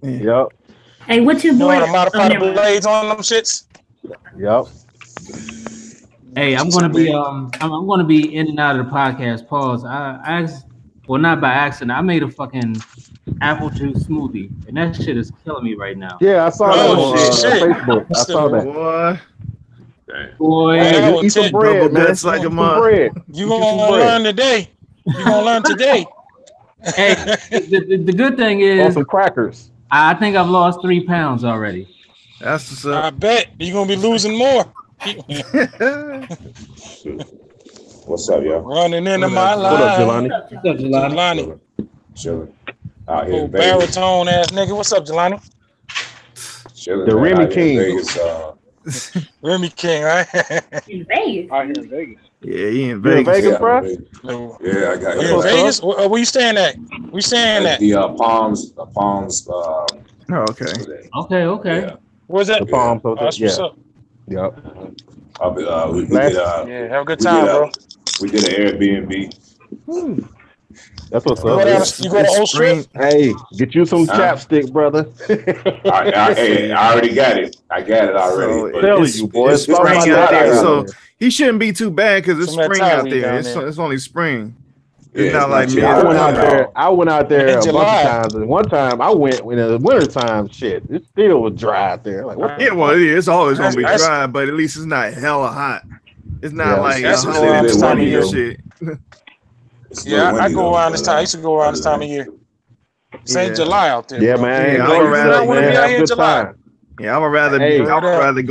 Yep. Hey, what you You know boy? how to modify the never mind. blades on them shits? Yep. Hey, I'm gonna be in and out of the podcast. Pause. I asked, well, not by accident. I made a fucking apple juice smoothie, and that shit is killing me right now. Yeah, I saw that Oh, on shit. Facebook. I saw that. Boy, Boy, Hey, Hey, I just will eat some tell- bread, double man. guts like a Eat some mug. bread. You Eat gonna some bread. learn today. You gonna learn today. hey, the good thing Or is, some crackers. I think I've lost 3 pounds already. That's what's I up. bet you're gonna be losing more. What's up, y'all? Running into What my up, What up, life. Jelani? What's up, Jelani? Jelani. Chilling. Out here Oh, in Vegas. baritone ass nigga. What's up, Jelani? Chilling, The man. Remy Out here in King. Vegas. Remy King, right? In Vegas. Out here in Vegas. Yeah, he in You in Vegas. Vegas, Yeah, bro? I'm in Vegas. Yeah, I got You in what's Vegas? Where you staying at? We staying At at? the Palms. Oh, okay. Okay. Yeah. Where's that? The Palms Oh, Hotel. that's what's Yeah. up. Yep. We Last- did Yeah, have a good we time, did, bro. we did an Airbnb. That's what's You go up. down. It's- You go to it's Old Strip. spring. Hey, get you some Huh? chapstick, brother. I already got it. I got it already. So but Telling it's, you, boy, it's it's all spring about out that there, out so there. he shouldn't be too bad because it's Some of that spring out Thai weed there. down It's, there. it's only spring. Yeah, It's not like not mid. yet. I went out Yeah. there. I went out there In a bunch July. of times, and one time I went in the wintertime. Shit, it still was dry out there. Like what? Yeah, well, it's always gonna be That's- dry, but at least it's not hella hot. It's not Yeah, like that's 100 around this time of and year. shit. It's a Yeah, little I windy, go though, around this but, time. I used to go around this time of year. It's ain't Yeah. July out there. Yeah, bro. man. Yeah, Enjoy I would rather- yourself, I wanna man. be out Have here a in good July. time. Yeah, I would rather Hey, go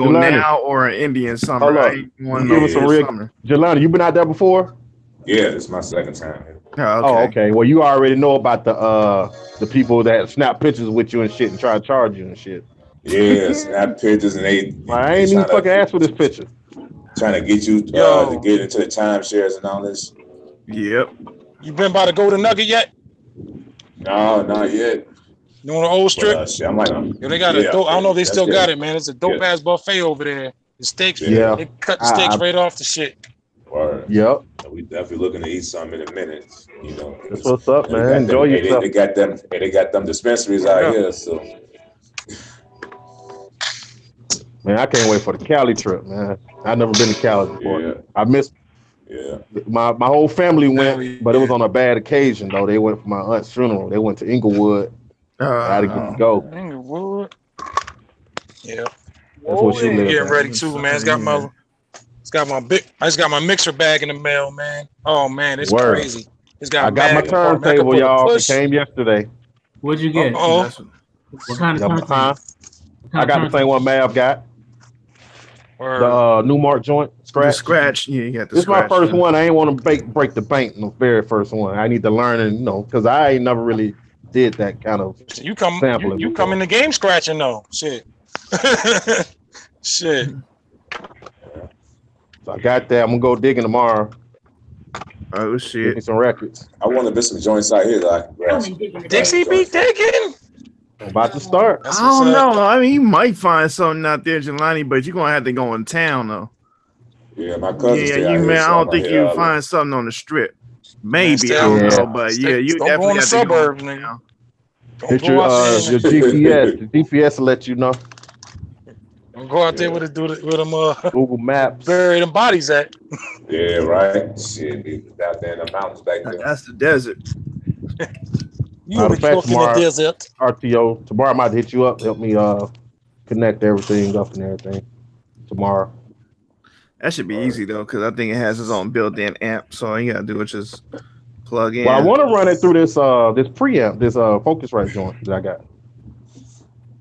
Jelani. now or an Indian summer. Hold I up. ain't one Give no us some good real. summer. Jelani, you been out there before? Yeah, it's my second time here. Oh, Oh, okay. Well, you already know about the people that snap pictures with you and shit and try to charge you and shit. Yeah, snap pictures and they I ain't even tryna- fucking asked for this picture. trying to get you Yo. to get into the timeshares and all this. Yep. You been by the Golden Nugget yet? No, not yet. You on the Old But, Strip? shit, I'm like, Yo, they got a dope. I don't know if they still got it, man. It's a dope Yeah. ass buffet over there. The steaks, Yeah. they cut the steaks right off the shit. Word. Yep. We definitely looking to eat something in a minute. You know, That's what's up, they man. got Enjoy them, yourself. They got them dispensaries out Yeah. here. So Man, I can't wait for the Cali trip, man. I've never been to Cali before. yeah, I missed yeah. my whole family went, Cali, but it was on a bad occasion though. They went for my aunt's funeral. They went to Inglewood. I had to get to go. Inglewood. Yeah. That's what she I'm lived getting at. ready too, man. It's got my big. I just got my mixer bag in the mail, man. Oh man, it's Word. crazy. It's got. I got my turntable, y'all. It came yesterday. What'd you get? Oh, What kind of Yep. turntable? Huh? What kind I got of the same one Mav got. The Newmark joint The scratch. scratch. Yeah, you got the This is my scratch. first one. I ain't want to break the bank in the very first one. I need to learn and because I ain't never really did that kind of You come. sampling. You come in the game scratching though. Shit. Shit. So I got that. I'm gonna go digging tomorrow. Oh Get me shit. some records. I want to be some joints out here that I can grab. Dixie be digging. I'm about to start. That's I don't what's up. know. I mean, you might find something out there, Jelani, but you're gonna have to go in town though. Yeah, my cousin. Yeah, you man. I don't think you'll find something on the strip. Maybe I don't Yeah. know, but yeah, you Don't go definitely in the have to go suburbs, in nigga. town. Don't Hit go your out there. your GPS. The GPS will let you know. Don't go out there with them Google Maps. bury them bodies at. Yeah, right. Shit, they was out there in the mountains back there. That's the desert. You Matter be of fact, cooking in the tomorrow- desert. RTO. Tomorrow I might hit you up. Help me connect everything up and everything. Tomorrow. That should be easy though, because I think it has its own built-in amp, so all you gotta do is just plug in. Well, I want to run it through this preamp, this Focusrite joint that I got.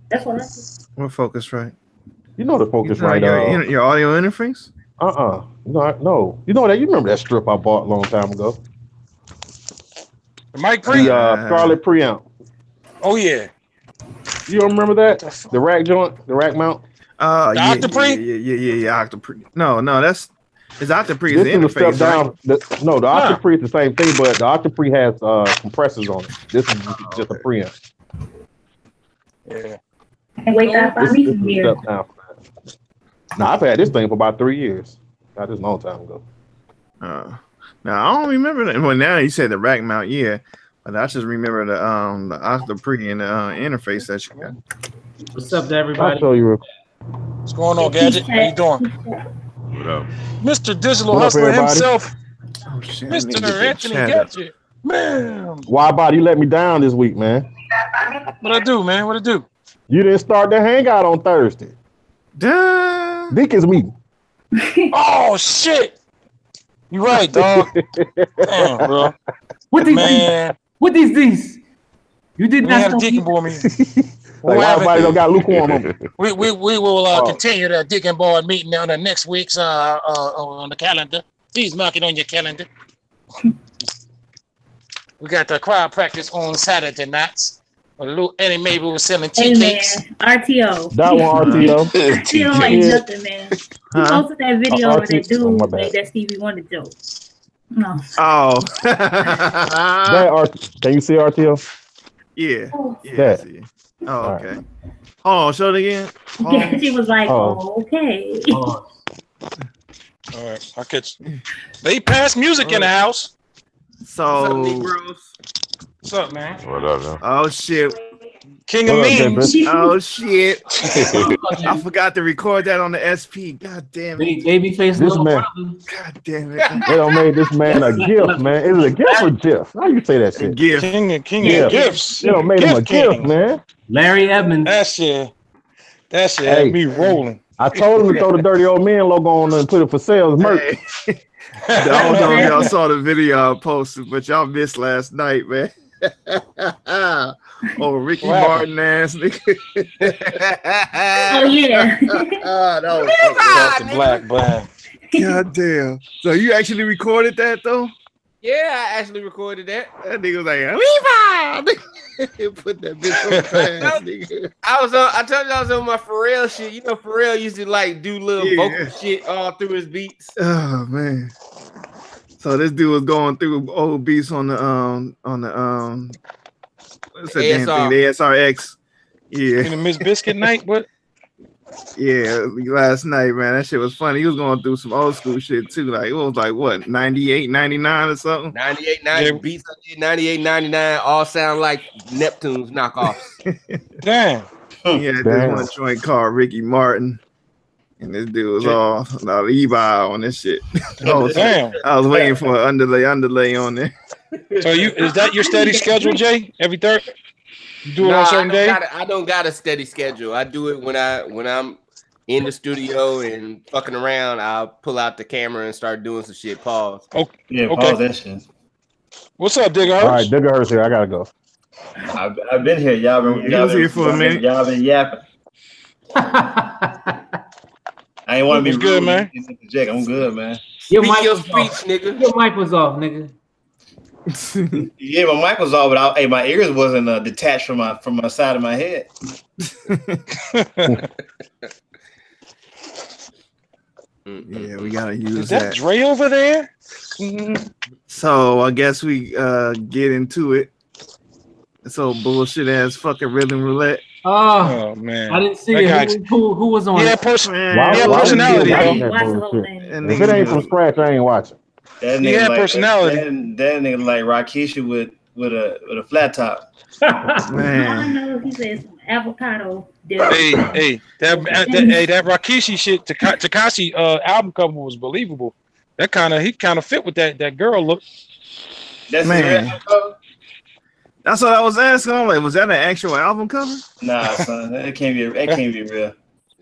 That's what I said. What Focusrite? You know the You know, Focusrite. your audio interface? No. You know that? You remember that strip I bought a long time ago? The mic pre. The Scarlett preamp. Oh yeah. You don't remember that? The rack joint, the rack mount. The Yeah, Octoprix? yeah, Octoprix. No, that's Octoprix This is is the a step interface, down. right? The Octoprix is the same thing, but the Octoprix has compressors on it. This is just a preamp. Yeah. And wait till I find me This some is a here. step down. Now I've had this thing for about 3 years. Not this long time ago. Now I don't remember that. Well, now you said the rack mount, yeah, But I just remember the pre and the interface that you got. What's up to I'll everybody? show you. What's going on, Gadget? How you doing? What up? Mr. Digital What up, Hustler everybody? himself, Oh shit! I need to Mr. get that Anthony chat up. Gadget. Man, Why, body, you let me down this week, man. what I do, man? What I do? You didn't start the hangout on Thursday. Damn. Deacon's meeting. Oh shit! You right, dog. Damn, bro. What these? Man, What these? You did we not have a stop deacon me. board meeting. Like, why everybody don't got lukewarm on me? We will Oh. continue the deacon board meeting on the next week's on the calendar. Please mark it on your calendar. We got the choir practice on Saturday nights. And maybe we're selling tea Hey man, cakes. RTO. That one, RTO. RTO ain't nothing, man. He Huh? posted that video where that Oh, my dude bad. made that Stevie Wonder joke. No. Oh. That can you see RTO? Yeah. Oh. Yeah. I That. see it. Oh, All okay. Hold on, show it again. Hold Yeah, on. she was like, Oh. okay. Oh, All right, I'll catch. They pass music in the house. So, What's up, man? What up, man? oh shit. King What of up, memes. Jay, Oh shit. I forgot to record that on the SP. God damn it. Babyface This little man. brother. God damn it. They don't made this man a gift, man. Is it a gift or gift? How you say that shit? Gift. King Yeah. of gifts. They don't made him a Gift gift, king. man. Larry Edmonds. That shit Hey. had me rolling. I told him to throw the dirty old man logo on and put it for sale as merch. Hey. I don't know if y'all saw the video I posted, but y'all missed last night, man. Oh, Ricky What Martin ass nigga. Oh yeah. That was That's the black man. God damn. So you actually recorded that though? Yeah, I actually recorded that. That nigga was like, Levi! Put that bitch on the pass, nigga. I told you I was on my Pharrell shit. You know, Pharrell used to like do little Yeah. vocal shit all through his beats. Oh man. So this dude was going through old beats on the what's that damn thing? The ASRX. Yeah. In the Miss Biscuit night, what? Yeah, last night, man, that shit was funny. He was going through some old school shit too. Like it was like what, 98, 99 or something? 98, 90 Yeah. beats I did, 98, 99, all sound like Neptune's knockoffs. Damn. Yeah, this Damn. one joint called Ricky Martin. And this dude was Yeah. all Levi on this shit. Damn. I was waiting for an underlay on there. So is that your steady schedule, Jay? Every third? You do it on a certain day? I don't got a steady schedule. I do it when I'm in the studio and fucking around. I'll pull out the camera and start doing some shit. Pause. Yeah, Okay. pause that shit. What's up, Digger? All right, Digger Hurst here. I gotta go. I've been here. Y'all been He was here for a minute. Y'all been yapping. I ain't want to be What's good, rude, man? Jake, I'm good, man. Your Speak mic your was speech, off. nigga. Your mic was off, nigga. Yeah, my mic was off, but my ears wasn't detached from my side of my head. Yeah, we gotta use Is that that. Dre over there? So I guess we get into it. So bullshit ass fucking rhythm roulette. Oh, Oh man. I didn't see That it. guy- Who was on Yeah, it? person. Man, Yeah, would personality, you I bro. be didn't watch the watching whole that thing. And If it ain't from scratch, I ain't watching. That He nigga had like personality. That nigga like Rakisha with a flat top. All I Man. know is he said some avocado dip. Hey, that Rakishi shit, Takashi album cover was believable. He kind of fit with that girl look. That's Man. his real cover? That's what I was asking. I'm like, was that an actual album cover? Nah, son, that can't be real.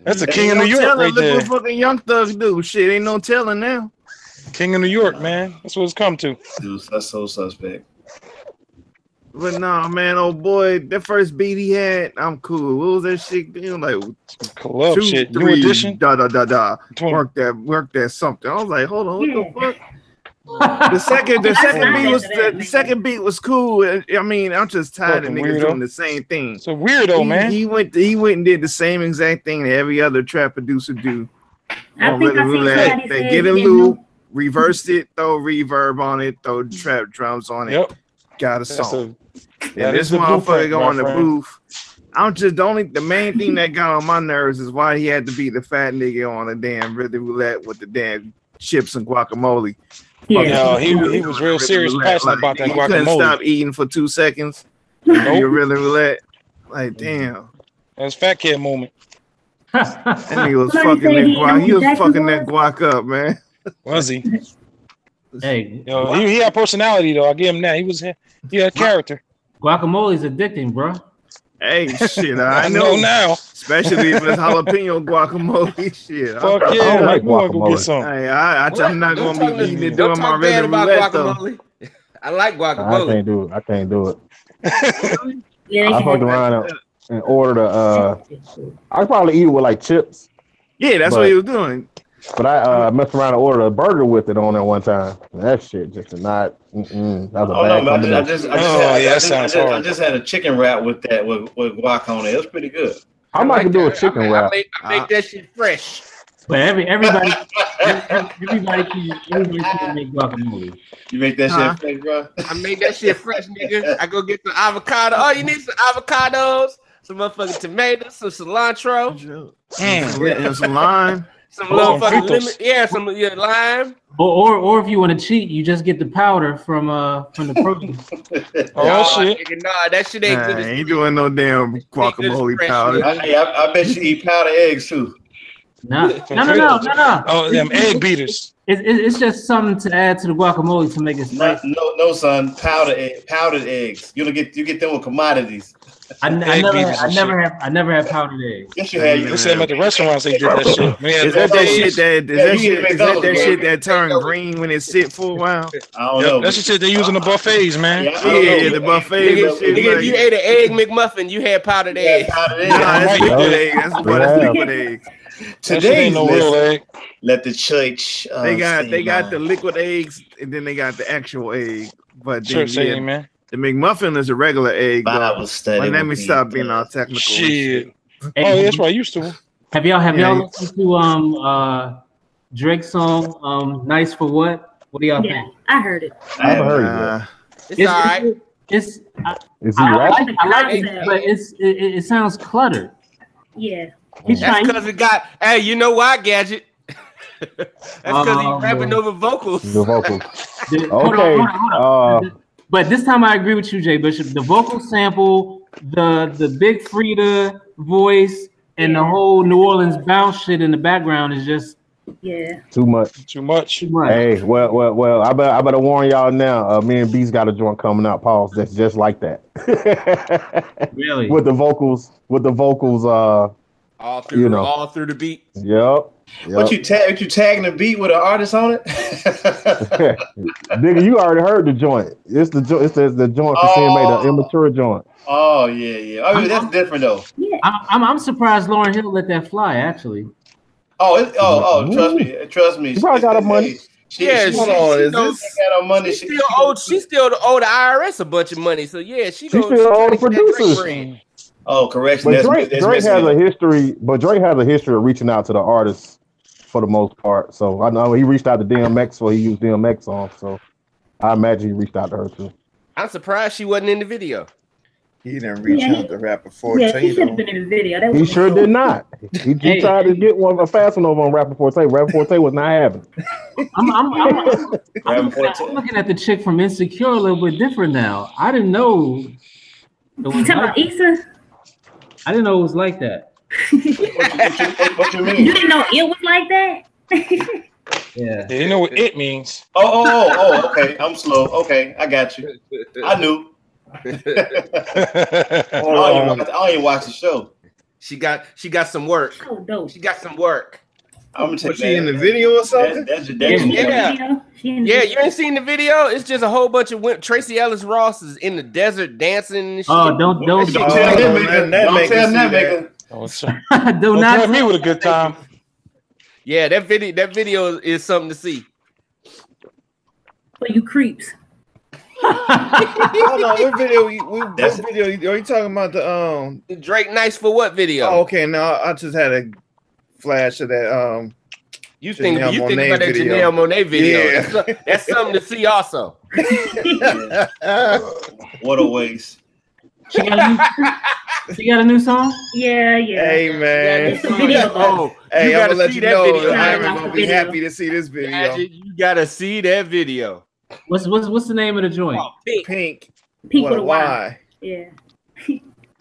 That's the Ain't King of no New York telling. right Look there. what fucking Young Thug do. Shit, ain't no telling now. King of New York, man. That's what it's come to. Dude, that's so suspect. But nah, man, oh boy, that first beat he had, I'm cool. What was that shit? You know, like Club 2, shit. New 3, edition. da da da da. 20. Work that something. I was like, hold on, what Yeah. the fuck? The second beat was cool. I mean, I'm just tired of Fucking niggas weirdo. doing the same thing. It's a weirdo, man. He went and did the same exact thing that every other trap producer do. I On think Rhythm I seen Roulette, somebody they say get a he didn't loop, know. reverse it, throw reverb on it, throw trap drums on it. Yep. Got a That's song. that And is this the motherfucker blueprint, go my on the friend. booth. The main thing that got on my nerves is why he had to be the fat nigga on the damn Rhythm Roulette with the damn chips and guacamole. Yeah. He was real serious, passionate about that You couldn't guacamole. stop eating for 2 seconds. Nope. You really roulette. Like, damn. That's fat kid moment. That nigga was Somebody fucking said that he guac. He was Jackson fucking that Boy? guac up, man. Was he? Hey, Yo, he had personality though. I give him that. He had character. guacamole's addicting, bro. Hey, shit, I I know. know now. Especially if it's jalapeno guacamole. Shit. Fuck I yeah, don't like we want to go guacamole. get some. Hey, I'm not Don't gonna be talk eating it Don't doing my talk bad regular about roulette though. guacamole. I like I guacamole. can't do it. I can't do it. Yeah, I fucked around and ordered I probably eat it with like chips, Yeah, that's But- what he was doing. but I messed around and ordered a burger with it on there one time. That shit just did not. That was a Oh bad no, man, I combination. I just had a chicken wrap with that with guac on it. It was pretty good. I might could do a chicken I wrap. make that shit fresh. But everybody can make guacamole. You make that shit fresh, bro. I make that shit fresh, nigga. I go get some avocado. Oh, you need some avocados, some motherfucking tomatoes, some cilantro, And some lime. some little fucking fritos. lemon. Yeah, some lime. Or if you want to cheat, you just get the powder from the protein. Oh shit. Nigga, nah, that shit ain't Nah, good. I as- ain't doing no damn guacamole fresh powder. I bet you eat powdered eggs too. No. Oh, them egg beaters. It's just something to add to the guacamole to make it spicy. No, son. Powdered eggs. You get them with commodities. I Egg beaters and never had powdered eggs. Yes, you had. They say them at the restaurants they did that shit. Man, Is that buffets. shit that turn green when it sit for a while? I don't Yep, know. that's the shit they use in the buffets, man. Yeah, I don't know. Yeah, the buffet. Nigga, if you ate an egg McMuffin, you had powdered eggs. Powdered eggs. Nah, that's Right. liquid egg. That's liquid egg. That shit Today's ain't no real list, egg. let the church. They got stand the by. liquid eggs and then they got the actual egg. But then, Church saying, yeah, man. the McMuffin is a regular egg. Bible Though. study. But let me with stop these being all guys. technical. Shit. Hey, Oh, yeah, that's what I used to. Have y'all Yeah. listened to Drake's song "Nice for What"? What do y'all Yeah, think? I heard it. I haven't heard it yet. It's all right. It's Is he I rapping? like it, but it sounds cluttered. Yeah. He's That's trying. because it got. Hey, you know why, Gadget? That's because Oh, he's rapping man. over vocals. The vocals. Hold Okay. on. But this time I agree with you, Jay Bishop. The vocal sample, the Big Frida voice, and the whole New Orleans bounce shit in the background is just Yeah. Too much. Too much. too much. Hey, well. I better warn y'all now. Me and B's got a joint coming out. Pause. That's just like that. Really? with the vocals. All through, You know. all through the beat. Yep. What you tagging the beat with an artist on it? Nigga, you already heard the joint. It's the joint Christina made, an immature joint. Oh yeah. I mean, that's different though. Yeah. I'm surprised Lauren Hill let that fly. Actually, Trust me. She probably got her money. Yeah, she hold on, is got her money. She still owe the IRS a bunch of money. So yeah, she She goes. still owe the producers. Oh, correction. But That's Drake has messing a up. history. But Drake has a history of reaching out to the artists for the most part. So I know he reached out to DMX, so he used DMX on. So I imagine he reached out to her too. I'm surprised she wasn't in the video. He didn't reach Yeah, out to rapper 14 Yeah, he should though. have been in the video. That He was sure cool. did not. He Hey. tried to get a fast one over on Rapper Forte. Rapper Forte was not having. I'm looking at the chick from Insecure a little bit different now. I didn't know. It You was talking like, about Issa? I didn't know it was like that. What you You mean? didn't know it was like that? Yeah. Yeah, you know what it means. Oh, okay. I'm slow. Okay, I got you. I knew. I don't even watch the show. She got some work. So dope. She got some work. I'm gonna take Was she in the video or something? She in the Yeah. video. She in the Yeah, video. you ain't seen the video? It's just a whole bunch of women. Tracy Ellis Ross is in the desert dancing and shit. Oh, don't Don't tell Oh, that man, nigga. that Don't make tell us that see nigga. Oh, sorry. do Don't not tell me with a good time. Yeah, that video is something to see. For you creeps. Hold on, what video? What That's- video? Are you talking about the The Drake Nice for What video? Oh, okay. Now I just had a flash of that. you think Janelle about Monáe that video. Janelle Monáe video? Yeah. That's something to see also. What a waste. She got a You got a new song? Yeah. Hey man. It's a video. Oh, Hey, you I'm gotta gonna let see you that know. video. I'm Nah, gonna nah, be video. happy to see this video. Gadget, you gotta see that video. What's the name of the joint? Oh, Pink. Pink. Pink What with a a Y. Y. Yeah.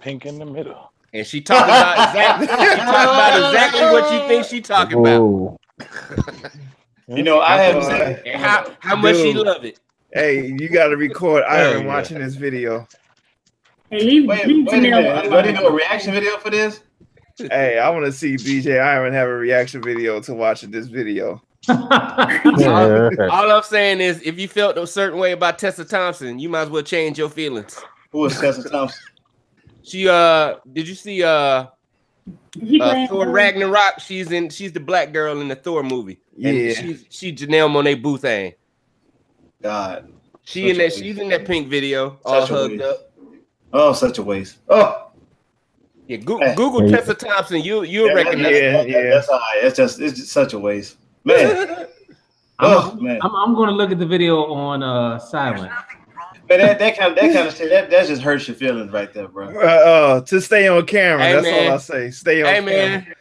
Pink in the middle. And she talking about exactly what you think she talking about. Whoa. You know, I haven't Boy. seen And how much she Dude. love it. Hey, you gotta record Iron yeah. watching this video. Hey, leave Wait a Janelle minute. Do I need to do a alone. reaction video for this? Hey, I want to see DJ Iron have a reaction video to watching this video. All I'm saying is, if you felt a certain way about Tessa Thompson, you might as well change your feelings. Who is Tessa Thompson? She did you see He playing Thor Ragnarok? She's the black girl in the Thor movie. Yeah. And she's Janelle Monáe Bouthane. God. She's in that Pink video, all Such a hugged waste. up. Oh, such a waste. Oh, Yeah, Google Hey. Tessa Thompson. You'll recognize. Yeah. That's all right. It's just such a waste, man. Man. I'm going to look at the video on silent. Man, that kind of shit. That just hurts your feelings right there, bro. To stay on camera. Hey, That's man. all I say. Stay on Hey camera. man,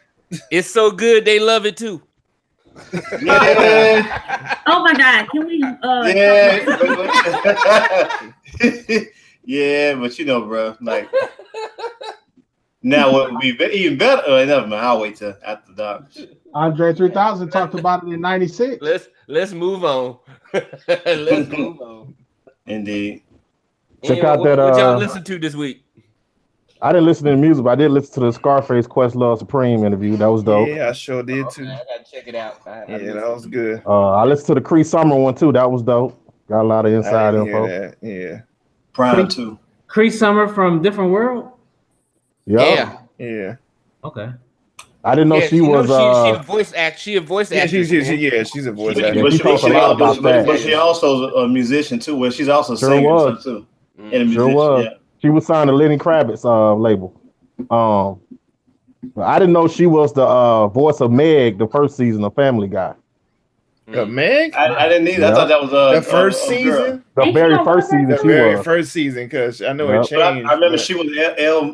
it's so good they love it too. Yeah, Oh my God! Can we? yeah, yeah. But you know, bro, like now what would be even better? Never mind. I'll wait till after dark. Andre 3000 talked about it in '96. Let's move on. Let's move on. Indeed. Check out that. What y'all listen to this week? I didn't listen to the music, but I did listen to the Scarface Questlove Supreme interview. That was dope. Yeah, I sure did too. I gotta check it out. Yeah, that was good. I listened to the Cree Summer one too. That was dope. Got a lot of inside I didn't info. hear that. Yeah. Prime too. Cree Summer from Different World? Yep. Yeah. Okay. I didn't know she was. She a voice act. She a voice Yeah, actress. she's a voice actor. But she talks a lot about that. But she also a musician too. Well, she's also Sure singing was. too. And a Sure musician, was. yeah. She was signed to Lenny Kravitz's label. But I didn't know she was the voice of Meg, the first season of Family Guy. Meg? I didn't either. I Yep. thought that was The first a girl. season? The very first season The she very was. first season, because I know Yep. it But I changed. remember but- she was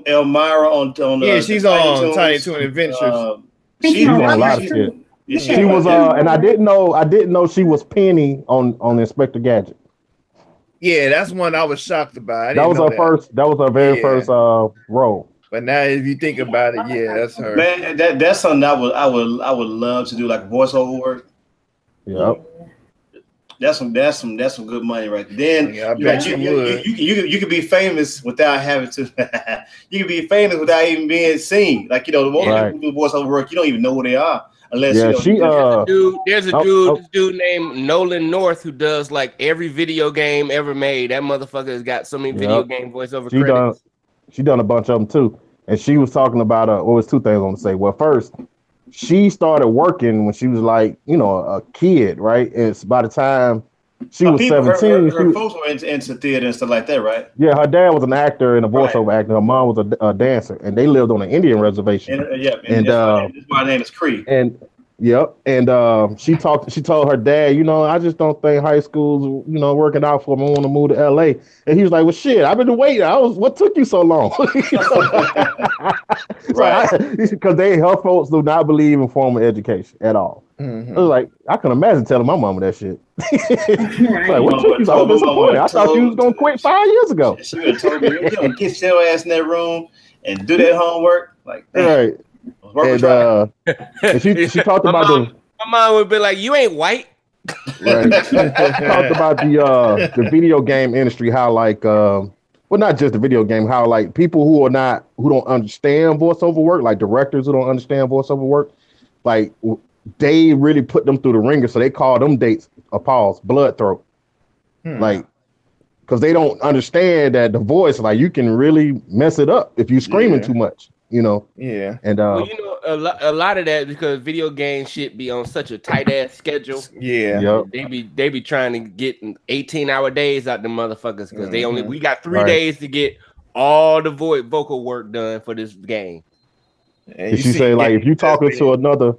Elmira on Yeah, she's on Tiny Toon Adventures. She's on a lot of shit. Yeah, She was and I didn't know she was Penny on Inspector Gadget. Yeah, that's one I was shocked about. I That didn't was know her first. That was her very Yeah. first role. But now, if you think about it, yeah, that's her. Man, that's something I would love to do, like voiceover work. Yep. That's some good money right there. Then Yeah, I bet you would. You could be famous without having to. You could be famous without even being seen. Like the most Right. people do voiceover work, you don't even know who they are unless Yeah, There's a dude named Nolan North who does like every video game ever made. That motherfucker has got so many video game voiceover credits. She done a bunch of them too, and she was talking about what was two things I want to say. Well, first, she started working when she was like a kid, right? And it's by the time she was 17. Her folks were into theater and stuff like that, right? Yeah, her dad was an actor and a voiceover actor. Her mom was a dancer, and they lived on an Indian reservation. And that's why her name is Cree. And yep, and she told her dad, I just don't think high school's working out for me. I want to move to LA. And he was like, well, shit, I've been waiting. What took you so long? Right. Because her folks do not believe in formal education at all. Mm-hmm. I was like, I can imagine telling my mama that shit. Right. Like, what took you so disappointed? I thought you was gonna quit 5 years ago. She would have told me, get your ass in that room and do that homework. Like, Right. And she talked about my mom would be like, "You ain't white." Right. She talked about the video game industry, how like well, not just the video game, how like people who don't understand voiceover work, like directors who don't understand voiceover work, like they really put them through the ringer. So they call them dates blood throat. Like, because they don't understand that the voice, like you can really mess it up if you screaming too much, Yeah. And well, a lot of that because video game shit be on such a tight ass schedule. Yeah. Yep. They be trying to get 18-hour days out the motherfuckers because we got 3 Right. days to get all the vocal work done for this game. And she say like if you talking to another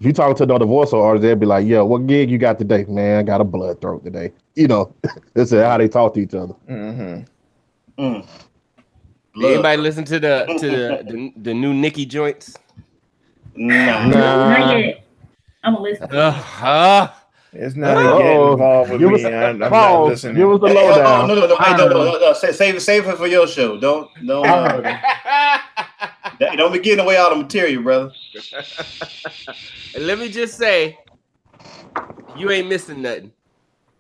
voiceover artist, they'd be like, "Yo, what gig you got today, man? I got a blood throat today." This is how they talk to each other. Mm-hmm. Blood. Anybody listen to the new Nicki joints? Nah. Not yet. I'm gonna listen. It's not getting involved with me. I'm not listening. Give us the Hey, lowdown. No. Save it for your show. Don't be giving away all the material, brother. And let me just say, you ain't missing nothing.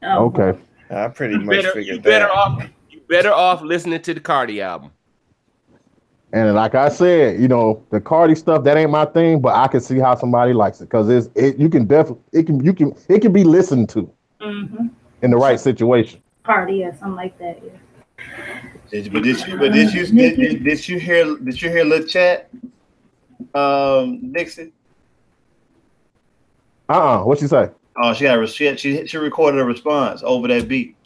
Okay. I pretty much figured that. You better off listening to the Cardi album. And like I said, you know, the Cardi stuff, that ain't my thing, but I can see how somebody likes it because it can be listened to in the right situation. Cardi, yeah, something like that. Yeah. Did you hear Lil Chat? Dixie? What'd she say? Oh, she recorded a response over that beat.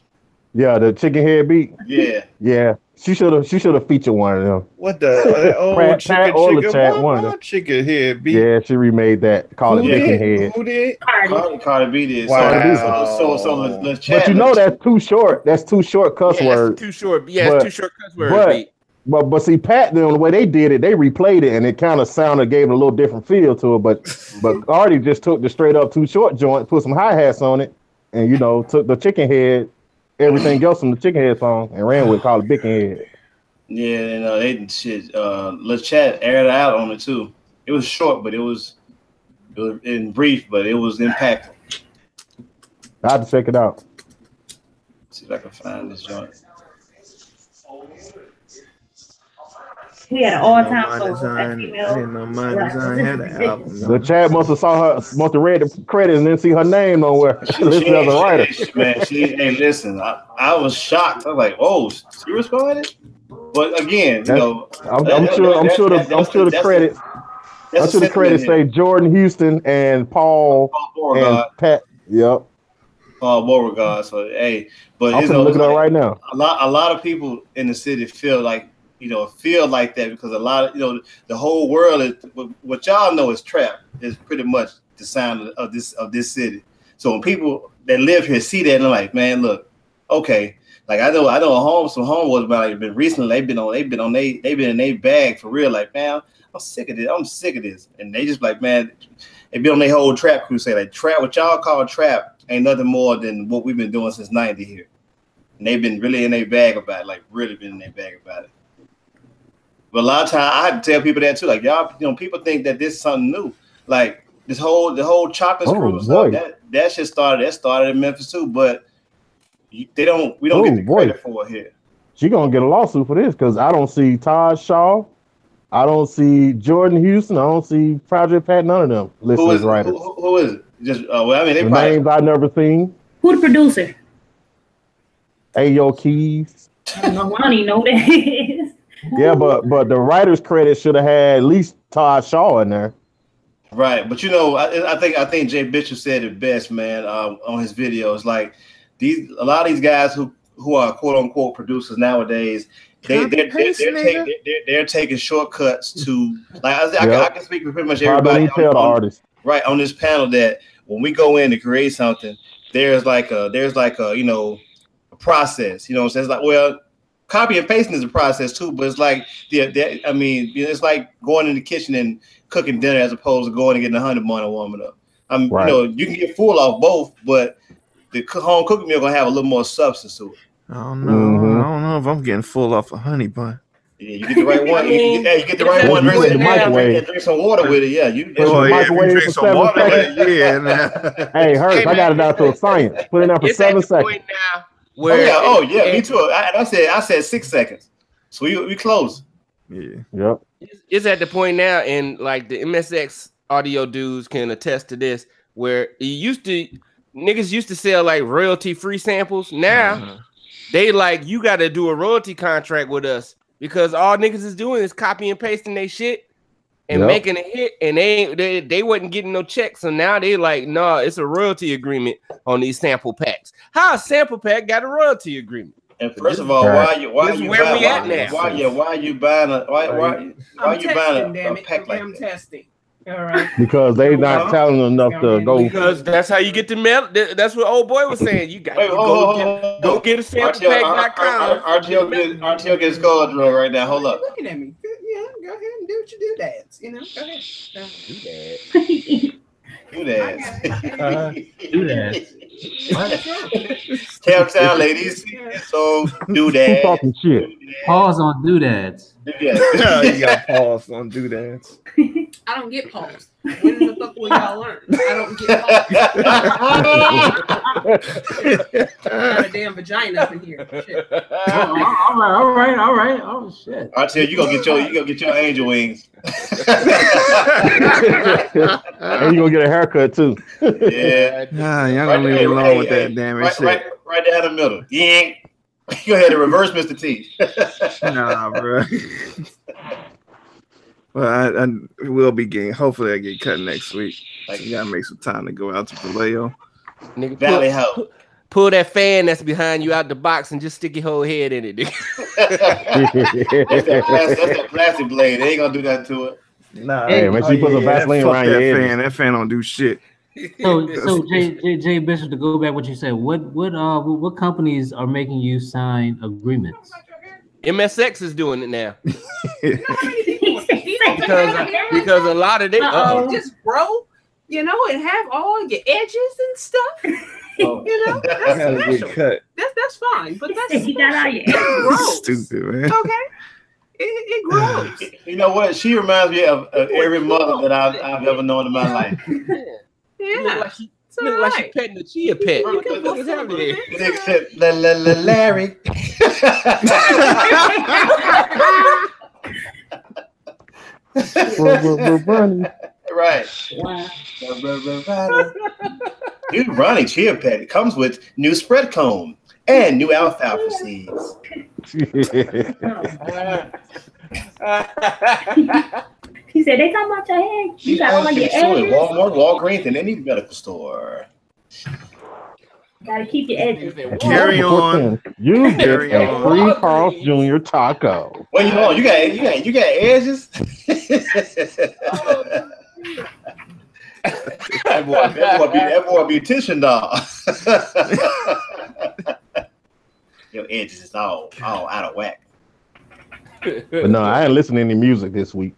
Yeah, the chicken head beat. Yeah. She should have featured one of them. What the old chicken head beat? Yeah, she remade that. Called it chicken head. Who did? Cardi B did. Wow. So Lil Chat. But you know that's too short. That's too short cuss words. Too short. Yeah, it's too short cuss words. But see, Pat, the way they did it, they replayed it, and it kind of gave it a little different feel to it. But Cardi just took the straight up too short joint, put some hi hats on it, and took the chicken head, everything else from the chicken head song, and ran with it, called it Big Head. Yeah, they shit. Lil Chat aired out on it too. It was short, but it was in brief, but it was impactful. I have to check it out. Let's see if I can find this joint. He had an all-time I didn't know My Design had an album. The Chad must have read the credits and didn't see her name nowhere. Listen as a writer. Hey, listen, I was shocked. I was like, "Oh, she responded." But again, I'm sure the credits say Jordan Houston and Paul and Pat. Yep. Paul Beauregard. So hey, but I'm gonna look it up right now. A lot of people in the city feel like that because a lot of the whole world is what y'all know is trap is pretty much the sound of this city. So when people that live here see that and they're like, man, look, okay, like I know some homeboys about it, but recently they've been in their bag for real, like, man, I'm sick of this, and they just like, man, they been on their whole trap crusade, like trap, what y'all call trap ain't nothing more than what we've been doing since '90 here, and they've been really in their bag about it, like really been in their bag about it. But a lot of times I have to tell people that too. Like y'all, people think that this is something new. Like the whole chopping screw stuff. That shit started in Memphis too. But we don't get the credit for it here. She gonna get a lawsuit for this because I don't see Todd Shaw, I don't see Jordan Houston, I don't see Project Pat. None of them listed as writers. Who is it? Just they the probably names I've never seen. Who the producer? Ayo Keys. I don't even know who that is. Yeah, but the writer's credit should have had at least Todd Shaw in there. Right, but I think Jay Bishop said it best, man, on his videos. Like a lot of these guys who are quote unquote producers nowadays, they're taking shortcuts to I can speak for pretty much everybody right on this panel that when we go in to create something, there's like a process. You know what I'm saying? It's like, well, copy and pasting is a process too, but it's like it's like going in the kitchen and cooking dinner as opposed to going and getting a honey bun and warming up. You can get full off both, but the home cooking meal gonna have a little more substance to it. I don't know. Mm-hmm. I don't know if I'm getting full off a honey bun. Yeah, you get the right one. You get the right one. Drink some water with it. Yeah, you drink some water with it. Yeah. Hey, Hurts, I got it out to a science. Put it out for 7 seconds. Me too. I said 6 seconds. So we close. Yeah. Yep. It's at the point now, and like the MSX audio dudes can attest to this, where niggas used to sell like royalty free samples. Now they like, you got to do a royalty contract with us because all niggas is doing is copy and pasting their shit and making a hit, and they wasn't getting no checks. So now they like, no, it's a royalty agreement on these sample packs. How a sample pack got a royalty agreement? And first of all, why are you buying a pack like that? I'm testing? All right. because they not talented enough to go. Because that's how you get the mail. That's what old boy was saying. You got to go get a samplepack.com. RTO gets scored drill right now. Hold up. Looking at me. Yeah, go ahead and do what you do, dads. You know, go ahead. Do that. Do that. Camptown ladies. So do that. Talking shit. Pause on doodads. You got pause on doodads. I don't get paused. When the fuck will y'all learn? I don't get paused. Got a damn vagina up in here. Shit. All right. Oh shit. RTO, you gonna get your angel wings. And you gonna get a haircut too. Yeah. Nah, y'all gonna leave me alone with that damn shit. Right down the middle. Yeah. Go ahead and reverse Mr. T. Nah, bro. Well, I will be getting. Hopefully, I get cut next week. You gotta make some time to go out to Vallejo. Nigga, Valley House. Pull that fan that's behind you out the box and just stick your whole head in it. That's that plastic blade. They ain't gonna do that to it. Nah, hey, make sure you put some Vaseline around your head. That fan don't do shit. So Jay Bishop, to go back what you said, what companies are making you sign agreements? MSX is doing it now. because a lot of them just grow, you know, and have all your edges and stuff. You know, that's special. Cut. That's fine, but that's You got all your grows. Stupid, man. Okay, it grows. You know what? She reminds me of every mother that I've ever known in my life. Yeah, like she petting a chia pet. What the fuck is happening? Larry. Right. Wow. New Ronnie Chia Pet. It comes with new spread cone and new alfalfa seeds. He said, they talking about your head. You got all of your edges. Walmart, Walgreens, and any medical store. Gotta keep your edges. Carry on. You get a free Carl's Jr. taco. Well, you got edges. that boy beautician dog. Your edges is all out of whack. But no, I ain't listening to any music this week.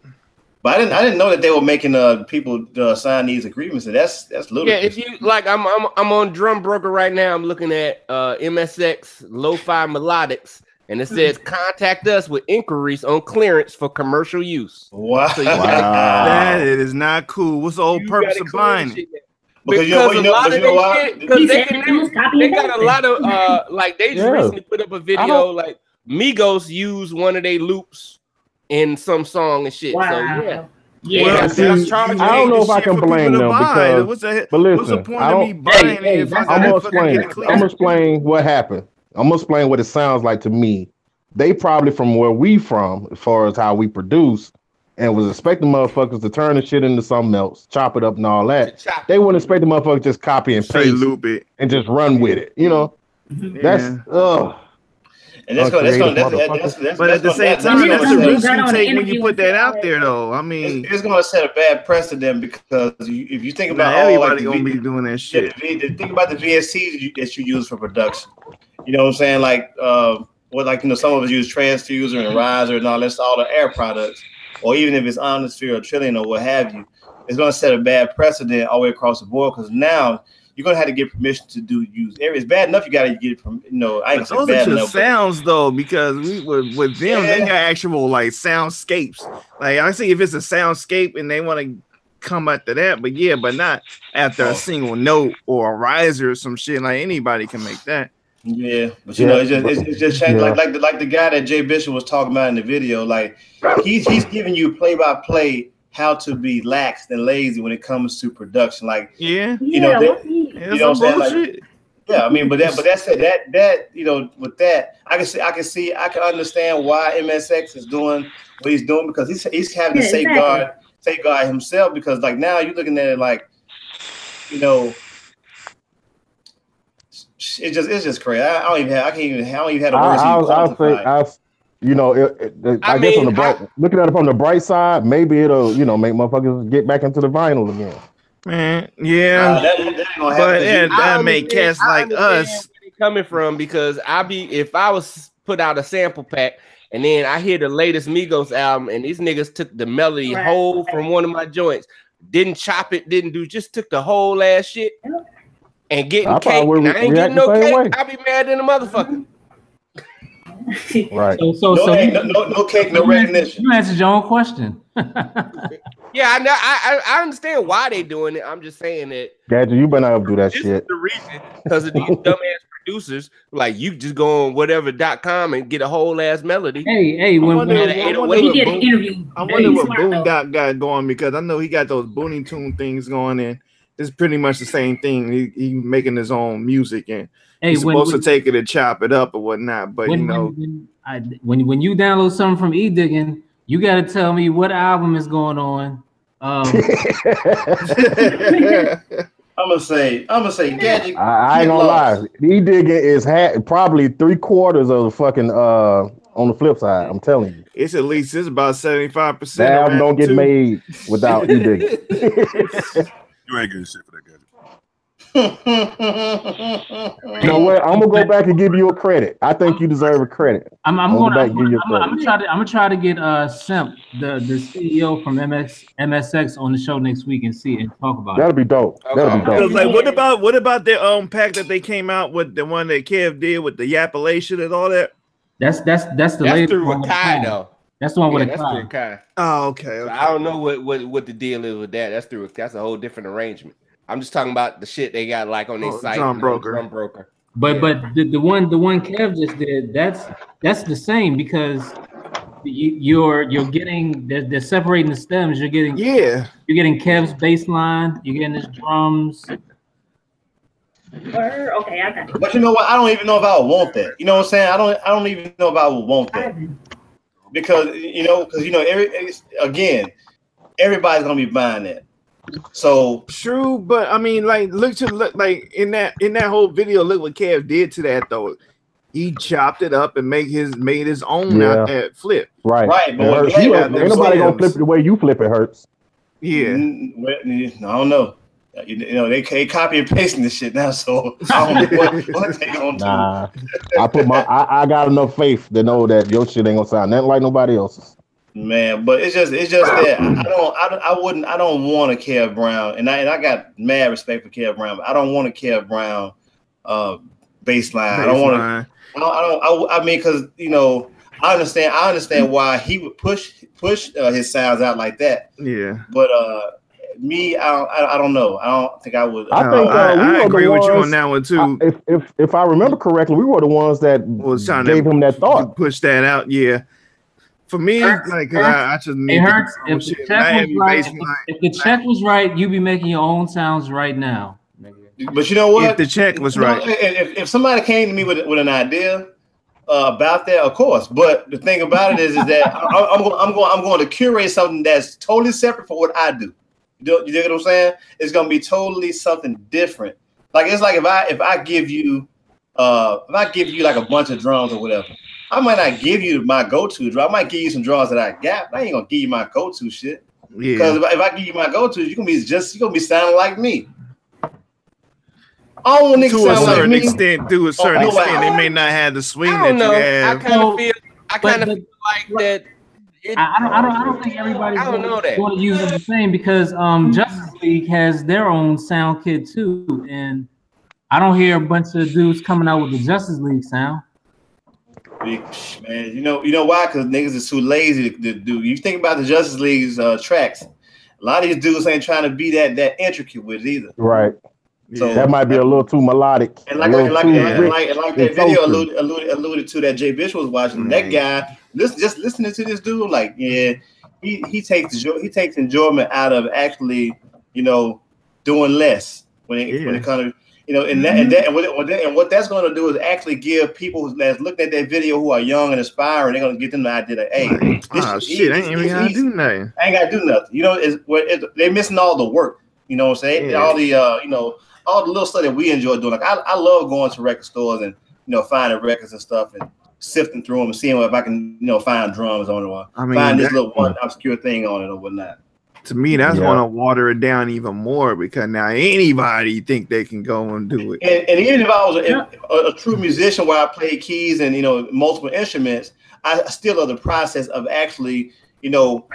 But I didn't know that they were making people sign these agreements, and that's ludicrous. Yeah, if you like, I'm on Drum Broker right now. I'm looking at MSX Lo-Fi Melodics, and it says contact us with inquiries on clearance for commercial use. Wow, so that is not cool. What's the whole purpose of buying it? Because a lot of they got a lot of like they just recently put up a video like Migos use one of their loops in some song and shit. Wow. So yeah. Yeah, well, see, I don't know if I can blame them because, but listen, what's the point of me buying it if I'm gonna explain what happened. I'm gonna explain what it sounds like to me. They probably from where we from, as far as how we produce, and was expecting motherfuckers to turn the shit into something else, chop it up and all that. They wouldn't expect the motherfuckers just copy and paste loop it and just run with it. You know, that's And that's but at the same time, that's the risk you take when you put that out there, though. I mean, it's going to set a bad precedent because if you think about everybody gonna be doing that shit. Think about the VSTs that you use for production. You know what I'm saying? Like, some of us use transfuser and riser and all that's all the air products, or even if it's ionosphere or trillion or what have you, it's going to set a bad precedent all the way across the board because now you're gonna have to get permission to use areas. Bad enough you gotta get it from I ain't gonna say bad enough. Sounds though, because with them they got actual like soundscapes. Like I see if it's a soundscape and they want to come after that, but not after a single note or a riser or some shit. Like anybody can make that. Yeah, but it's just changed. Like the guy that Jay Bishop was talking about in the video. Like he's giving you play by play how to be lax and lazy when it comes to production. Like you know what I'm saying? Like, yeah, I mean, but that's it. That with that, I can understand why MSX is doing what he's doing because he's having to safeguard himself because like now you're looking at it like it's just crazy. I don't even have the words. you know, I guess on the bright, looking at it from the bright side, maybe it'll, you know, make motherfuckers get back into the vinyl again. Man, yeah, that ain't gonna but happen. that make cats like us. Where they coming from, because if I was put out a sample pack and then I hear the latest Migos album and these niggas took the melody whole from one of my joints, didn't chop it, just took the whole ass shit and getting cake, and I ain't getting no cake, I'll be mad than a motherfucker. Right. So no cake, no recognition. You answered your own question. Yeah, I know. I understand why they doing it. I'm just saying that. Gadget, you better not do that shit. This is the reason, because of these dumbass producers. Like, you just go on whatever.com and get a whole ass melody. Hey, I wonder what Smart, Boondock got going, because I know he got those Booney Tune things going in. It's pretty much the same thing. He making his own music, and he's supposed to take it and chop it up or whatnot. But when you download something from eDigging, you got to tell me what album is going on. I'm gonna say, Gadget. I ain't gonna lie. eDigging is probably 3/4 of the fucking on the flip side. I'm telling you, it's about 75%. That album don't get made without eDigging. You ain't getting shit for that, Gadget. You know what? I'm gonna go back and give you a credit. I think you deserve a credit. I'm gonna try to get Simp, the CEO from MSX, on the show next week and talk about That'll be dope. That'll be dope. Like, what about their pack that they came out with, the one that Kev did with the Yapulation and all that? That's the latest through one with Kai though. That's the one with that's through Kai. Oh, okay. So I don't know what the deal is with that. That's a whole different arrangement. I'm just talking about the shit they got like on their site. Drum broker. But the one Kev just did, that's the same, because you're getting they're separating the stems. You're getting Kev's bass line. You're getting his drums. Okay, I got it. But you know what? I don't even know if I would want that. You know what I'm saying? I don't even know if I would want that, because everybody's gonna be buying that. So true, but I mean, like, look in that whole video. Look what Kev did to that though. He chopped it up and made his own out that flip. Right. But ain't nobody gonna flip it the way you flip it, Hurts. Yeah. I don't know. You know, they copy and pasting this shit now, so I don't know what they gonna do. Nah, I got enough faith to know that your shit ain't gonna sound nothing like nobody else's. Man, but it's just that I don't want a Kev Brown, and I got mad respect for Kev Brown, but I don't want a Kev Brown bass line. I don't want to. I mean, because I understand why he would push his sounds out like that. Yeah, but me, I don't know. I don't think I would. I agree with you on that one too. If I remember correctly, we were the ones that gave him that thought, push that out. Yeah. For me, like, I just need if the check was right, you'd be making your own sounds right now. But you know what? If the check was right, if somebody came to me with an idea about that, of course. But the thing about it is that I'm going to curate something that's totally separate from what I do. You dig what I'm saying? It's going to be totally something different. Like, it's like if I give you like a bunch of drums or whatever. I might not give you my go-to draw. I might give you some draws that I got. But I ain't gonna give you my go-to shit. Yeah. Because if I give you my go-to, you're gonna be sounding like me. All niggas to sound a certain like extent, me. to a certain extent, they may not have the swing that you have. I kind of feel like that. I don't think everybody's going to use it the same, because Justice League has their own sound kit too, and I don't hear a bunch of dudes coming out with the Justice League sound. Man, you know why? Because niggas is too lazy to do. You think about the Justice League's tracks. A lot of these dudes ain't trying to be that intricate with it either. Right. So that might be a little too melodic. And like that video alluded to that Jay Bish was watching. That guy, just listening to this dude, like, yeah, he takes enjoyment out of actually, doing less when it comes to. And what that's going to do is actually give people that's looking at that video who are young and aspiring, they're going to get them the idea that, hey, I ain't even got to do nothing. I ain't got to do nothing. They're missing all the work. You know what I'm saying? Yeah. All the all the little stuff that we enjoy doing. Like I love going to record stores and finding records and stuff and sifting through them and seeing if I can, find drums on it or I mean, find this little one obscure thing on it or whatnot. To me, that's going to water it down even more because now anybody think they can go and do it. And even if I was a true musician where I played keys and multiple instruments, I still love the process of actually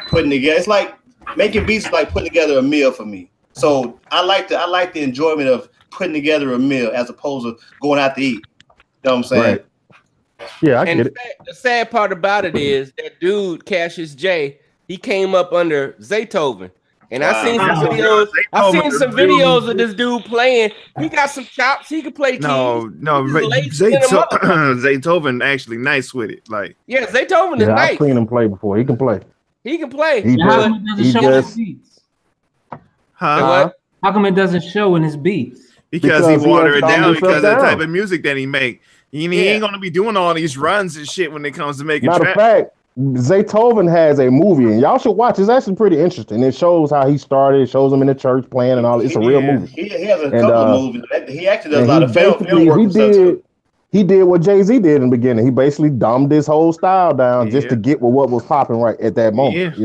putting together. It's like making beats, like putting together a meal for me. So I like the enjoyment of putting together a meal as opposed to going out to eat. You know what I'm saying? Right. Yeah, I get it. The sad part about it is that dude Cassius J, he came up under Zaytoven. And I seen some videos. I seen some videos of this dude playing. He got some chops. He could play keys. No, Zaytoven actually nice with it. Like, yeah, Zaytoven is nice. I've seen him play before. He can play. He can play. How come it doesn't show in his beats? Huh? How come it doesn't show in his beats? Because he watered it down because of the type of music that he make. He ain't gonna be doing all these runs and shit when it comes to making Matter of fact, Zaytoven has a movie, and y'all should watch. It's actually pretty interesting. It shows how he started. It shows him in the church playing and all. It's a real movie. He has a couple of movies. He actually does a lot of film work. He did what Jay-Z did in the beginning. He basically dumbed his whole style down just to get with what was popping right at that moment.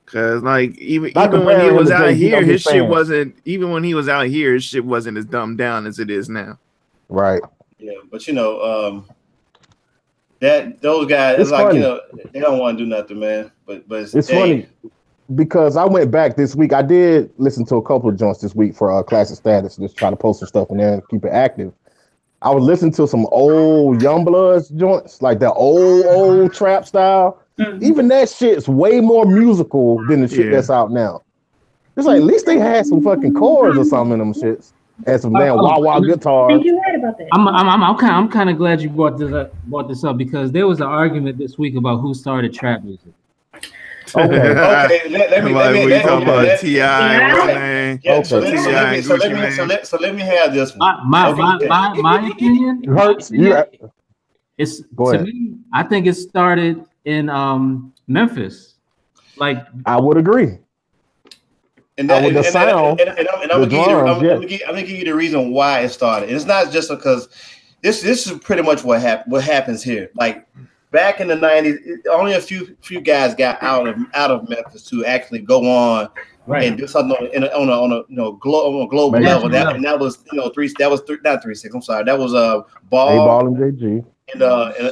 Cause like even when he was out here, his shit wasn't. Even when he was out here, his shit wasn't as dumbed down as it is now. Right. Yeah, but that those guys, it's like funny. They don't want to do nothing, man. But it's funny because I went back this week. I did listen to a couple of joints this week for Classic Status, just try to post some stuff in there and keep it active. I was listening to some old Youngbloods joints, like the old trap style. Even that shit's way more musical than the shit that's out now. It's like at least they had some fucking chords or something in them shits. And some damn wah-wah guitars. I think you're right about that. I'm kind of glad you brought this up because there was an argument this week about who started trap music. Okay. Let me talk about T.I. So let me have this one. My opinion. Hurts. It's to me. I think it started in Memphis. Like I would agree. I'm gonna give you the reason why it started. It's not just because this is pretty much what happens here. Like back in the 90s, only a few guys got out of Memphis to actually go on and do something on a global level. That was not 3-6. I'm sorry. That was Ball and JG.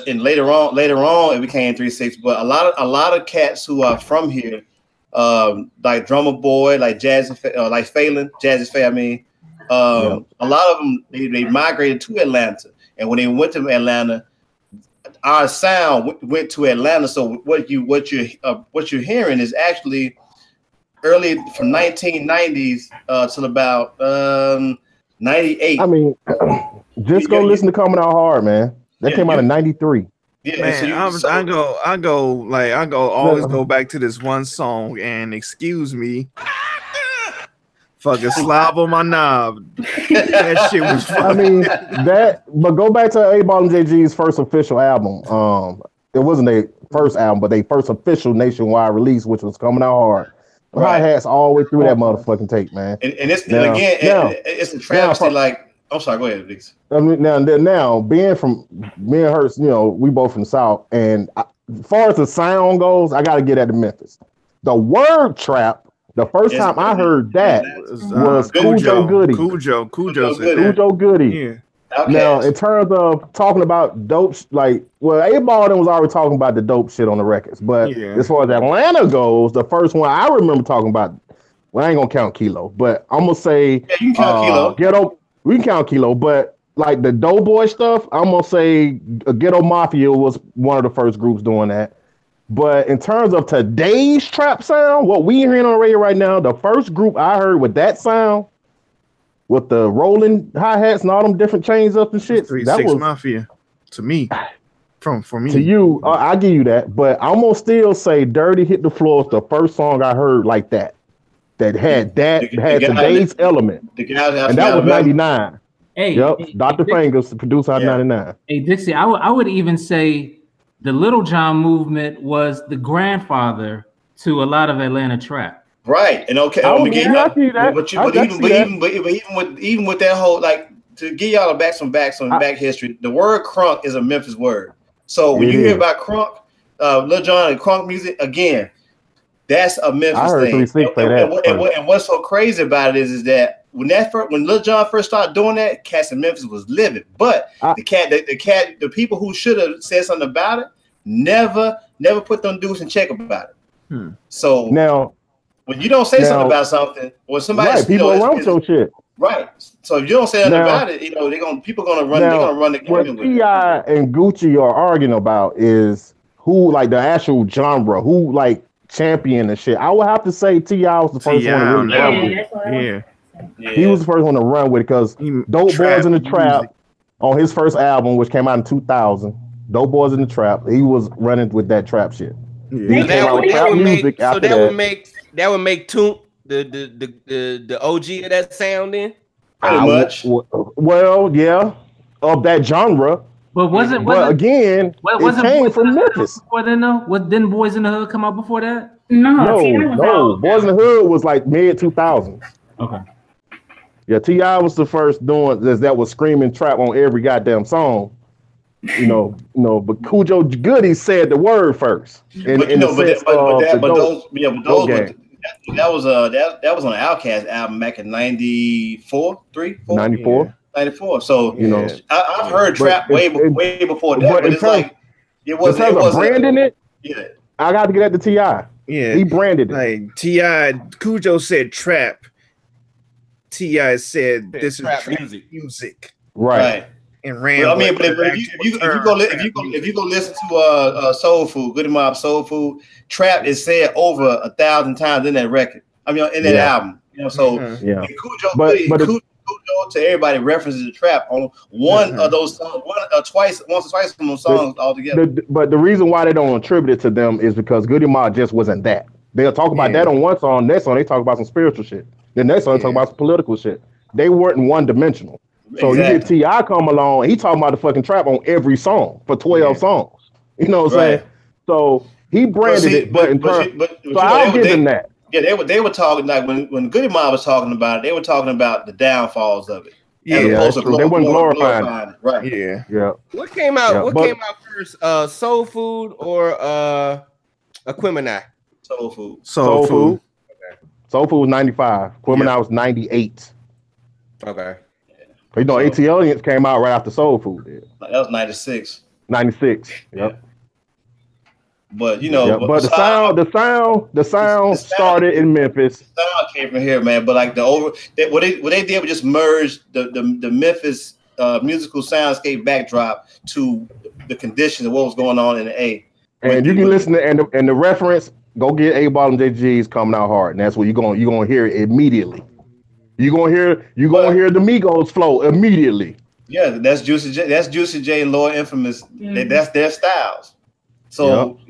And later on it became 3-6. But a lot of cats who are from here. Like Drummer Boy, like like Phelan, Jazzy Faye. I mean, a lot of them they migrated to Atlanta, and when they went to Atlanta, our sound went to Atlanta. So what you're hearing is actually early from 1990s till about 98. I mean, just go listen to Coming Out Hard, man. That came out in 93. Yeah, man, so I always go back to this one song and excuse me, fucking slob on my knob. That shit was funny. But go back to A-Ball and JG's first official album. It wasn't their first album, but their first official nationwide release, which was Coming Out Hard. Hi-hats all the way through that motherfucking tape, man. And it's a travesty. Like, I'm sorry, go ahead, Dix. I mean, now being from me and Hurts, we both from the South, and as far as the sound goes, I got to get at the Memphis. The word trap. The first time I heard that was Cujo Goody. Cujo Goody. Yeah. Okay. Now, in terms of talking about dope, A-Ball was already talking about the dope shit on the records, but as far as Atlanta goes, the first one I remember talking about. Well, I ain't gonna count Kilo, but I'm gonna say you can count Kilo. Ghetto. We can count Kilo, but like the Doughboy stuff, I'm gonna say Ghetto Mafia was one of the first groups doing that. But in terms of today's trap sound, what we hearing on the radio right now, the first group I heard with that sound, with the rolling hi-hats and all them different chains up and shit, 3-6 Mafia. To me, for me. To you, I'll give you that. But I'm gonna still say Dirty Hit the Floor is the first song I heard like that. That had today's element. And that was 99. Dr. Fingers, the producer out of 99. Hey, Dixie, I would even say the Little John movement was the grandfather to a lot of Atlanta trap. Right. And even with that whole, like, to give y'all back history, the word crunk is a Memphis word. So when you hear about crunk, Lil Jon and crunk music, again, that's a Memphis thing. And what's so crazy about it is that when Lil Jon first started doing that, cats in Memphis was livid. But the people who should have said something about it never put them dudes in check about it. So now, when you don't say something about something, or somebody people around your shit. Right. So if you don't say anything about it, people gonna run the game. What T.I. and Gucci are arguing about is who, like, the actual genre, who, like, champion and shit. I would have to say T.I. was the first one to really run with it. Yeah. He was the first one to run with it because Dope Boys in the Trap on his first album, which came out in 2000. Dope Boys in the Trap. He was running with that trap shit. Yeah. That would make Toomp the OG of that sound then? Pretty much. Well, yeah, of that genre. But it came from Memphis. Before then, though? Didn't Boys in the Hood come out before that? No. Boys in the Hood was like mid 2000s. Okay. Yeah, T.I. was the first doing this that was screaming trap on every goddamn song. But Cujo Goody said the word first. That was on the Outkast album back in 94. 94. So I've heard trap way before that, but it's like it wasn't branding it. Yeah, I got to get at the T.I. Yeah, he branded it. Like T.I. Cujo said trap. T.I. said this is trap music. Right. And ran. But if you go listen to Soul Food, Goody Mob Soul Food, trap is said over 1,000 times in that record. I mean, in that album. Cujo to everybody references the trap on one of those songs, once or twice from those songs altogether. But the reason why they don't attribute it to them is because Goody Mob just wasn't that. They'll talk about that on one song. Next song they talk about some spiritual shit. The next song they talk about some political shit. They weren't one dimensional. So you get T.I. come along, he talking about the fucking trap on every song for 12 songs. You know what I'm saying? So he branded it, so I'll give him that. Yeah, they were talking like when Goody Mob was talking about it, they were talking about the downfalls of it. Yeah, they wasn't glorifying it. Right. Yeah. What came out first? Soul Food or Aquemini? Soul Food. Soul Food. Okay. Soul Food was 95. Aquemini was 98. Okay. You know, ATLians came out right after Soul Food did. That was 96. 96. Yep. But the sound started in Memphis. The sound came from here, man. But like what they did was just merge the Memphis musical soundscape backdrop to the conditions of what was going on in the A. And you can listen to and the reference. Go get A Ball and JG's Coming Out Hard, and that's what you're gonna hear it immediately. You're gonna hear the Migos flow immediately. Yeah, that's Juicy J. That's Juicy J and Lord Infamous. That's their styles. So if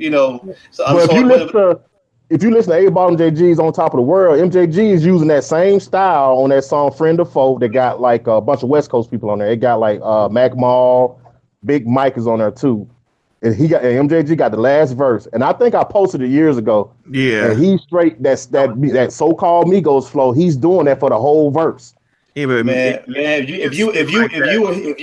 you listen to A Ball and JG's On Top of the World, MJG is using that same style on that song Friend of Foe. They got like a bunch of West Coast people on there. It got like Mac Mall, Big Mike is on there too. And MJG got the last verse. And I think I posted it years ago. Yeah. And he's straight that so-called Migos flow, he's doing that for the whole verse. Yeah, but man, if you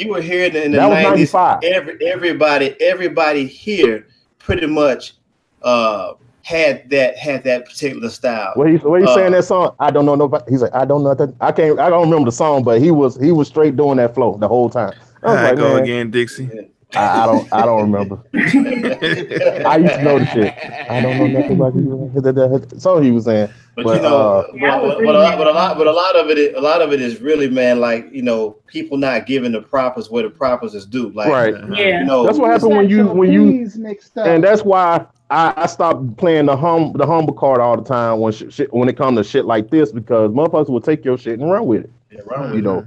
were here in the 90s, everybody here pretty much had that particular style. What he's saying that song? I don't know nobody. He's like, I don't know that. I don't remember the song, but he was straight doing that flow the whole time. I was like, go again, Dixie. I don't remember. I used to know the shit. I don't know nothing about the song he was saying. But a lot of it is really, man, like, you know, people not giving the propers where the propers is due. Like, right. Yeah. You know, that's what happened when you and that's why I stopped playing the humble card all the time when it comes to shit like this, because motherfuckers will take your shit and run with it. Yeah, run with it.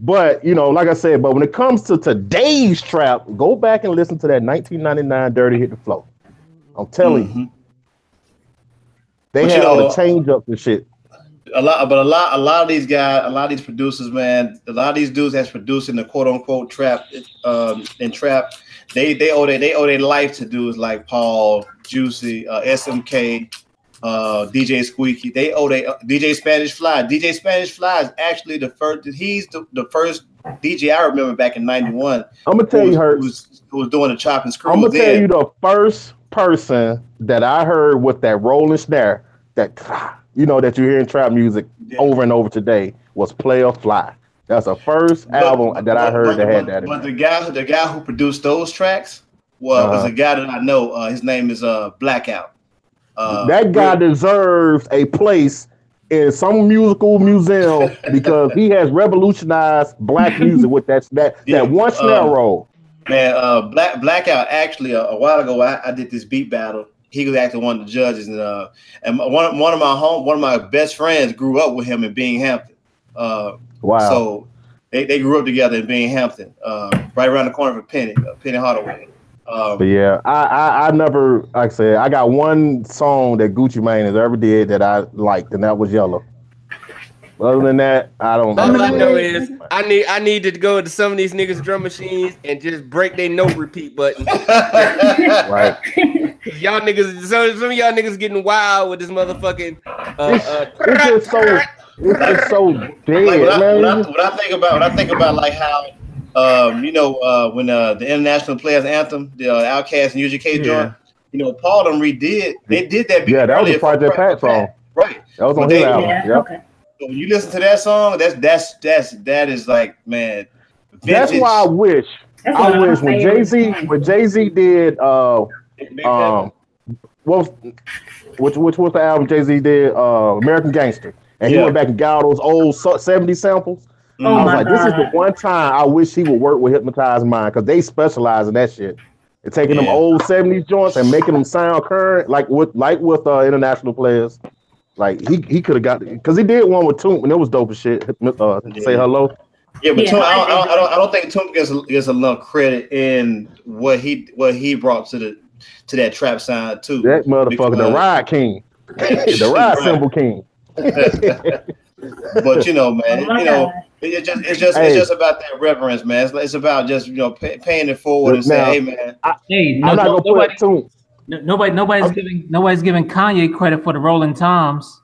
But like I said, but when it comes to today's trap, go back and listen to that 1999 Dirty Hit the Flow. I'm telling you, they had all the change up and shit. A lot of these guys, a lot of these producers, man, a lot of these dudes that's producing the quote unquote trap and trap, they owe their life to dudes like Paul, Juicy, SMK, DJ Squeaky. They DJ Spanish Fly. DJ Spanish Fly is actually the first. He's the first DJ I remember back in '91. I'm gonna tell you, who was doing the chop and screw. I'm gonna tell you the first person that I heard with that rolling snare that that you hear in trap music over and over today was Player Fly. That's the first album that I heard that had that. But the guy who produced those tracks was a guy that I know. His name is Blackout. That guy deserves a place in some musical museum because he has revolutionized black music with that one snare roll. Man, Blackout actually a while ago I did this beat battle. He was actually one of the judges, and one of my best friends grew up with him in Binghamton. Wow! So they grew up together in Binghamton, right around the corner from Penny Hardaway. But yeah, I never, like I said, I got one song that Gucci Mane has ever did that I liked, and that was Yellow. Other than that, I don't. All I know is I need to go to some of these niggas' drum machines and just break their note repeat button. Right. Y'all niggas, some of y'all niggas getting wild with this motherfucking. It's so dead, like man. When I think about like how. When the International Players Anthem, the Outkast and UGK joint, Paul them redid. They did that. Yeah, that was a Project Pat song. Right. That was on his album. Yeah. Okay. So when you listen to that song, that is like, man. That's why I wish when Jay-Z did what's the album Jay-Z did? American Gangster. And he went back and got all those old 70 samples. I was like, this is the one time I wish he would work with Hypnotized Mind because they specialize in that shit. And taking them old 70s joints and making them sound current, like with international players. Like he could have got it because he did one with Toomp and it was dope as shit. Say hello. Yeah, but I don't think Toomp gets enough credit in what he brought to that trap sound too. That motherfucker, the Ride King, the Ride Symbol King. But man, it's just about that reverence, man. It's about just paying it forward and saying, hey, man. I'm not gonna put Toomp. Nobody's giving Kanye credit for the Rolling Toms.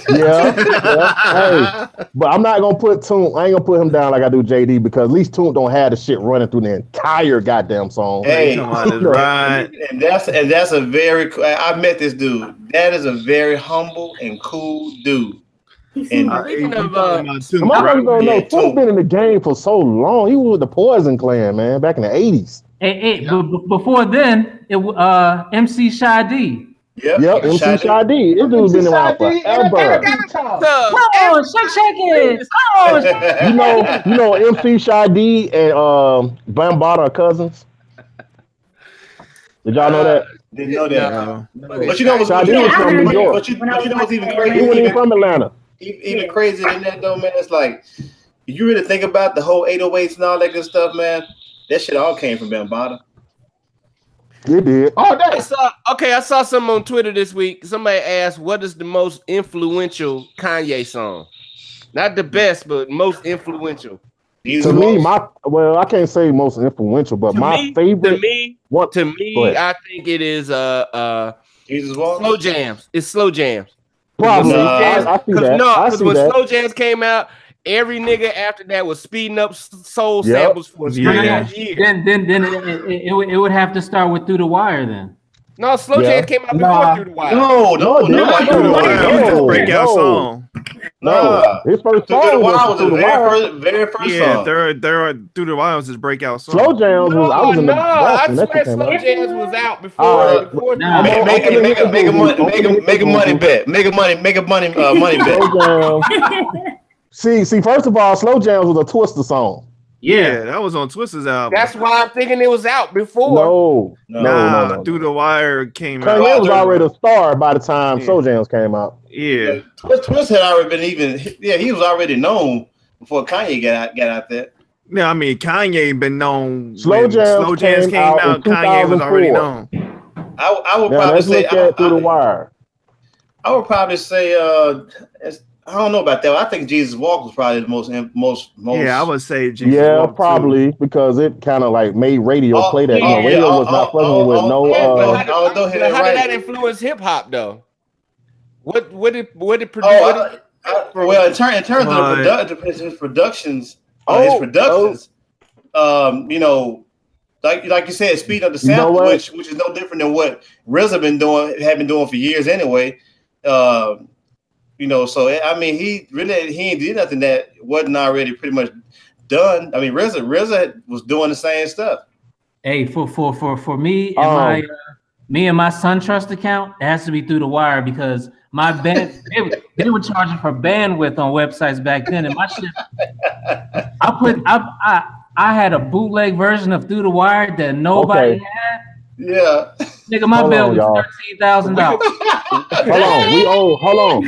Yeah. Hey, but I'm not gonna put Toomp. I ain't gonna put him down like I do JD because at least Toomp don't have the shit running through the entire goddamn song. Hey, right. And that's a very. I met this dude. That is a very humble and cool dude. And Toomp been in the game for so long. He was with the Poison Clan, man, back in the 80s. But before then, it MC Shy D. Yep, MC Shy D. This dude's been around forever. Oh, shake it. Oh, you know, MC Shy D and Bambaataa are cousins. Did y'all know that? Didn't know that. No. But you know what's Shy D was from New York. But you know what's even crazy? He wasn't even from Atlanta. Even crazier than that, though, man. It's like you really think about the whole 808s and all that good stuff, man. That shit all came from Bambaataa. It did. Oh, that. I saw something on Twitter this week. Somebody asked, "What is the most influential Kanye song? Not the best, but most influential." To me, I can't say most influential, but favorite. To me, I think it is Jesus Walk. Slow Jams. It's Slow Jams. Probably. I see that. Because when Slow Jams came out, every nigga after that was speeding up soul samples for years. Then it would have to start with Through the Wire then. No, Slow Jams came out before Through the Wire. No. Through the Wire. Breakout song. No, his first song Through the Wire was the very first song. Through the Wire was his breakout song. Slow Jams was. I was in the. I swear Slow Jams was out before. Make a money bet. Make a money bet. See, first of all, Slow Jams was a Twista song. Yeah, that was on Twista's album. That's why I'm thinking it was out before. No. Through the Wire came out. Kanye was already a star by the time Slow Jams came out. Yeah. Twista had already been he was already known before Kanye got out there. Yeah, I mean Kanye been known. Slow Jams came out. Kanye was already known. I would probably say Through the Wire. I would probably say I don't know about that. I think Jesus Walk was probably the most. Yeah, I would say Jesus Walk probably too. Because it kind of like made radio play that. Radio was not fucking with no. How did that influence hip hop though? What did produce? Well, in terms of his productions, you know, like you said, speed up the sample, which is no different than what RZA been doing for years anyway. You know, so I mean, he ain't did nothing that wasn't already pretty much done. I mean, RZA was doing the same stuff. Hey, for me and me and my SunTrust account, it has to be through the wire because my band they were charging for bandwidth on websites back then, and my shit. I had a bootleg version of Through the Wire that nobody had. Yeah. Nigga, my bill was $13,000.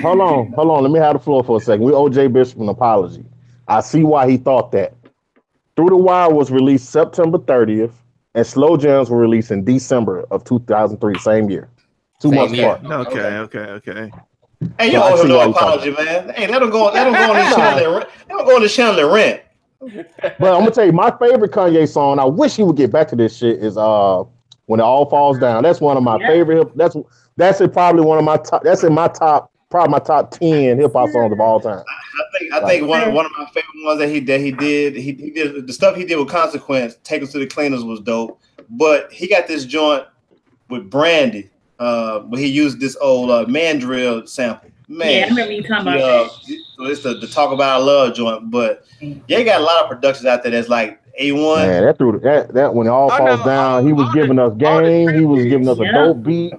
Hold on. Let me have the floor for a second. We owe Jay Bishop an apology. I see why he thought that. Through the Wire was released September 30th, and Slow Jams were released in December of 2003, same year. 2 months apart. Okay. Hey, you owe him no apology, man. Hey, let him go on this channel and rent. But I'm gonna tell you, my favorite Kanye song. I wish he would get back to this shit. Is When It All Falls Down. That's one of my favorite. That's probably one of my top. That's in my top. Probably my top 10 hip hop songs of all time. I think one of my favorite ones that he did the stuff he did with Consequence, Take Us to the Cleaners was dope. But he got this joint with Brandy, where he used this old mandrill sample. Man, yeah, I remember you talking about that. So it's the Talk About Our Love joint, but yeah, he got a lot of productions out there that's like A1. Man, that When It All Falls Down, he was giving us game. He was giving us a dope beat.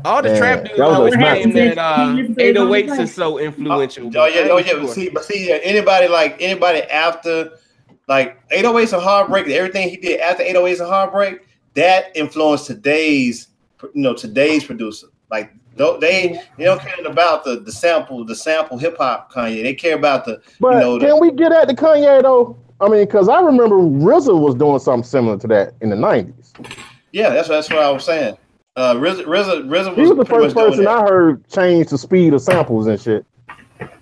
All the trap dudes always claim that 808s is so influential. See, anybody after like 808s and Heartbreak, everything he did after 808s and Heartbreak, that influenced today's producer. Like they don't care about the sample hip hop Kanye. They care about can we get at the Kanye though? I mean, because I remember RZA was doing something similar to that in the 90s. Yeah, that's what I was saying. RZA was the first person I heard change the speed of samples and shit,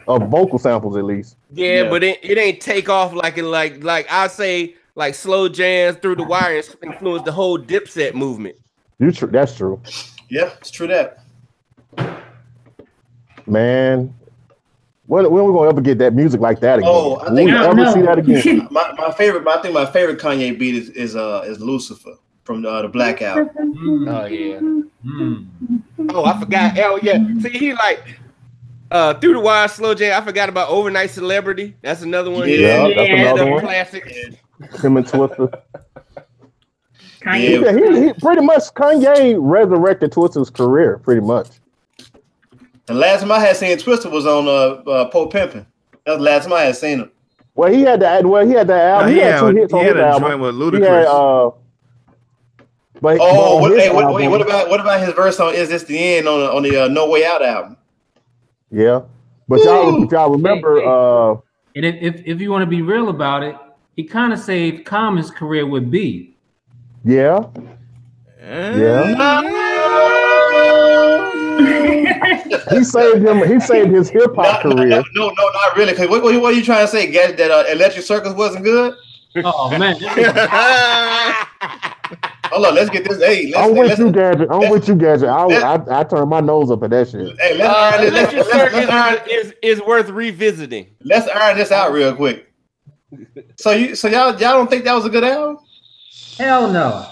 of vocal samples at least. Yeah. But it ain't take off like I say like Slow Jams, Through the Wire influenced the whole Dipset movement. That's true. Yeah, it's true that. Man, when we gonna ever get that music like that again? Oh, I think see that again? my favorite Kanye beat is Lucifer from the Black Album. Oh yeah. Oh, I forgot. Oh yeah. See, he like Through the Wire, Slow Jam. I forgot about Overnight Celebrity. That's another one. Yeah, that's another one. Classic. Him and Twister. Kanye. He pretty much Kanye resurrected Twister's career, pretty much. The last time I had seen Twister was on Pope Pimpin'. That's the last time I had seen him. Well, he had that album. He had 2 hits on his album. With Ludacris. What about his verse on "Is This the End" on the No Way Out album? Yeah, but y'all remember? And if you want to be real about it, he kind of saved Common's career with B. Yeah. He saved his hip hop career. No, not really. Cause what are you trying to say? Gadget, that Electric Circus wasn't good? Oh man. Hold on, let's get this. Hey, I'm with you, Gadget. I turn my nose up at that shit. Hey, Electric Circus is worth revisiting. Let's iron this out real quick. So y'all don't think that was a good album? Hell no.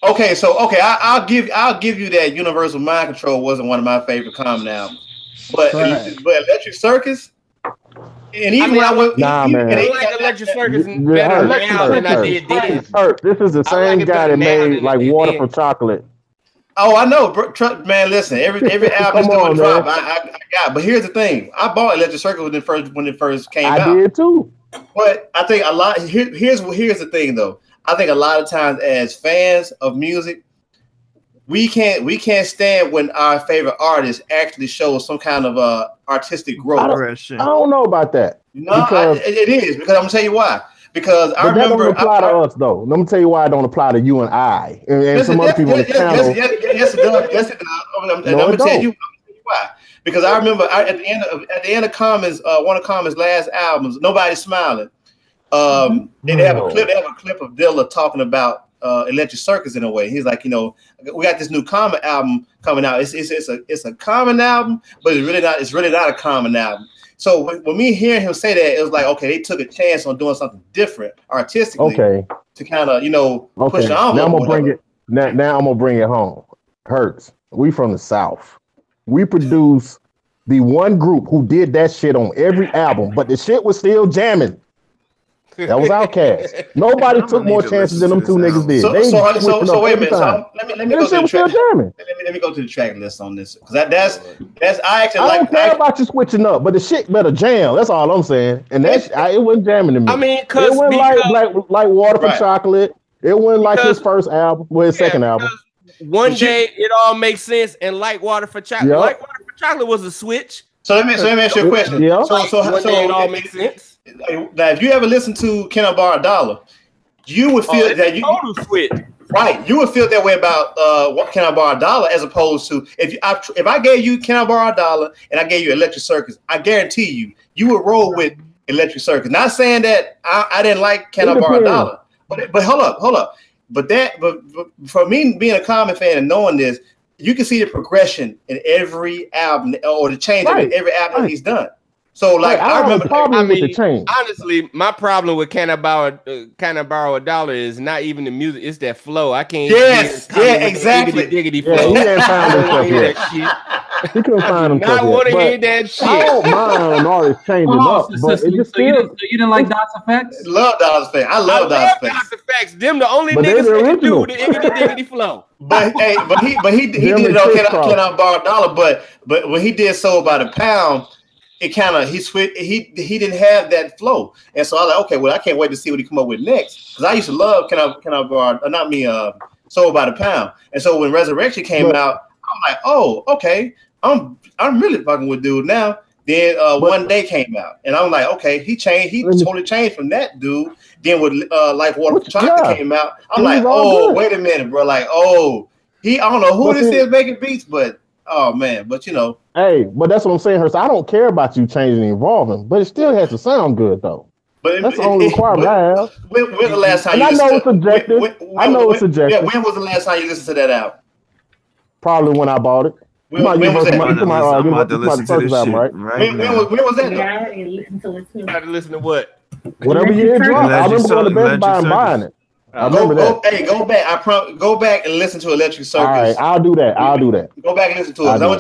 Okay, I'll give you that. Universal Mind Control wasn't one of my favorite Common albums, but Electric Circus, and even man. I like Electric Circus better now than I did then. This is the same guy that made like Water for Chocolate. Oh, I know, man. Listen, every album is going to drop. I got, but here's the thing: I bought Electric Circus when it first came out. I did too. But I think a lot. Here's the thing, though. I think a lot of times as fans of music, we can't stand when our favorite artist actually shows some kind of artistic growth. I don't know about that. No, it is, because I'm gonna tell you why. Because I remember that don't apply to us though. Let me tell you why it don't apply to you and I and some other people on the channel. Yes, it does. Yes, it does. I'm gonna tell you why. Because I remember at the end of Common's one of Common's last albums, Nobody's Smiling. They have a clip of Dilla talking about Electric Circus in a way. He's like, you know, we got this new Common album coming out. It's a Common album, but it's really not a Common album. So when me hearing him say that, it was like, okay, they took a chance on doing something different artistically. Okay. To kind of, you know, push the envelope. Now I'm gonna bring it. Now I'm gonna bring it home. Hurts. We from the South. We produce the one group who did that shit on every album, but the shit was still jamming. That was Outkast. Nobody took more chances than them two niggas did. So wait a minute. So let me go to the track. Let me go to the track list on this because that's I actually I don't care about you switching up, but the shit better jam. That's all I'm saying. And it wasn't jamming to me. I mean, it went like Water for Chocolate. It went like his first album, his second album. One day it all makes sense, and Like Water for Chocolate. Yep. Like Water for Chocolate was a switch. So let me ask you a question. Yeah. So one day it all makes sense. Now, if you ever listen to Can I Borrow a Dollar, you would feel that you total switch. Right, you would feel that way about what Can I Borrow a Dollar as opposed to if I gave you Can I Borrow a Dollar and I gave you Electric Circus, I guarantee you would roll with Electric Circus. Not saying that I didn't like Can I Borrow a Dollar, but hold up. But for me being a Common fan and knowing this, you can see the progression in every album or the change in every album he's done. So like I remember, honestly, my problem with Can I Borrow a Dollar is not even the music; it's that flow. I can't. Yes, exactly. Diggity flow. He didn't find himself yet. He couldn't find himself yet. I want to hear that shit. I don't mind all this changing up, but it just you didn't like Dos Effects? Love Dos Effects. I love Dos Effects. Them the only niggas that can do the diggity flow. But he did it on Can I Borrow a Dollar? But when he did Sold by the Pound, it kind of he didn't have that flow, and so I was like, okay, well, I can't wait to see what he come up with next because I used to love Can I Borrow, not me, Sold by the Pound, and so when Resurrection came out, I'm like, oh, okay, I'm really fucking with dude now. Then One Day came out, and I'm like, okay, he totally changed from that dude. Then with Like Water for Chocolate came out, I'm like, oh, wait a minute, bro, like, I don't know who this is making beats, but. Oh man, but you know. Hey, but that's what I'm saying, Hurst. I don't care about you changing and evolving, but it still has to sound good though. But that's the only requirement I have. When the last time and I know it's subjective. I know it's subjective. Yeah, when was the last time you listened to that album? Probably when I bought it. When was that? I'm about to listen to this shit right now. When was that? Yeah, I didn't listen to it too. I had to listen to what? Whatever year it dropped. I remember going to Best Buy and buying it. I remember that. Hey, go back. Go back and listen to Electric Circus. All right, I'll do that. Go back and listen to it. I'm gonna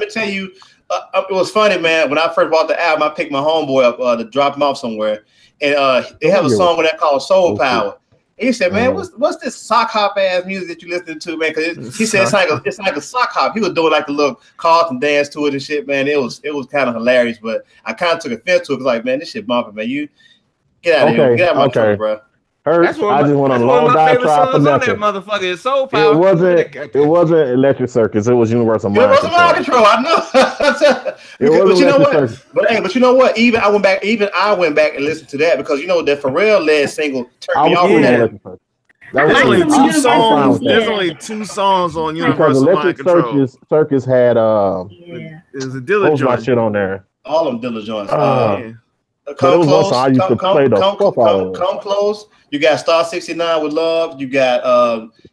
tell you. It was funny, man. When I first bought the album, I picked my homeboy up to drop him off somewhere, and they have a song on that called Soul Power. And he said, "Man, what's this sock hop ass music that you listening to, man?" Because he said it's like a sock hop. He was doing like the little Carlton dance to it and shit, man. It was kind of hilarious, but I kind of took offense to it because, like, man, this shit bumping, man. You get out of here, get out of my truck, bro. I just went on a long diatribe for nothing. Motherfucker is Soul Power. It wasn't Electric Circus. It was Universal Mind Control. Mind Control. I know. But you know what? But you know what? Even I went back and listened to that because you know that Pharrell led single turned me off. There's only two songs. There's only two songs on Universal Mind Control. Circus had there's a Dilla joint shit on there. All of them Dilla joints. Come close. I used to play the fuck out. Come close. You got Star 69 with Love. You got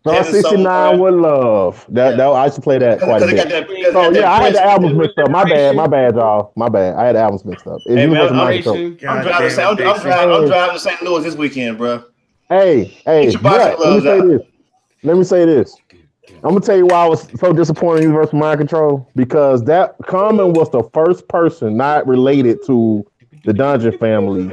Star 69 with Love. That I used to play that quite a bit. I had the albums mixed up. My bad, y'all. My bad. I had the albums mixed up. Hey, man, I'm driving to St. Louis this weekend, bro. Hey, let me say this. I'm gonna tell you why I was so disappointed in Universal Mind Control because that Common was the first person not related to the Dungeon family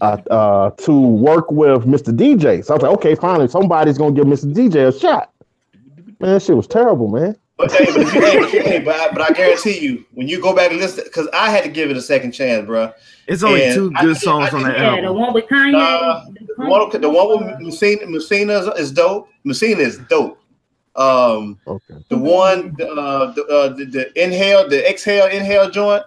to work with Mr. DJ. So I was like, okay, finally, somebody's gonna give Mr. DJ a shot. Man, that shit was terrible, man. But I guarantee you, when you go back and listen, because I had to give it a second chance, bro. It's only two good songs on that album. The one with Kanye. The one with Messina is dope. Messina is dope. The one, the Inhale, the Exhale, Inhale joint.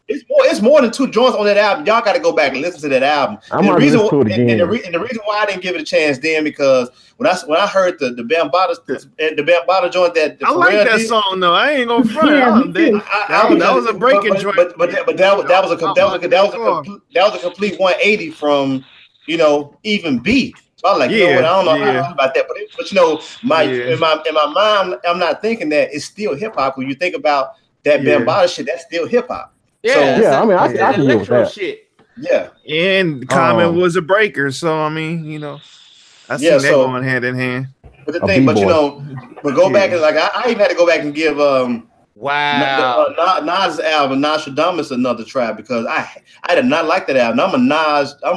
It's more than two joints on that album. Y'all got to go back and listen to that album. And the reason why I didn't give it a chance then because when I heard the Bambaataa joint that I like that song though. I ain't gonna front. That was a breaking joint. But that was a complete 180 from even B. So I'm like, you know what? I don't know about that, but you know, in my mind, I'm not thinking that it's still hip hop. When you think about that Bambaataa shit, that's still hip hop. Yeah, so, I mean, I can deal with that. Shit. Yeah, and Common was a breaker, so I mean, you know, I see that going hand in hand. But the thing, but you know, but go back and like I even had to go back and give Nas' album Nostradamus another try because I did not like that album. I'm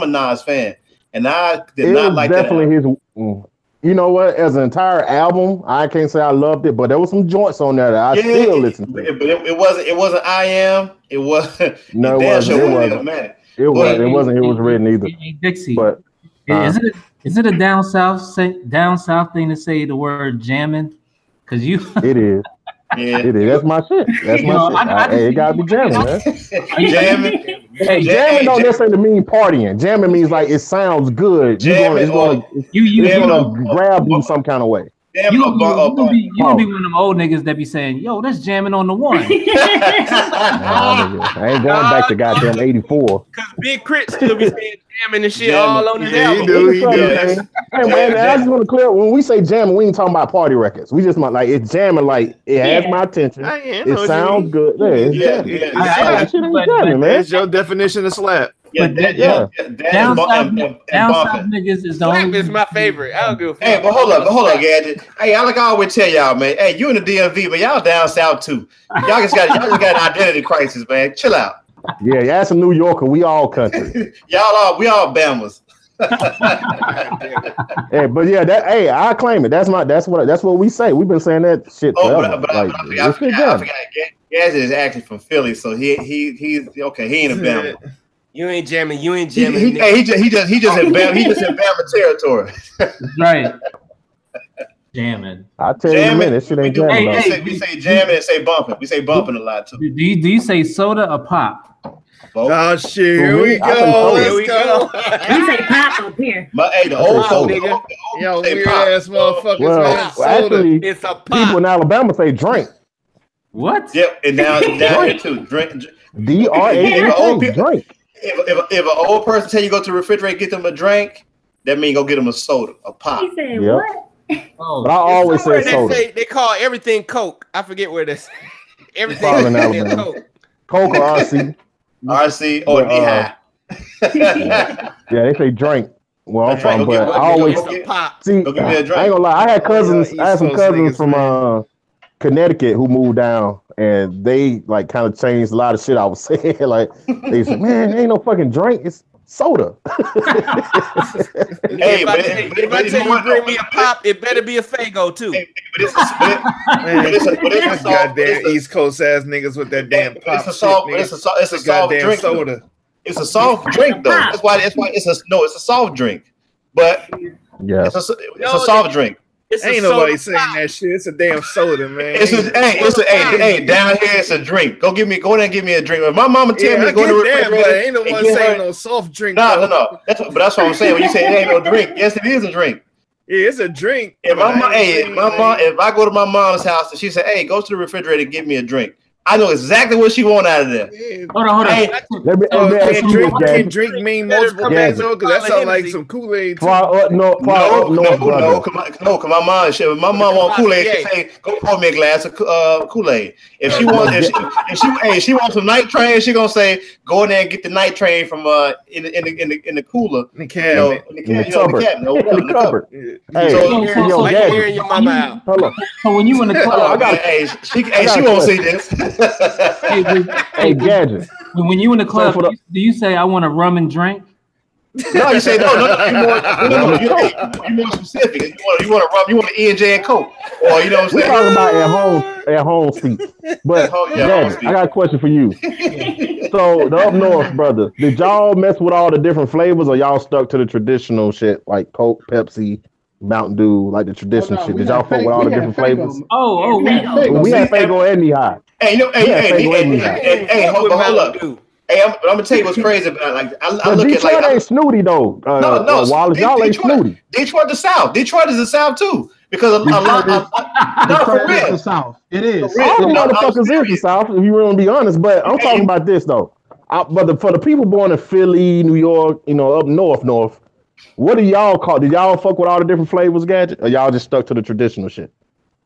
a Nas fan, and I did not like that. Definitely his. You know what? As an entire album, I can't say I loved it, but there was some joints on there that I still listened to. But it wasn't. I Am. It wasn't. No, it wasn't. It wasn't. It was written either. Dixie, but is it a down south thing to say the word jamming? Because you, it is. Yeah, it is. That's my shit. That's my shit. It gotta be jamming, man. Jamming. Hey, jamming don't necessarily mean partying. Jamming means like it sounds good. It's gonna grab you some kind of way. You gonna be one of them old niggas that be saying, "Yo, that's jamming on the one." Nah, I ain't going back to goddamn 84. Cause Big Crit still be saying jamming and shit all on his album. He do. Hey man, I just want to clear. When we say jamming, we ain't talking about party records. We just like it's jamming. Like it has my attention. It sounds good. Yeah. Jamming, man. That's your definition of slap. Down south niggas is the only. Is my favorite. I don't give a fuck. Hey, but hold up, Gadget. Hey, I always tell y'all, man. Hey, you in the DMV, but y'all down south too. Y'all just got an identity crisis, man. Chill out. Yeah, as a New Yorker, we all country. we all Bamas. Hey, but I claim it. That's what we say. We've been saying that shit forever. But I forgot. Gadget is actually from Philly, so he's okay. He ain't a Bama. You ain't jamming. He just in Bama territory. Right. Jamming. I tell you, man, that shit ain't jamming. We say jamming and say bumping. We say bumping a lot too. Do you say soda or pop? Both. Oh shit! Here we go. We say pop up here. The old soda. Yo, weird ass motherfuckers. Well, actually, it's a pop. People in Alabama say drink. What? Yep, and down here too. Drink. DRANK. Drink. If an old person tell you go to the refrigerator get them a drink, that means go get them a soda, a pop. He said what? But I always say soda. They call everything Coke. I forget where this. Everything is Coke. Coke or RC. RC or High. Yeah, they say drink. Well, I'm from, but I always see. I ain't gonna lie. I had some cousins from Connecticut who moved down, and they like kind of changed a lot of shit I was saying. Like they said, "Man, ain't no fucking drink. It's soda." Hey, if I tell you bring me a pop, it better be a Faygo too. Hey, but it's a goddamn East Coast ass niggas with that damn pop. It's a soft drink. Soda. It's a soft drink though. That's why it's a soft drink. But yeah, it's a soft drink. Ain't nobody saying that shit. It's a damn soda, man. Down here it's a drink. Go there and give me a drink. If my mama tell me to go to the refrigerator, ain't no one saying no soft drink. No. That's what I'm saying. When you say it ain't no drink, yes, it is a drink. Yeah, it's a drink. If I go to my mom's house and she say, "Hey, go to the refrigerator and give me a drink," I know exactly what she want out of there. Hold on. Can drink mean multiple things though? Because that sounds like some Kool-Aid. No. Cause my mom want Kool-Aid. She say, "Go pour me a glass of Kool-Aid." If she wants some night train, she gonna say, "Go in there and get the night train from in the cooler, in the cabinet, in the cupboard." Hey, hearing your mama out. Hold So when you in the club, she won't see this. Hey, Gadget. When you in the club, do you say I want a rum and drink? No, you say no. You're more specific. You want a rum. You want an E&J and Coke, or you know what I'm saying? We're talking about at home seats. But Gadget, I got a question for you. So the up north, brother, did y'all mess with all the different flavors, or y'all stuck to the traditional shit like Coke, Pepsi, Mountain Dew, like the traditional shit? Did y'all fuck with all the different flavors? We had Faygo and Knee-High. Hey, hold up. Hey, I'm gonna tell you what's crazy about it. Like I look Detroit at ain't snooty though. No, Wallace, y'all ain't snooty. Detroit the South. Detroit is the South too. Because a lot for real. It's the South. It is. All the motherfuckers is the South, if you want to be honest. But I'm talking about this though. But for the people born in Philly, New York, up north, What do y'all call? Did y'all fuck with all the different flavors, Gadget, or y'all just stuck to the traditional shit?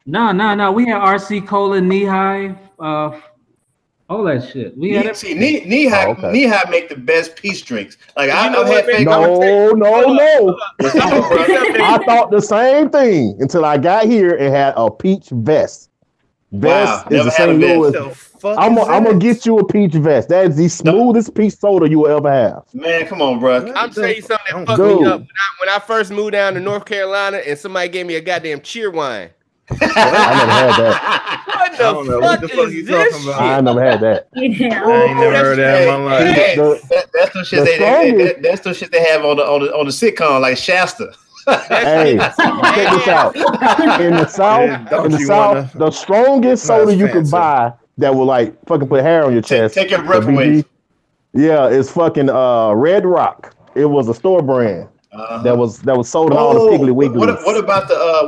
No. We had RC Cola, Knee High, all that shit. We had See, Knee High make the best peach drinks. Like I've had No. I thought the same thing until I got here and had a peach vest. Vest is the St. Louis. I'm gonna get you a peach vest. That is the smoothest peach soda you will ever have. Man, come on, bro. I'm telling you something that fucked me up. When I first moved down to North Carolina and somebody gave me a goddamn cheer wine. I never had that. What the fuck is this shit? I never had that. I ain't never heard that in my life. That's the shit that's the shit they have on the sitcom, like Shasta. Hey, check this out. In the South, the strongest soda you can buy that will like fucking put hair on your chest. Take your breath away. Yeah, it's fucking Red Rock. It was a store brand that was sold in all the Piggly Wigglies. What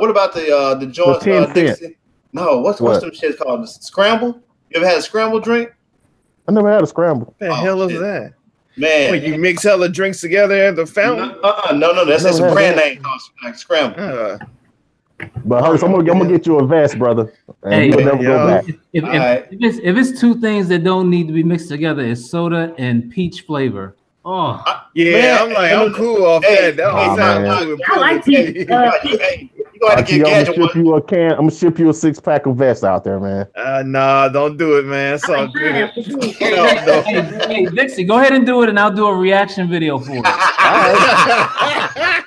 about the joint? Dixie? No, what's them shit called? The Scramble? You ever had a Scramble drink? I never had a Scramble. What the hell is that? Man, wait, you mix hella drinks together at the fountain? No, that's a brand name called like Scramble. But Hurst, I'm gonna get you a vest, brother. And you'll never go back. If it's two things that don't need to be mixed together, it's soda and peach flavor. Oh, yeah, man, I'm cool off that. That don't sound good. I like peach. I'm gonna ship you a 6-pack of vests out there, man. Nah, don't do it, man. It's all good. Hey, Dixie, go ahead and do it, and I'll do a reaction video for it.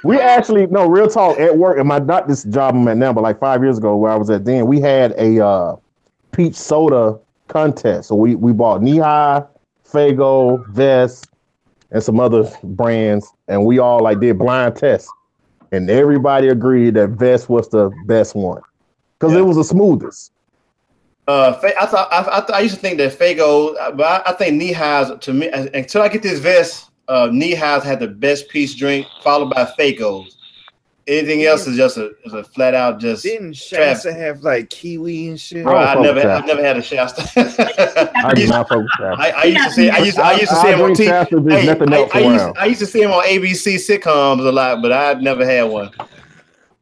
We actually, no, real talk, at work, and not this job I'm at now, but like 5 years ago where I was at then, we had a peach soda contest. So we bought Knee High, Faygo, Vest, and some other brands, and we all like did blind tests. And everybody agreed that Vest was the best one because it was the smoothest. I used to think that Faygo, but I think Knee Highs, to me, until I get this Vest, Knee Highs had the best peach drink, followed by Faygos. Anything else is just a flat out just. Didn't Shasta have like kiwi and shit? Bro, I've never had a Shasta. I do not fuck with Shasta. I used to see him on TV. I used to see him on ABC sitcoms a lot, but I've never had one.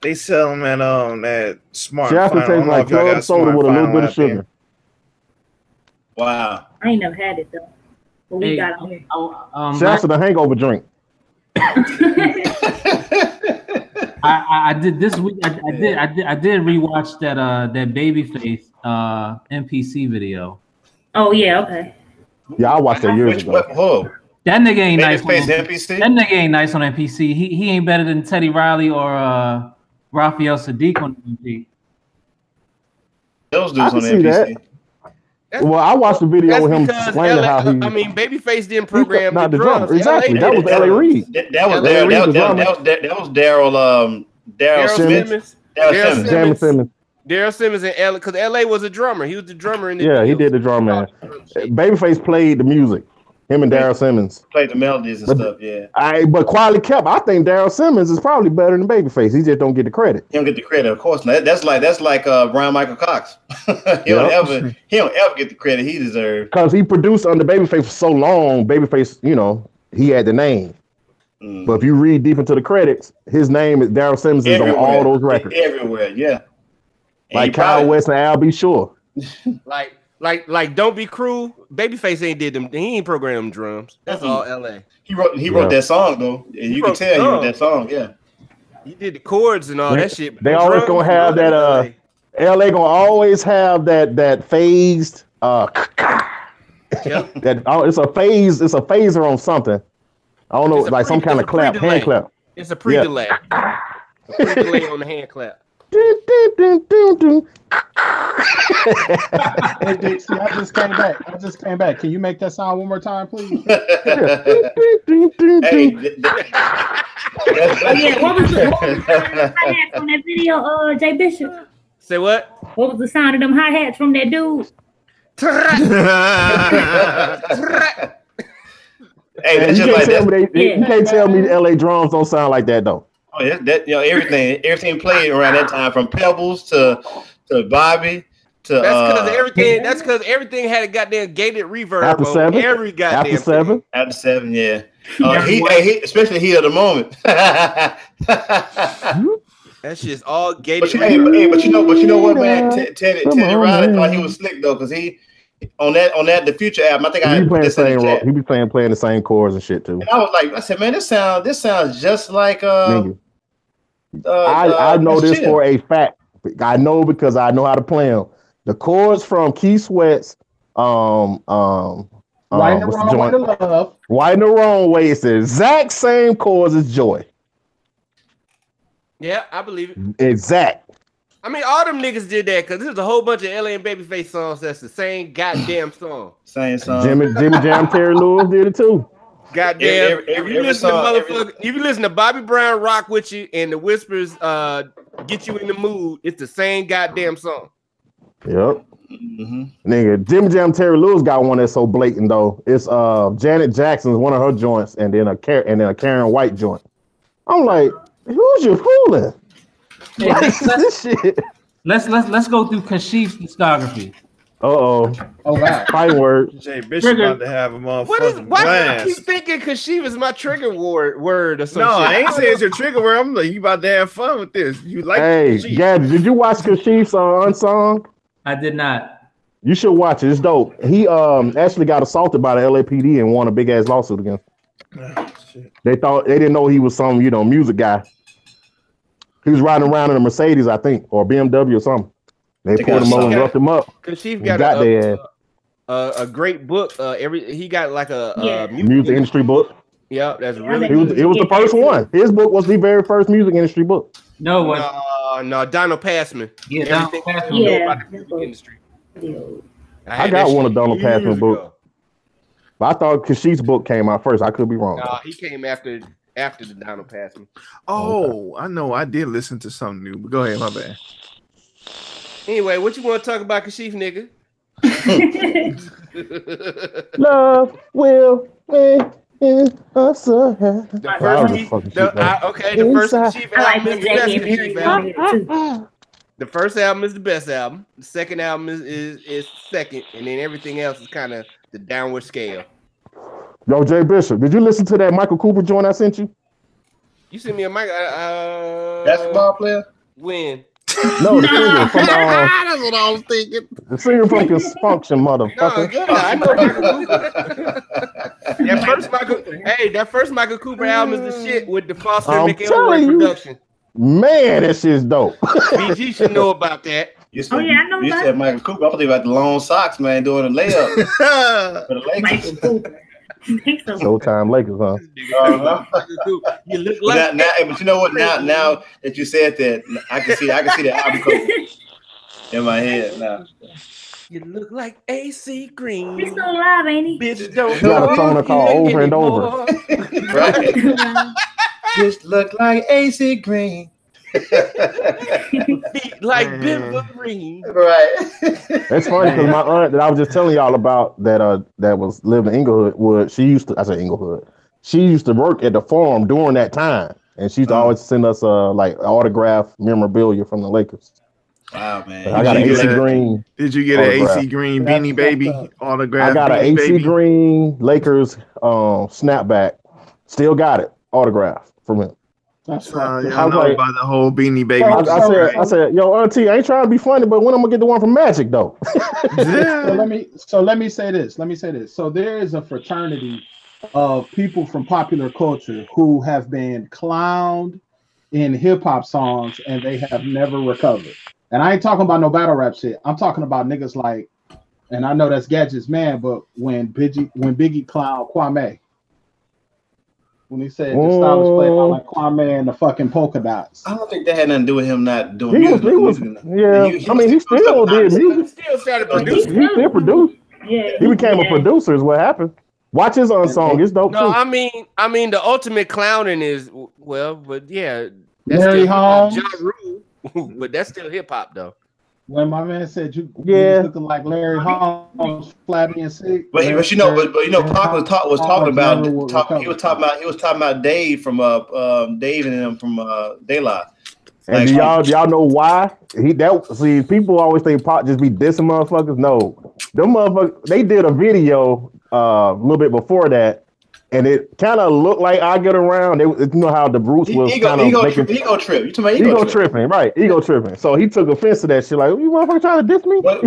They sell them at that Smart. Shasta tastes like club soda with a little bit of sugar. Wow. I ain't never had it though. But we got on here. Shasta the hangover drink. I did this week. I did rewatch that Babyface NPC video. Oh yeah, okay. Yeah, I watched that years ago. That nigga ain't nice. NPC? That nigga ain't nice on NPC. He ain't better than Teddy Riley or Raphael Sadiq on NPC. Those dudes on NPC. Well, I watched the video with him explaining how he. I mean, Babyface didn't program the drums. Exactly. That was L.A. Reid. That was Daryl Simmons. Daryl Simmons and L. Because L.A. was a drummer. He was the drummer in the. Yeah, he did the drum, man. Babyface played the music. Him and Daryl Simmons played the melodies and stuff. Yeah. But quietly kept. I think Daryl Simmons is probably better than Babyface. He just don't get the credit. He don't get the credit, of course. That's like Brian Michael Cox. he don't ever get the credit he deserves. Because he produced under Babyface for so long. Babyface, he had the name. But if you read deep into the credits, his name is Daryl Simmons is on all those records. Everywhere, yeah. Like Kyle West and Al B. Sure. Like Don't Be Cruel. Babyface ain't did them. He ain't programmed drums. That's all L.A. He wrote that song though, and you can tell he wrote that song. Yeah, he did the chords and all that shit. They always gonna have that. L.A. gonna always have that phased. It's a phase. It's a phaser on something. I don't know, like some kind of clap, hand clap. It's a pre-delay. A pre-delay on the hand clap. Hey Dixie, I just came back. Can you make that sound one more time, please? What was the hi-hats from that video, Jay Bishop? Say what? What was the sound of them hi-hats from that dude? You can't tell me the LA drums don't sound like that though. Oh yeah, everything played around that time, from Pebbles to Bobby to That's because everything had a goddamn gated reverb After on 7? every goddamn After 7? thing. After 7, yeah. Especially heat of the moment. That shit's all gated. But you know what, man? Teddy Riley thought he was slick though, because he on that the Future album. I think I He put this in the chat. he be playing the same chords and shit too. And I said, man, this sounds just like Nigga. I know this Chill. for a fact. I know because I know how to play them. The chords from Keith Sweat's Right in the what's wrong the way joint? to love. Right in the Wrong Way. It's the exact same chords as Joy. Yeah, I believe it. Exact. I mean, all them niggas did that because there's a whole bunch of LA and Babyface songs that's the same goddamn song. Same song. Jimmy Jam, Terry Lewis did it too. Goddamn. If you listen to Bobby Brown Rock With You and the Whispers Get You in the Mood, it's the same goddamn song. Yep. Nigga, Jimmy Jam, Terry Lewis got one that's so blatant though. It's Janet Jackson's one of her joints, and then a Karen White joint. I'm like, who's you fooling? Hey, This shit. Let's go through Kashif's discography. Oh God. Fighting word. Jay Bishop about to have a motherfucking Why do blast. I keep thinking Kashif is my trigger word or something? No, I ain't saying it's your trigger word. I'm like, you about to have fun with this. You like Hey, Kashif. Gabby, did you watch Kashif's Unsung? I did not. You should watch it. It's dope. He actually got assaulted by the LAPD and won a big ass lawsuit against him. They didn't know he was some music guy. He was riding around in a Mercedes, I think, or BMW or something. They pulled him over and roughed him up. Kashif Got their a great book. He got like a music industry book. Yeah, that's really It was the first one. His book was the very first music industry book. No, Donald Passman. Yeah, Everything Donald you know Passman. about the music industry. I got one of Donald Passman's book. But I thought Kashif's book came out first. I could be wrong. No, he came after the Donald Passman. Oh, I know. I did listen to something new, but go ahead, my bad. Anyway, what you want to talk about, Kashif, nigga? Love will win us. The first Kashif album is the best Kashif album. The first album is the best album. The second album is second, and then everything else is kind of the downward scale. Yo, Jay Bishop, did you listen to that Michael Cooper joint I sent you? You sent me a mic. Basketball player? When? No, the singer from That's what I was thinking. the singer from Dysfunction, motherfucker. I know Michael Cooper. That first Michael Cooper album is the shit with the Foster I'm and telling McElroy you. production. Man, that shit's dope. BG should know about that. You said Michael Cooper. I'm thinking about the long socks, man, doing a layup for the Lakers. Michael Cooper. Showtime Lakers, huh? You look like but you know what? Now that you said that, I can see the album cover in my head now. You look like AC Green. He's still alive, ain't he? Bitch, don't You got a song called Over and Over. Right? Just look like AC Green. Feet like Bimba Green. Right. It's funny because my aunt that I was just telling y'all about that was living in Inglewood. She used to work at the farm during that time, and she used to always send us like autographed memorabilia from the Lakers. Wow, man! I got an AC Green. Did you get an AC Green Beanie Baby autograph? I got an AC Baby? Green Lakers snapback. Still got it autographed from him. That's Y'all right. know like- about the whole Beanie Baby. I said, yo, auntie, I ain't trying to be funny, but when I'm gonna get the one from Magic though? So let me say this. So there is a fraternity of people from popular culture who have been clowned in hip hop songs and they have never recovered. And I ain't talking about no battle rap shit. I'm talking about niggas like, and I know that's Gadget's man, but when Biggie clowned Kwame. When he said the style was played out like Kwame and the fucking polka dots. I don't think that had nothing to do with him not doing He music. was He still did music. Still started producing. He still produced. Yeah. He became a producer. Is what happened. Watch his song. It's dope No, too. I mean the ultimate clowning is but yeah, that's Larry still Holmes. Ja Rule, but that's still hip hop though. When my man said you Yeah. looking like Larry Holmes, flabby and sick. But you know, Pac was talking about. He was talking about Dave from Dave and them from De La. And do y'all know why? People always think Pop just be dissing motherfuckers. No, them motherfuckers, they did a video a little bit before that, and it kind of looked like I Get Around. You know how the Bruce was kind of making ego trip. You talking about ego tripping, right? Ego tripping. So he took offense to that shit. Like, you motherfucker trying to diss me? But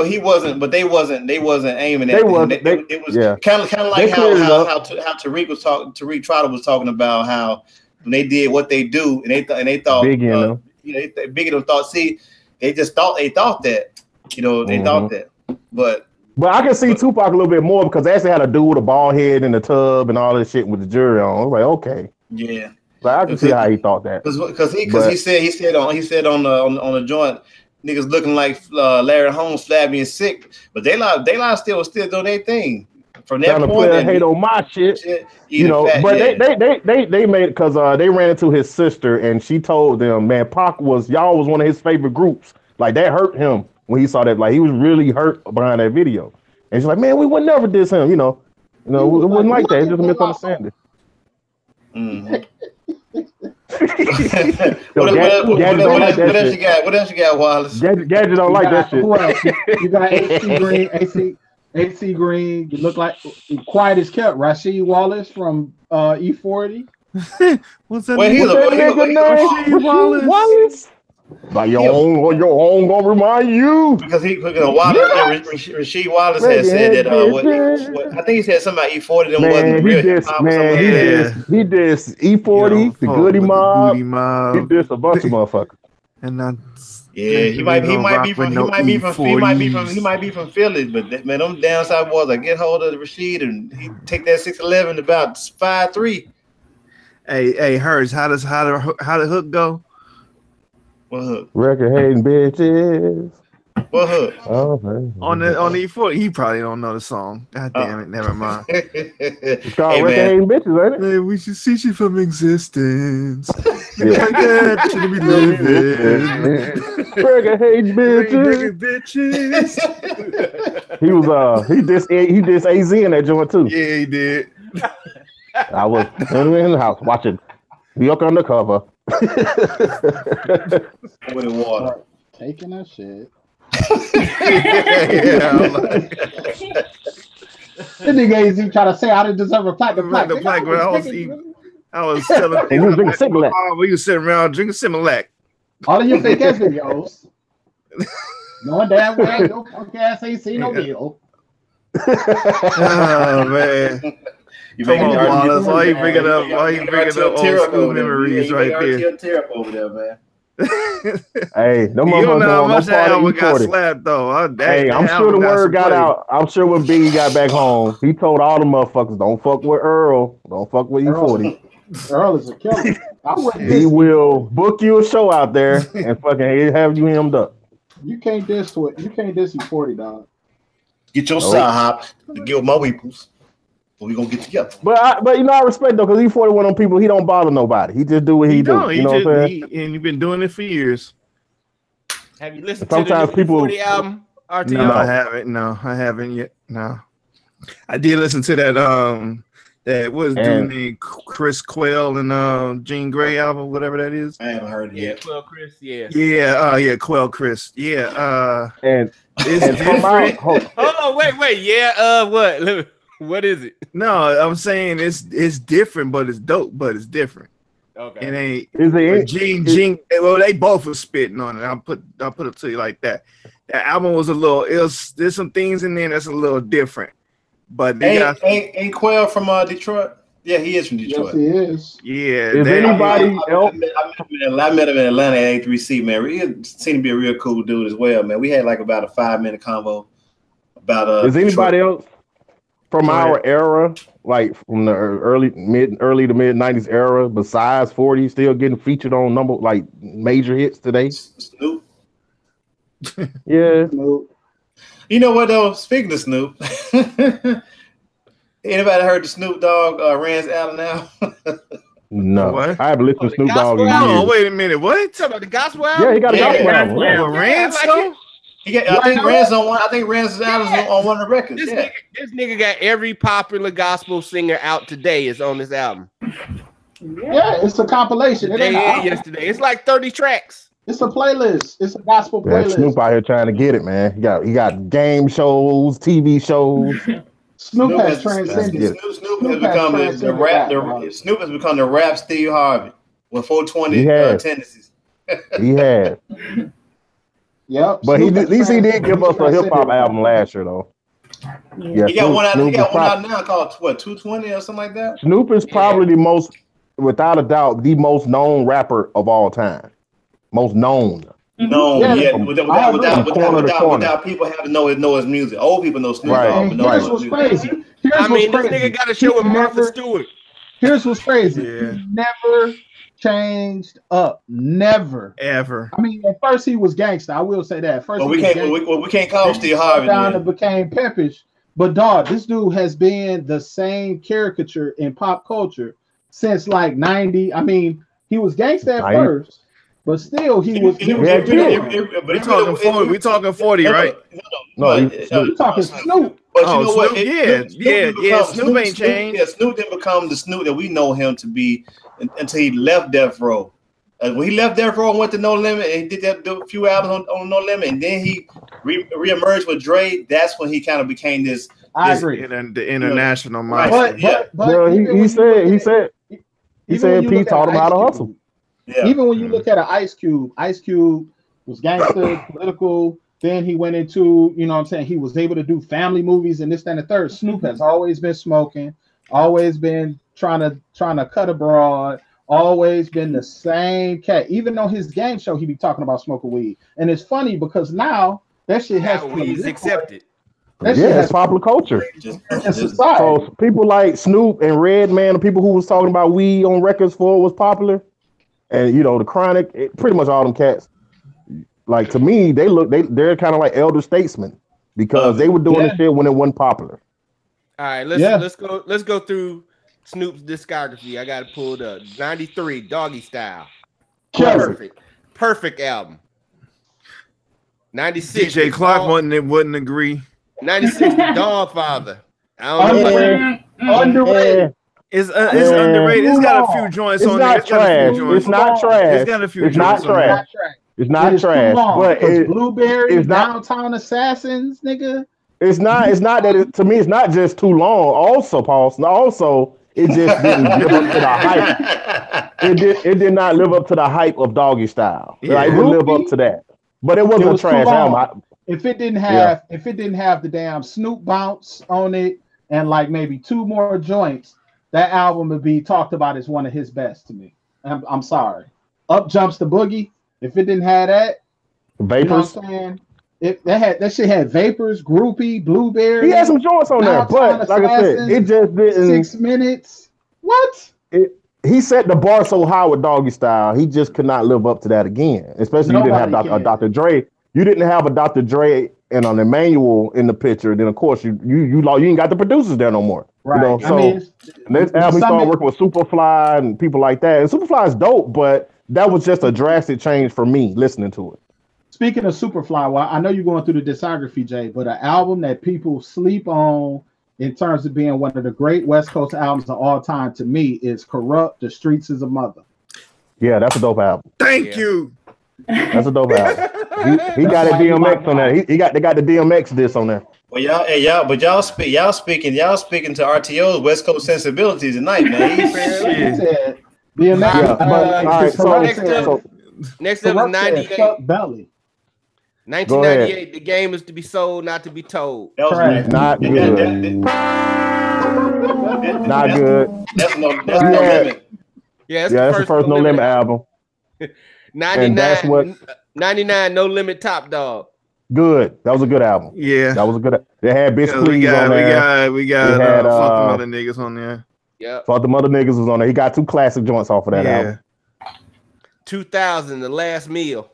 he wasn't. But they wasn't aiming at him. It was kind of like how Tariq was talking. Tariq Trotter was talking about how when they did what they do, and they thought Biggie them thought. See, they thought that. They thought that. But I can see Tupac a little bit more because they actually had a dude with a bald head in the tub and all this shit with the jury on. I was like, okay, yeah. But I can see how he thought that because he said on the joint, niggas looking like Larry Holmes, flabby and sick, but they still doing their thing. From that trying point, to hate on my shit, they made it because they ran into his sister and she told them, man, Pac was one of his favorite groups. Like that hurt him when he saw that. Like he was really hurt behind that video, and she's like, man, we would never diss him. It wasn't like that. It's just a misunderstanding. Mm-hmm. What else you got, Wallace? Gadget don't like that shit. Who else? You got AC Green. You look like quiet as kept. Rasheed Wallace from E40. What's that? Wait, Rasheed Wallace. Like your own gonna remind you because Rasheed Wallace had said that. I think he said something about E40. Them wasn't real. He did E40, the Goody Mob. He did a bunch of motherfuckers. And he might be from Philly, but man, them downside boys like get hold of the Rasheed and he take that 6'11" about 5'3". Hey, Hers, how the hook go? What hook? Record hating bitches. What hook? Oh, man. On the E40, he probably don't know the song. God damn it, never mind. It's called Record Hating Bitches, ain't it? Hey, we should see you from existence. Like that should be living. Record hating bitches. He dissed AZ in that joint too. Yeah, he did. I was in the house watching Yuck Undercover. With the water. Taking that shit. This nigga AZ trying to say I didn't deserve a plaque. I was telling people we was sitting around drinking Similac. All of your fake ass videos. Knowing damn well your punk ass ain't seen no bill. Oh man. Come on, Wallace. Why you bringing up old school memories right there? Tear up over there, man. Hey, no you don't know how much that album got E40. slapped though. I'm sure the word got out. I'm sure when Biggie got back home, he told all the motherfuckers, "Don't fuck with Earl. Don't fuck with E40. Earl is a killer. He will book you a show out there and fucking have you hemmed up." You can't diss E40, dog. Get your side hop to give my weeples. We gonna get together. But I respect though, because E40 one of them people. He don't bother nobody. He just do what he do. You know what I'm saying? And you've been doing it for years. Have you listened Sometimes to the people, E40 album? RTO? No, I haven't. No, I haven't yet. No, I did listen to that. That was doing Chris Quell and Jean Grey album, whatever that is. I haven't heard it yet. Quell Chris, yeah. Yeah, Quell Chris. Yeah. And it's different. Hold on, wait. Yeah, what? What is it? No, I'm saying it's different, but it's dope, but it's different. Okay. It ain't. Is it Jean? Well, they both were spitting on it. I'll put it to you like that. That album was there's some things in there that's a little different. But ain't Quell from Detroit? Yeah, he is from Detroit. Yes, he is. Yeah. Is anybody else? I met him in Atlanta at A3C, man. He seemed to be a real cool dude as well, man. We had like about a 5-minute convo about Is anybody else from our era, like from the early to mid '90s era, besides 40, still getting featured on major hits today? Snoop. Yeah. Snoop. You know what though? Speaking of Snoop, anybody heard the Snoop Dogg Rance Allen now? No, what? I haven't listened to Snoop Dogg in years. Oh, wait a minute, what? Talking about the gospel album? Yeah, he got a gospel album. Rance though? I think Rance on one. I think Rance Allen's on one of the records. This nigga got every popular gospel singer out today is on this album. Yeah, it's a compilation. It ain't an album. Yesterday. It's like 30 tracks. It's a playlist. It's a gospel Yeah, playlist. Snoop out here trying to get it, man. He got game shows, TV shows. Snoop has transcended. Snoop has become the rap. Snoop has become the rap Steve Harvey with 420 tendencies. He had. Yep. But at least he did give us a hip hop album last year, though. Yeah, he got one out. He got one out now called what, 220 or something like that. Snoop is probably the most, without a doubt, the most known rapper of all time. Most known. Without people having to know his music. Old people know Snoop Dogg. Here's what's crazy. This nigga got a show with Martha Stewart. Here's what's crazy. He never changed up. Never. Ever. I mean, at first he was gangster. I will say that. First, we can't call him Steve Harvey. Down and became pimpish. But dog, this dude has been the same caricature in pop culture since like 90. I mean, he was gangster at first. But still, he was. We talking 40, right? No, you talking Snoop. But you know what? Snoop ain't changed. Yeah, Snoop didn't become the Snoop that we know him to be until he left Death Row. When he left Death Row and went to No Limit, and he did a few albums on No Limit, and then he reemerged with Dre. That's when he kind of became this. I agree. The international mindset. But he said Pete taught him how to hustle. Yeah. Even when you look at an Ice Cube was gangster, political. Then he went into, you know what I'm saying, he was able to do family movies and this, that, and the third. Snoop has always been smoking, always been trying to cut abroad, always been the same cat. Even on his game show, he be talking about smoking weed. And it's funny because now that shit has weed's accepted. It's popular culture. So people like Snoop and Redman, the people who was talking about weed on records for it was popular. And you know, the Chronic, pretty much all them cats. Like to me, they're kind of like elder statesmen because they were doing this shit when it wasn't popular. All right, let's go through Snoop's discography. I got it pulled up. 93, Doggy Style. Perfect album. 96. DJ Clark wouldn't agree. 96, Dogfather. I don't know. Underrated. It's underrated. It's got a few joints on there. It's not trash. It's got a few joints on there. It's not trash. But Blueberry, Downtown Assassins, nigga. It's not that to me. It's not just too long. Also, Paul. Also, it just didn't live up to the hype. It did not live up to the hype of Doggy Style. Like, it didn't live up to that. But it wasn't a trash album. If it didn't have the damn Snoop bounce on it and like maybe two more joints, that album would be talked about as one of his best to me. I'm sorry. Up Jumps the Boogie. If it didn't have that, Vapors. You know what I'm saying? That shit had Vapors, Groupie, Blueberry. He had some joints on there, but like I said, it just didn't. 6 minutes. What? He set the bar so high with Doggy Style. He just could not live up to that again. Especially you didn't have Dr. Dre. You didn't have a Dr. Dre and an Emmanuel in the picture. Then of course you ain't got the producers there no more. Right. You know, so next album he started working with Superfly and people like that. And Superfly is dope, but that was just a drastic change for me listening to it. Speaking of Superfly, well, I know you're going through the discography, Jay, but an album that people sleep on in terms of being one of the great West Coast albums of all time to me is Corrupt, The Streets Is a Mother. Yeah, that's a dope album. Thank you. That's a dope album. He got a DMX on there. They got the DMX disc on there. Well, y'all speaking to RTO's West Coast sensibilities tonight, man. Next up is 98. Belly. 1998. The game is to be sold, not to be told. Not good. Not good. That's no limit. Yeah, that's the first No Limit album. 99, No Limit Top Dog. Good. That was a good album. Yeah, that was a good. They had Bitch Please on there. We got Fuck Them Other Niggas on there. Yeah, Fuck Them Other Niggas was on there. He got two classic joints off of that album. 2000, The Last Meal.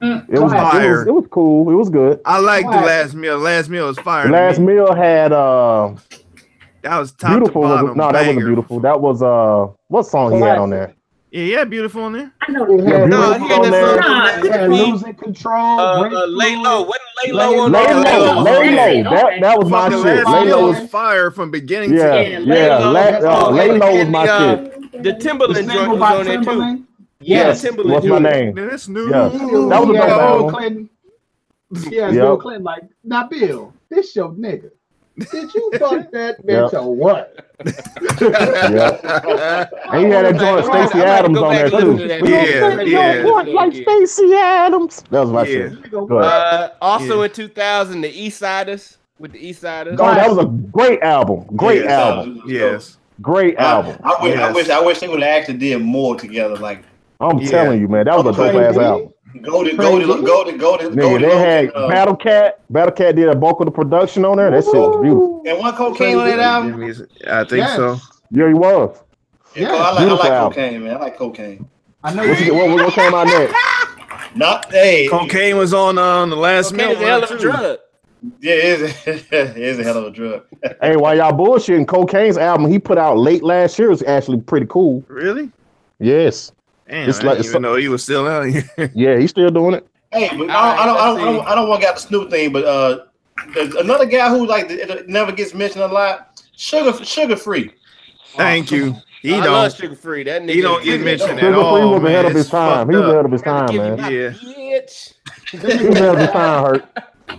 It was fire. It was cool. It was good. I like The Last Meal. Last Meal was fire. The Last Meal had that was top Beautiful. to bottom. No, that wasn't Beautiful. That was what song he had on there? Yeah, Beautiful on there. I know. Losing Control. Lay Low. Wasn't Lay Low on there? Lay Low. That was my shit. Lay Low was fire from beginning to end. Lay Low was my shit. The Timberland joint was on there too. Yes. Timberland What's my name? That's new. Yeah. That was a dope album. Clinton. Yeah, Bill Clinton. Like, now, Bill, this your nigga. Did you fuck that bitch or what? And he had that joint Stacey Adams on there too. Like Stacey Adams. That was my shit. Also in 2000, the East Siders with the East Siders. Oh, that was a great album. Great album. Yes. Great album. I wish they would have actually did more together. Like I'm telling you, man, that was a dope ass album. Go to. Nigga, they had Battle Cat. Battle Cat did a bulk of the production on there. That shit was beautiful. And one Cocaine on that album. I think so. Yeah, he was. Yeah, I like Cocaine, man. I like Cocaine. I know. What came out next? Cocaine was on the last minute. It's a hell of a drug. Yeah, it is a hell of a drug. Hey, while y'all bullshitting, Cocaine's album he put out late last year is actually pretty cool. Really? Yes. Damn, I didn't even know he was still out here. Yeah, he's still doing it. Hey, but I don't want to get the Snoop thing, but there's another guy who it never gets mentioned a lot. Sugar Free. Thank you. I love Sugar Free. That nigga. He don't get mentioned at all. Sugar Free was ahead of his time. He was ahead of his time, man. Yeah. He was ahead of his time, Hurt.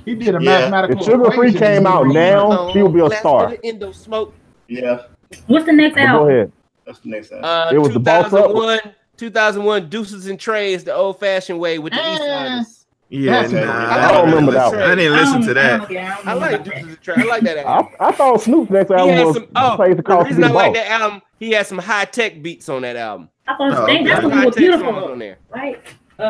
He did a mathematical. If Sugar Free came out now, he would be a star. Yeah. What's the next album? Go ahead. That's the next album. It was the Boss Up. 2001 Deuces and Trays, the old fashioned way with the East Siders. Yeah, I don't remember that one. I didn't listen to that. I like Deuces and Trays. I like that album. I thought Snoop's next album was Plays the The reason I like Boss. that album, he had some high tech beats on that album. I thought that's the one with Beautiful on there. right?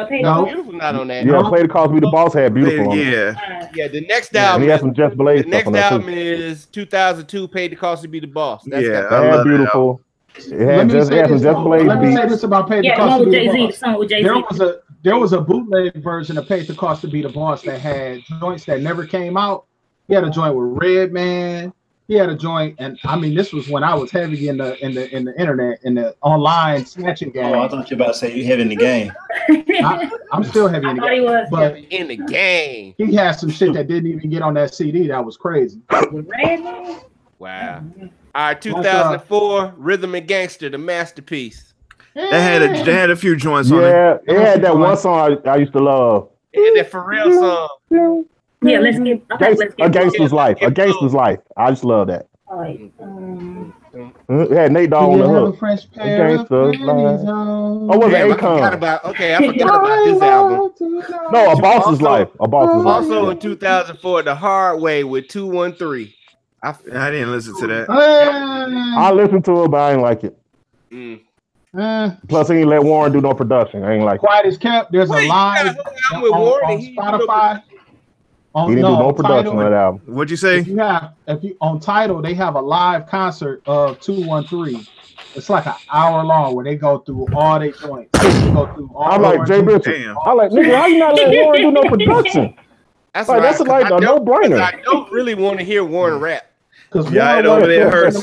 Beautiful not on that. Yeah, Play the Cause Be the Boss had Beautiful on it. Yeah, the next album. And he had some Just Blaze The stuff on next there album too. is 2002 Paid the Cost to Be the Boss. That's It had Beautiful. It had some Just Blaze Let me say beats. this about Pay the Yeah, Cost one to with Be the Jay-Z, Boss. the song with Jay-Z. There was a bootleg version of Pay the Cost to Be the Boss that had joints that never came out. He had a joint with Redman. He had a joint, and I mean, this was when I was heavy in the internet, in the online snatching game. Oh, I thought you were about to say you heavy in the game. I'm still heavy in the game. But in the game. He had some shit that didn't even get on that CD. That was crazy. Wow. All right, 2004 Rhythm and Gangster, the masterpiece. They had a few joints on it. Yeah, it had that one song I used to love. And that Pharrell song. Yeah, let's get A Gangster's Life. A Gangster's Life. I just love that. It had Nate Dogg on the hook. A Gangster's Life. Oh, was it Akon? I forgot about this album. No, A Boss's Life. A Boss's Life. Also in 2004, The Hard Way with 213. I didn't listen to that. I listened to it, but I ain't like it. Plus, he ain't let Warren do no production. I ain't like it. Quiet as kept. There's a live on Spotify. He didn't do no production on that album. What'd you say? If you on Tidal, they have a live concert of 213. It's like an hour long where they go through all their joints. I'm like Jay Bishop. I'm like, nigga, how you not let Warren do no production? That's like, that's like a no-brainer. I don't really want to hear Warren rap. Yeah, it over there hurts.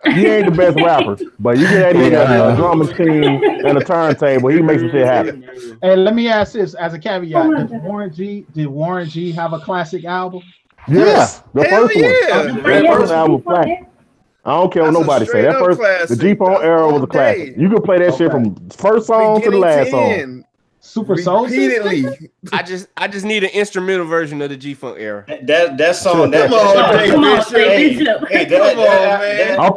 He ain't the best rapper, but you get that nigga a drum machine and a turntable, he makes some shit happen. Hey, let me ask this as a caveat: Did Warren G have a classic album? Yes, the first one. The first album was classic. I don't care what nobody say. That first, the G-Funk era was a classic. You could play that shit from first song to the last song. Super Soul repeatedly. I just need an instrumental version of the G-Funk era. That song. Come on, man. I'm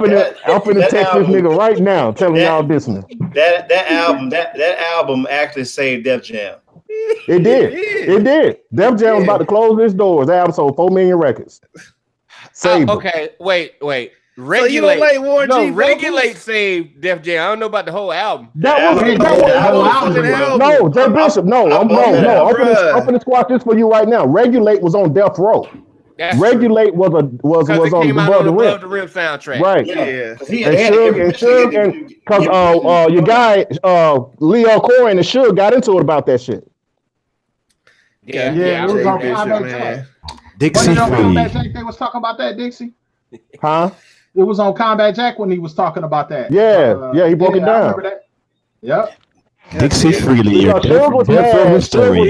finna text this nigga right now, telling y'all this one. That album actually saved Def Jam. It did. Def Jam was about to close its doors. That album sold 4 million records. Saved them. Okay, wait. Regulate. So you don't like Warren G? Regulate saved Def Jam. I don't know about the whole album. That was no, Jay Bishop. No, I'm finna squash this for you right now. Regulate was on Death Row. Regulate was on Above the Rim soundtrack. Right. Yeah. And Suge, because your guy Leo Corey and the Suge got into it about that shit. Yeah. It was on Combat Jack. Dixie Combat Jack, they was talking about that, Dixie. Huh? It was on Combat Jack when he was talking about that. Yeah, he broke it down. I remember that. Yep. Dixie Freely, your Suge was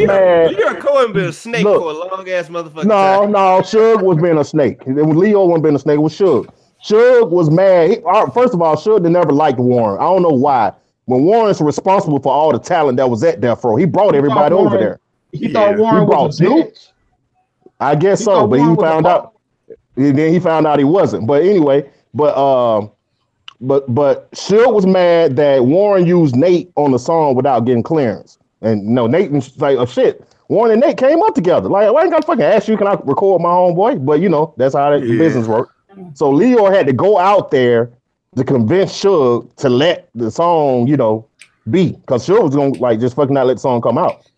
mad. Leo Cohen been a snake for a long ass motherfucker. No, Suge was being a snake. Leo wasn't being a snake. It was Suge. Suge was mad. First of all, Suge never liked Warren. I don't know why. When Warren's responsible for all the talent that was at Death Row, he brought everybody over there. He thought Warren was a bitch. I guess so, but he found out. Then he found out he wasn't. But anyway, but Suge was mad that Warren used Nate on the song without getting clearance. And Nate was like, oh shit. Warren and Nate came up together. Like, well, I ain't gonna fucking ask you, can I record my homeboy? But that's how the business works. So Leo had to go out there to convince Suge to let the song, be, because Suge was gonna just fucking not let the song come out.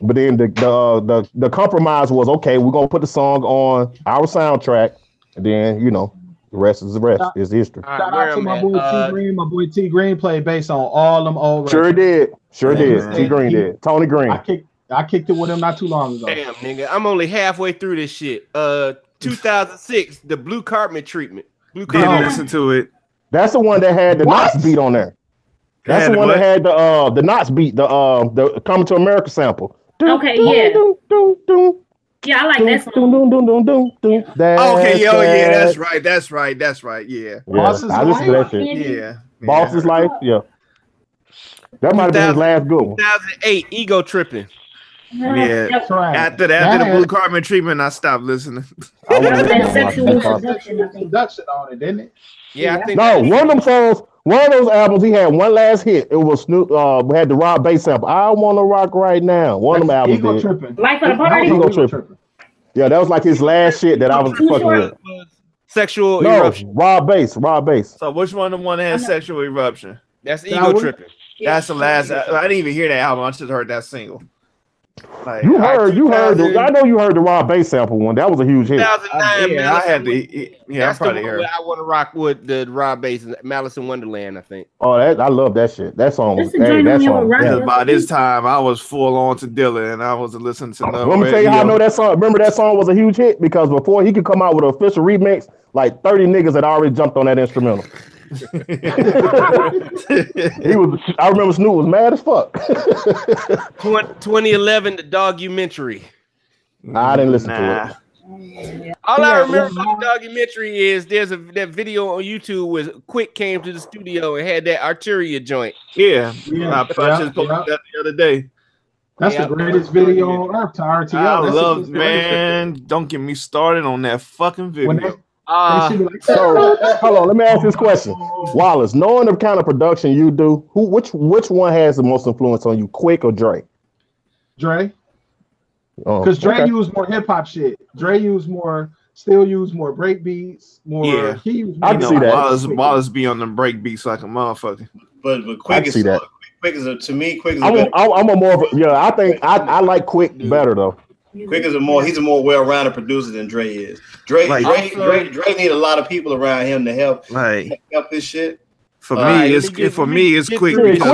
But then the compromise was, okay, we're gonna put the song on our soundtrack, and then the rest is the rest. Is history. Shout out to my boy T Green. My boy T Green played bass on all them old records. Did. T Green did. Tony Green. I kicked it with him not too long ago. Damn, nigga, I'm only halfway through this shit. 2006, the Blue Carpet Treatment. Didn't listen to it. That's the one that had the Knots beat on there. That's the one that had the Knots beat, the Coming to America sample. Okay, yeah. Yeah, I like that song. Okay, that's right. Yeah. Boss's Life. Yeah. Boss's Life. Yeah. That might have been his last good one. 2008, Ego Tripping. Yeah. After the Blue Carpet Treatment, I stopped listening. Sexual seduction on it, didn't it? Yeah, I think. No, one of them songs. One of those albums, he had one last hit. It was Snoop. Had the Rob bass sample. I wanna rock right now. One of them albums. Ego Tripping. Life of the Party. Ego Tripping. Yeah, that was like his last shit that I was fucking with. Sexual Eruption. Rob bass. So which one of the one that had Sexual Eruption? That's Ego Tripping. That's the last. I didn't even hear that album. I just heard that single. Like, you heard. I know you heard the Rob bass sample one. That was a huge hit. 2009. I had to. Yeah, I probably heard. I want to rock with the Rob bass, Malice in Wonderland. I think. Oh, I love that shit. That song was. By this time, I was full on to Dylan, and I was listening to. Let me tell you how I know that song. Remember that song was a huge hit because before he could come out with an official remix, like 30 niggas had already jumped on that instrumental. I remember Snoop was mad as fuck. 2011, the documentary. I didn't listen to it. All I remember about the documentary is there's that video on YouTube where Quick came to the studio and had that Arteria joint. Yeah. I just posted that the other day. That's the greatest video on earth to RTO. I love, man. Don't get me started on that fucking video. So hold on, let me ask this question. Wallace, knowing the kind of production you do, which one has the most influence on you, Quick or Dre? Dre. Because Dre used more hip hop shit. Dre still use more break beats, more. Yeah, I can see that. Wallace be on them break beats like a motherfucker. But Quick is to me. Quick is I'm a more of I think I like Quick better though. Quick is he's a more well-rounded producer than Dre is. Dre need a lot of people around him to help his shit. For me, it's Quick because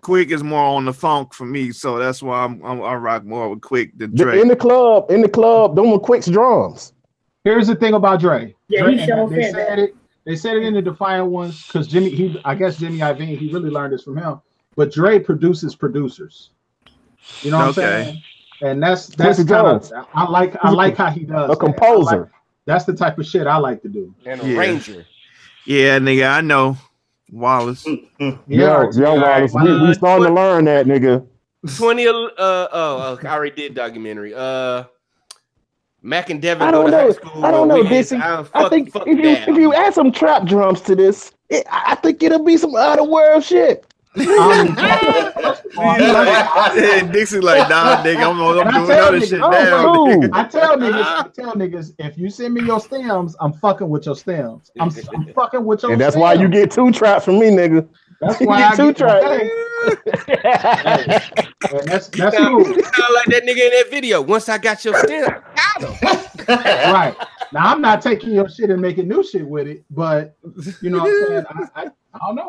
Quick is more on the funk for me, so that's why I rock more with Quick than Dre. In the club, them were Quick's drums. Here's the thing about Dre. Yeah, they said it in the Defiant Ones because I guess Jimmy Iovine, he really learned this from him. But Dre produces producers. You know what I'm saying? And that's kind of I like how he does. A composer. That's the type of shit I like to do. And a ranger. Yeah, nigga, I know. Wallace. Yo, Wallace. We starting to learn that, nigga. I already did documentary. Mac and Devin I don't know, Dixie. I think if you add some trap drums to this, I think it'll be some out of world shit. Dixie like, nah, nigga, I'm doing other shit now. I tell niggas, if you send me your stems, I'm fucking with your stems. I'm fucking with your and that's stems. why you get 2 traps from me, nigga. That's why I get 2 traps. That's cool. You sound like that nigga in that video. Once I got your stem, I got him. Right. Now I'm not taking your shit and making new shit with it, but you know what I'm saying? I don't know.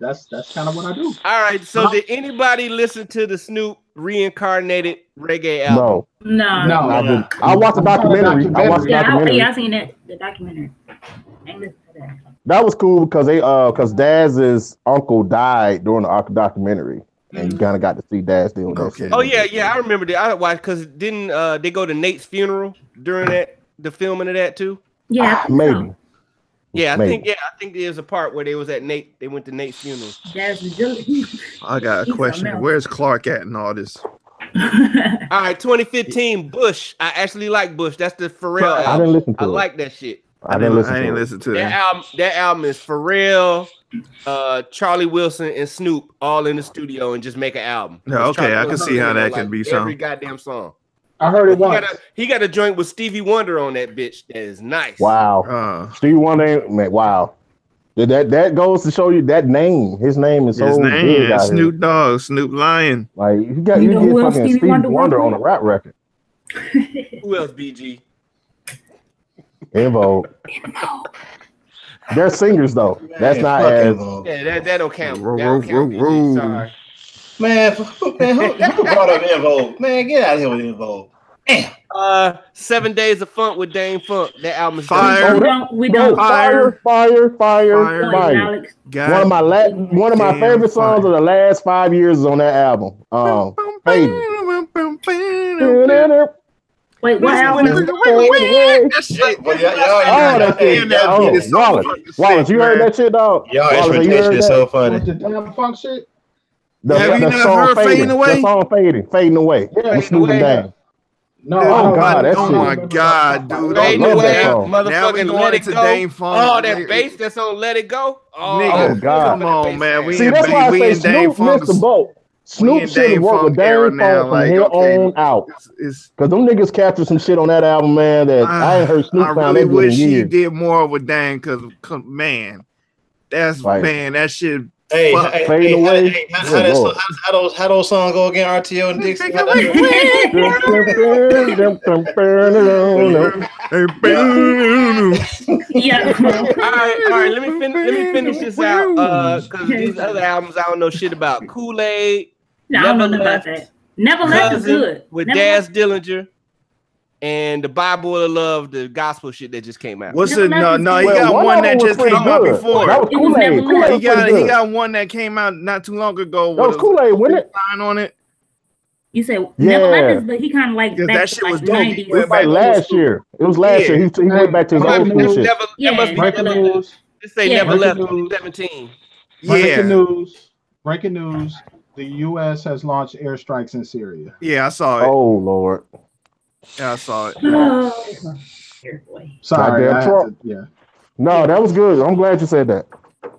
That's kind of what I do. All right. So did anybody listen to the Snoop reincarnated reggae album? No. I didn't. I watched the documentary. I seen it. The documentary. I ain't listened to that. That was cool because Daz's uncle died during the documentary, and you kind of got to see Daz deal with that shit. Oh yeah, I remember that. I watched because didn't they go to Nate's funeral during that? the filming of that too? Yeah, maybe. so. Yeah, I Maybe. think there's a part where they was at Nate. They went to Nate's funeral. I got a question. Where's Clark at in all this? All right, 2015 Bush. I actually like Bush. That's the Pharrell album. I didn't listen to I it. like that shit. I didn't listen to that. That album is Pharrell, Charlie Wilson, and Snoop all in the studio and just make an album. Yeah, okay, I can see how that can be every goddamn song. I heard it once. He got a joint with Stevie Wonder on that bitch. That is nice. Wow. Stevie Wonder, man, wow. That goes to show you that name. His name is so big out Snoop here. Dogg, Snoop Lion. Like you get fucking Stevie Wonder on a rap record. Who else, BG? En Vogue. They're singers though. That's not as. Yeah, that don't count. Sorry. Man, who brought up En Vogue? Man, get out of here with En Vogue. 7 Days of Funk with Dame Funk. That album is fire. We don't fire. One of my favorite songs of the last 5 years is on that album. Fading. Wait, what album? Wallace, you heard that shit, dog? Y'all expectation is so funny. The damn funk shit. Have you never heard Fading Away? The song Fading Away. With Snoop and Dame. No, oh my God, dude! Fading Away, motherfucking Let It Go. Dame Funk. Oh, that bass that's on Let It Go. Oh God! Come on, man. See, that's why I say Snoop missed the boat. Snoop should have worked with Dame Funk from here on out. Because them niggas captured some shit on that album, man, that I ain't heard Snoop sound that good in years. I really wish he did more with Dame, because, man, that shit. Hey, Fading Away. How those songs go again? RTO and Dixie. Yeah. All right. Let me finish this out. Because these other albums I don't know shit about. Kool-Aid. No, I don't know nothing about that. Never Left is good. With Daz Dillinger. And the Bible of Love, the gospel shit that just came out. What's it? No, he got one that just came out before. That was Kool-Aid. He got one that came out not too long ago. That was Kool-Aid, wasn't it? Sign on it. You said Never Left is, but he kind of like back that to shit like was dope. 90s. It was like last year. It was last year. He went back to his old school shit. Breaking news. Just say Never Left 17. Breaking news. The U.S. has launched airstrikes in Syria. Yeah, I saw it. Oh Lord. Yeah, I saw it. Sorry. No, that was good. I'm glad you said that.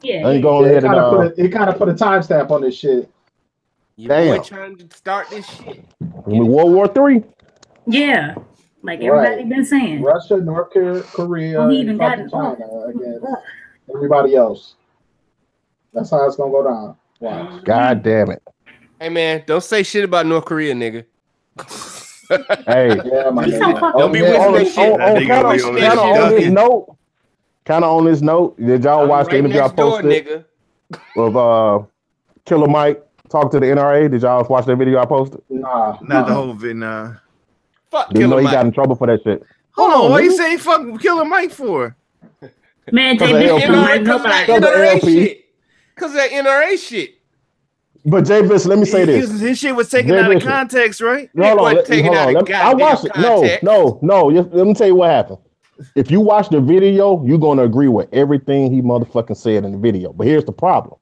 Yeah. I ain't going ahead and it kind of put a timestamp on this shit. Your boy trying to start this shit. World War III. Yeah. Like everybody been saying. Russia, North Korea, he even got it. China against everybody else. That's how it's gonna go down. Wow. God damn it. Hey man, don't say shit about North Korea, nigga. Hey, don't be whispering shit. Kind of on this note, did y'all watch the interview I posted of Killer Mike talk to the NRA? Did y'all watch that video I posted? Nah, not the whole video. Nah. Fuck Killer Mike. He got in trouble for that shit. Hold on, what you saying? Fuck Killer Mike for? Man, because that NRA shit. But Jay Biss, let me say this. His shit was taken out of context, right? Hold on. I watched it. No. Let me tell you what happened. If you watch the video, you're going to agree with everything he motherfucking said in the video. But here's the problem.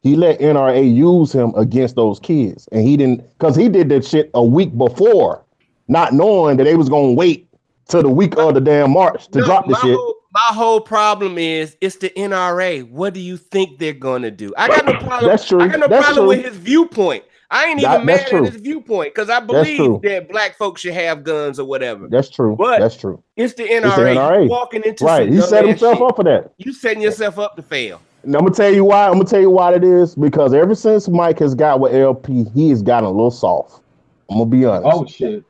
He let NRA use him against those kids. And he didn't, because he did that shit a week before, not knowing that they was going to wait till the week of the damn march to drop the shit. My whole problem is it's the NRA. What do you think they're gonna do? I got no problem. That's true. I got no problem with his viewpoint. I ain't even mad at his viewpoint because I believe that black folks should have guns or whatever. That's true. But that's true. It's the NRA. Walking into right. He set himself up for that. You setting yourself up to fail. And I'm gonna tell you why. I'm gonna tell you why it is, because ever since Mike has got with LP, he has gotten a little soft. I'm gonna be honest. Oh shit.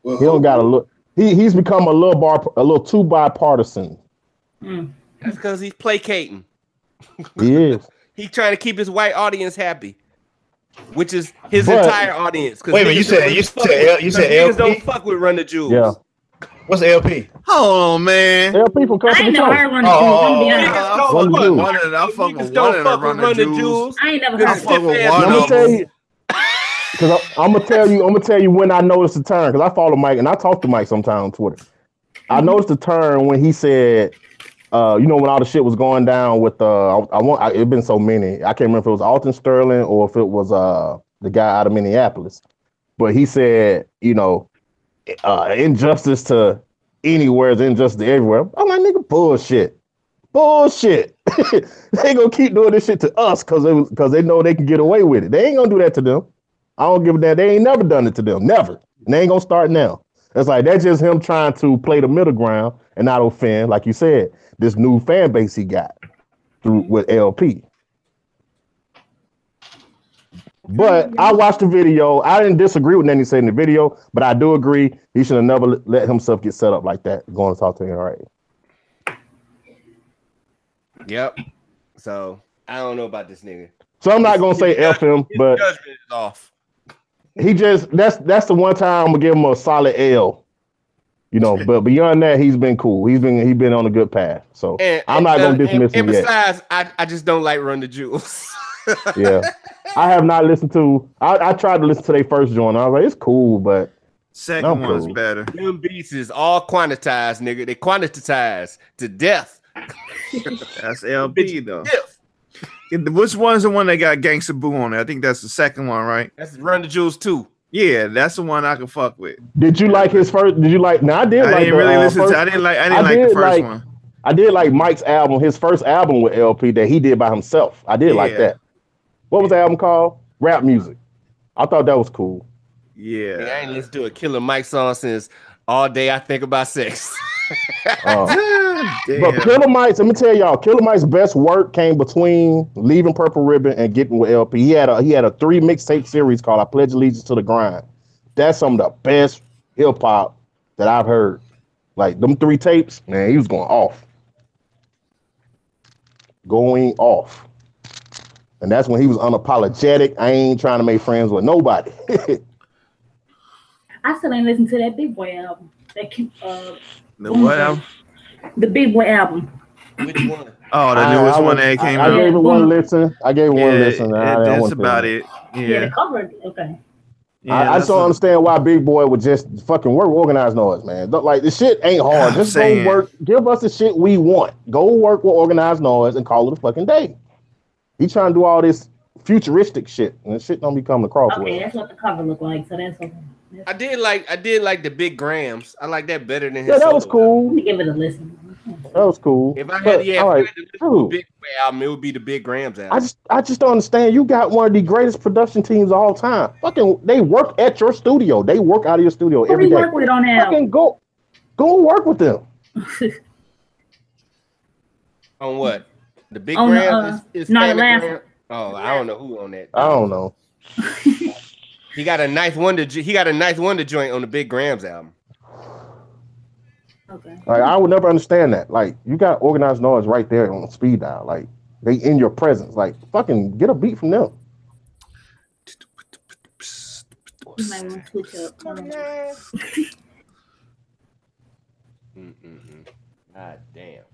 He don't got a look. He's become a little too bipartisan. That's because he's placating. He is. He's trying to keep his white audience happy, which is his entire audience. Wait a minute, you said niggas LP? don't fuck with Run the Jewels. Yeah. What's LP? Hold on, man. LP from I ain't never heard Run the Jewels. I fuck with Run the Jewels. I ain't never heard of them. I'm gonna tell you. Because I'm gonna tell you when I noticed the turn. Because I follow Mike and I talk to Mike sometime on Twitter. I noticed the turn when he said, you know, when all the shit was going down with it's been so many. I can't remember if it was Alton Sterling or if it was the guy out of Minneapolis. But he said, you know, injustice to anywhere is injustice to everywhere. I'm like, nigga, bullshit. Bullshit. They gonna keep doing this shit to us because they know they can get away with it. They ain't gonna do that to them. I don't give a damn. They ain't never done it to them. Never. And they ain't gonna start now. It's like that's just him trying to play the middle ground and not offend, like you said, this new fan base he got through with LP. But I watched the video. I didn't disagree with anything he said in the video, but I do agree he should have never let himself get set up like that. Going to talk to him, all right? Yep. So I don't know about this nigga. So I'm not gonna say F him, but judgment is off. He just that's the one time I'm gonna give him a solid L. You know, but beyond that, he's been cool. He's been on a good path. So I'm not gonna dismiss him yet. Besides, I just don't like Run the Jewels. Yeah. I have not listened to I tried to listen to their first joint. I was like, it's cool, but second one's better. Them beats is all quantitized, nigga. They quantitized to death. That's LP though. Which one's the one that got Gangsta Boo on it? I think that's the second one, right? That's Run the Jewels 2. Yeah, that's the one I can fuck with. Did you like his first? Did you like? No, I did. I didn't really listen to. I didn't like the first one. I did like Mike's album, his first album with LP that he did by himself. I did like that. What was the album called? Rap Music. I thought that was cool. Yeah. I ain't listened to a Killer Mike song since All Day I Think About Sex. But Killer Mike's, let me tell y'all, Killer Mike's best work came between leaving Purple Ribbon and getting with LP. He had a 3 mixtape series called I Pledge Allegiance to the Grind. That's some of the best hip hop that I've heard. Like them 3 tapes, man, he was going off. Going off. And that's when he was unapologetic. I ain't trying to make friends with nobody. I still ain't listened to that Big Boy album. That cute the what album? The Big Boy album. Which one? Oh, the newest one that came out. I gave it one listen. That's about it. Yeah, the cover. Okay. Yeah, I just don't understand why Big Boy would just fucking work Organized Noise, man. Like, the shit ain't hard. Just go work. Give us the shit we want. Go work with Organized Noise and call it a fucking day. He trying to do all this futuristic shit, and the shit don't be coming across. Okay, that's what the cover look like. So that's okay. I did like the Big Grams. I like that better than his. Yeah, that was cool. Let me give it a listen. That was cool. If I had, if I had to listen to a Big Boy album, it would be the Big Grams album. I just don't understand. You got one of the greatest production teams of all time. Fucking, they work at your studio. They work out of your studio every day. Work with on that. Fucking go work with them. On what? The Big Grams is not the last. Oh, I don't know who on that. I don't know. He got a Ninth Wonder joint on the Big Grams album. Okay. Like, I would never understand that. Like, you got Organized Noise right there on speed dial. Like, they in your presence. Like, fucking get a beat from them. You might want to switch up. God damn.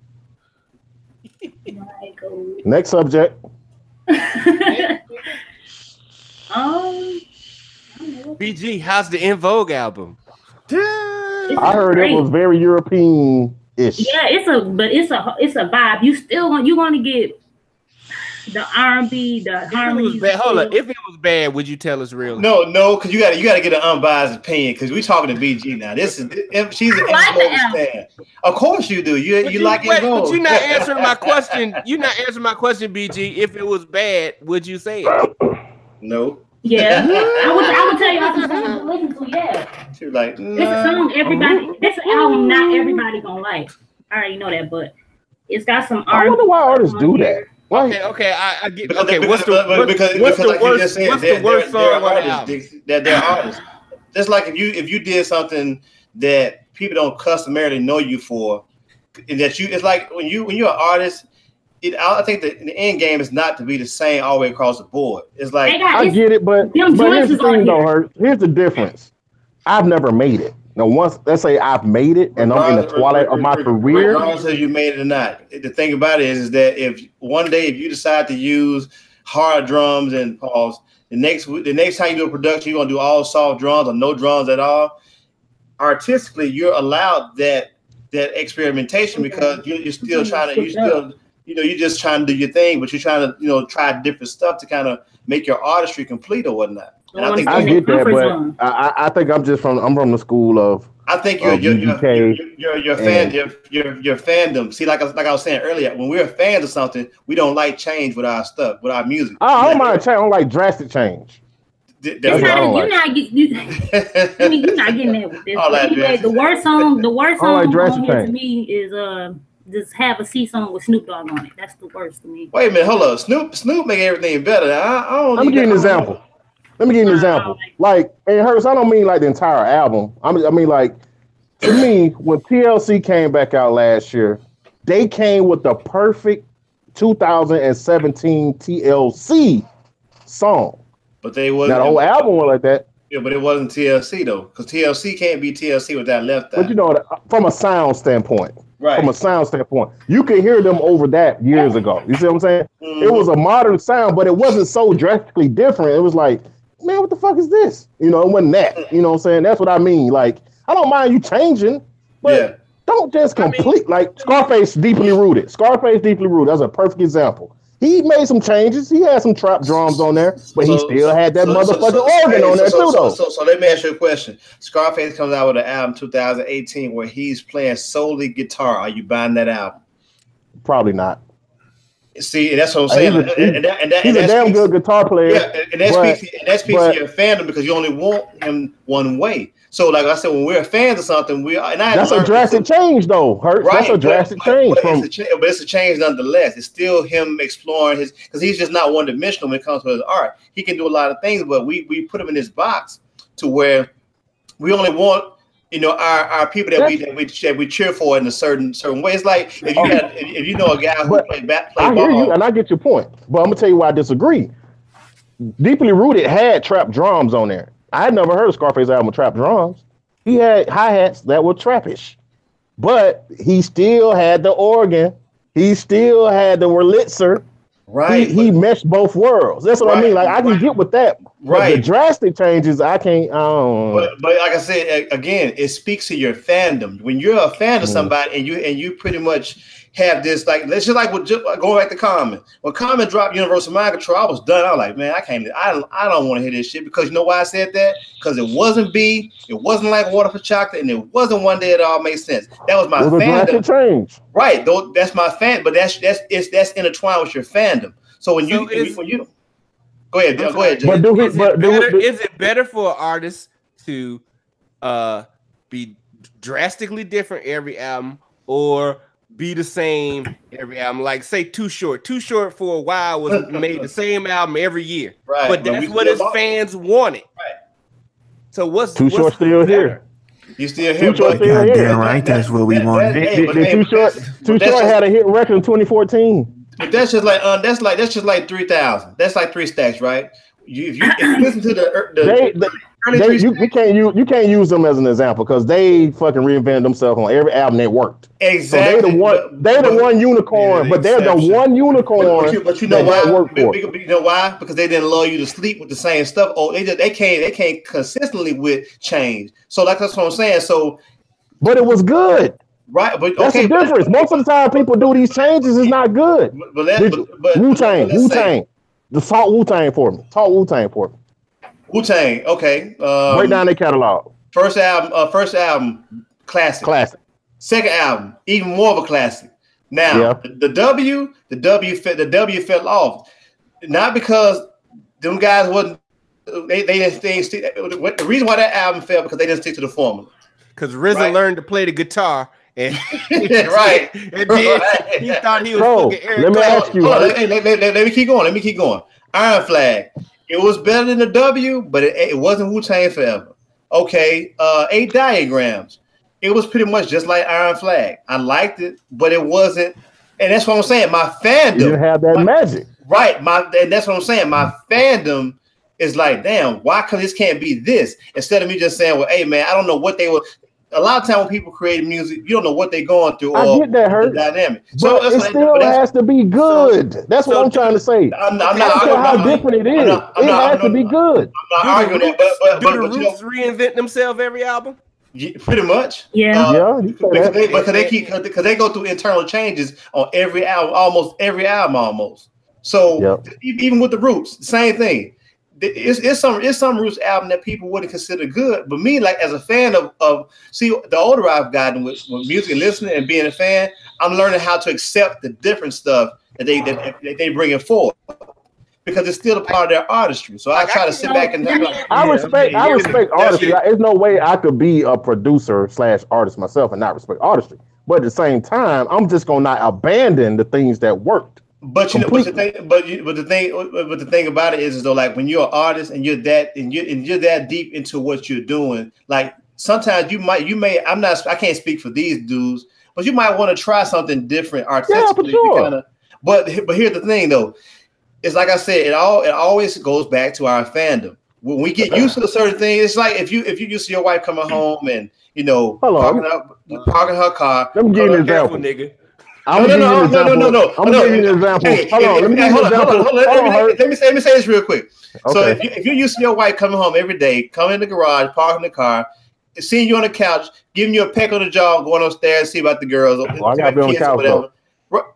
Next subject. BG, how's the In Vogue album? I heard it was very European-ish. Yeah, it's a vibe. You gonna get the R&B, the harmony. Hold on, if it was bad, would you tell us real? No, because you gotta get an unbiased opinion. Because we're talking to BG now. This is she's an fan. Of course you do. You like it. But you're not answering my question. You're not answering my question, BG. If it was bad, would you say it? No. Yeah, I would tell you that's a song to listen to. Yeah, she's like, it's a song everybody. This album not everybody gonna like. I already know that, but it's got some. I wonder why artists do that. Okay, I get. Because, okay, what's the worst song on the album? They're artists. Just like if you did something that people don't customarily know you for, and that it's like when you're an artist. I think the end game is not to be the same all the way across the board. It's like I get it, but here's the thing, though. Here's the difference. I've never made it. Now, once let's say I've made it, and I'm in the twilight of my career. Regardless if you made it or not, the thing about it is that if one day if you decide to use hard drums and pause, the next time you do a production, you're gonna do all soft drums or no drums at all. Artistically, you're allowed that that experimentation because you're still trying to you're just trying to do your thing, but you're trying to try different stuff to kind of make your artistry complete or whatnot. And I think I get that, but I think I'm from the school of. I think your fandom. See, like I was saying earlier, when we're fans of something, we don't like change with our stuff, with our music. I don't mind change. I don't like drastic change. You're not getting that with this. Anyway, the worst song to me is just have a C song with Snoop Dogg on it. That's the worst to me. Wait a minute, hold up. Snoop make everything better. Let me give you an example. Like, and Hurst, I don't mean like the entire album. I mean like, to me, when TLC came back out last year, they came with the perfect 2017 TLC song. But they wasn't. That whole album was like that. Yeah, but it wasn't TLC though, because TLC can't be TLC without Left Eye. But from a sound standpoint, right? From a sound standpoint, you can hear them over that years ago. You see what I'm saying? Mm-hmm. It was a modern sound, but it wasn't so drastically different. It was like, man, what the fuck is this? It wasn't that. You know what I'm saying? That's what I mean. Like, I don't mind you changing, but don't just like Scarface Deeply Rooted. That's a perfect example. He made some changes. He had some trap drums on there, but he still had that motherfucking organ on there too, though. So let me ask you a question. Scarface comes out with an album 2018 where he's playing solely guitar. Are you buying that album? Probably not. See, that's what I'm saying. He's a damn good guitar player. Yeah, and that speaks to your fandom because you only want him one way. So, like I said, when we're fans of something, that's a drastic change, though. Hurts. Right, that's a drastic change. But it's a change nonetheless. It's still him exploring because he's just not one dimensional when it comes to his art. He can do a lot of things, but we put him in this box to where we only want our people that we cheer for in a certain way. It's like if you know a guy who play ball. I hear you, and I get your point, but I'm gonna tell you why I disagree. Deeply Rooted had trap drums on there. I had never heard of Scarface album with trap drums. He had hi-hats that were trappish, but he still had the organ. He still had the Wurlitzer. Right. He meshed both worlds. That's what I mean. Like, I can get with that. Right. But the drastic changes, I can't. But like I said, again, it speaks to your fandom. When you're a fan of somebody and you pretty much have this, like, it's just like going back to Common. When Common dropped Universal Mind Control, I was done. I was like, man, I don't want to hear this shit, because you know why I said that? Because it wasn't B, it wasn't like Water for Chocolate, and it wasn't One Day It All Made Sense. That was my fandom. Change. Right, though, that's my fan, but that's intertwined with your fandom. So when you go ahead, Jay. Is it better for an artist to be drastically different every album, or be the same every album? Like, say Too Short for a while was made the same album every year, right? But that's what his fans wanted, right? So what's Too Short still here? You still here? Goddamn right, that's what we wanted. Too Short had a hit record in 2014. But that's just like 3,000. That's like 3 stacks, right? If you listen to you can't use them as an example, because they fucking reinvented themselves on every album that worked. Exactly. So they're the one unicorn, but they're the one unicorn. But you know why? You know why? Because they didn't allow you to sleep with the same stuff. Oh, they came consistently with change. So that's what I'm saying. So, but it was good. Right, but that's the difference. Most of the time, people do these changes. It's not good. But Wu-Tang. Talk Wu-Tang for me. Wu-Tang, okay. Break down their catalog. First album, classic. Second album, even more of a classic. Now, the W fell off, not because them guys wasn't. They didn't stick. The reason why that album fell, because they didn't stick to the formula. Because RZA learned to play the guitar. And right. And then he thought he was fucking Eric. Let me ask you. Let me keep going. Iron Flag. It was better than the W, but it wasn't Wu-Tang Forever. Okay. 8 Diagrams. It was pretty much just like Iron Flag. I liked it, but it wasn't. And that's what I'm saying. My fandom. You have that magic. Right. And that's what I'm saying. My fandom is like, damn, why come this can't be this? Instead of me just saying, well, hey, man, I don't know what they were. A lot of time when people create music, you don't know what they're going through. I get that, Hurt. Dynamic. So it still has to be good. That's what I'm trying to say. I'm not how different it is. It has to be good. I'm not arguing that. But do the Roots reinvent themselves every album? Pretty much. Yeah. Because they go through internal changes on every album, almost every album, almost. So even with the Roots, same thing. It's some Roots album that people wouldn't consider good, but me, like as a fan of the older I've gotten with music and listening and being a fan, I'm learning how to accept the different stuff that they bring it forward. Because it's still a part of their artistry. So I try to sit back and I respect artistry. There's no way I could be a producer / artist myself and not respect artistry. But at the same time, I'm just gonna not abandon the things that worked. But you know, but the thing about it is though, like when you're an artist and you're that deep into what you're doing, like sometimes I can't speak for these dudes, but you might want to try something different artistically. Yeah, for sure. But here's the thing though. It's like I said, it always goes back to our fandom. When we get used to a certain thing, it's like if you used to your wife coming home and parking her car. Let me give you an example, nigga. No. I'm giving you an example. Let me say this real quick. Okay. So if you're used to your wife coming home every day, coming in the garage, parking the car, seeing you on the couch, giving you a peck on the jaw, going upstairs, see about the girls. I gotta be on the couch.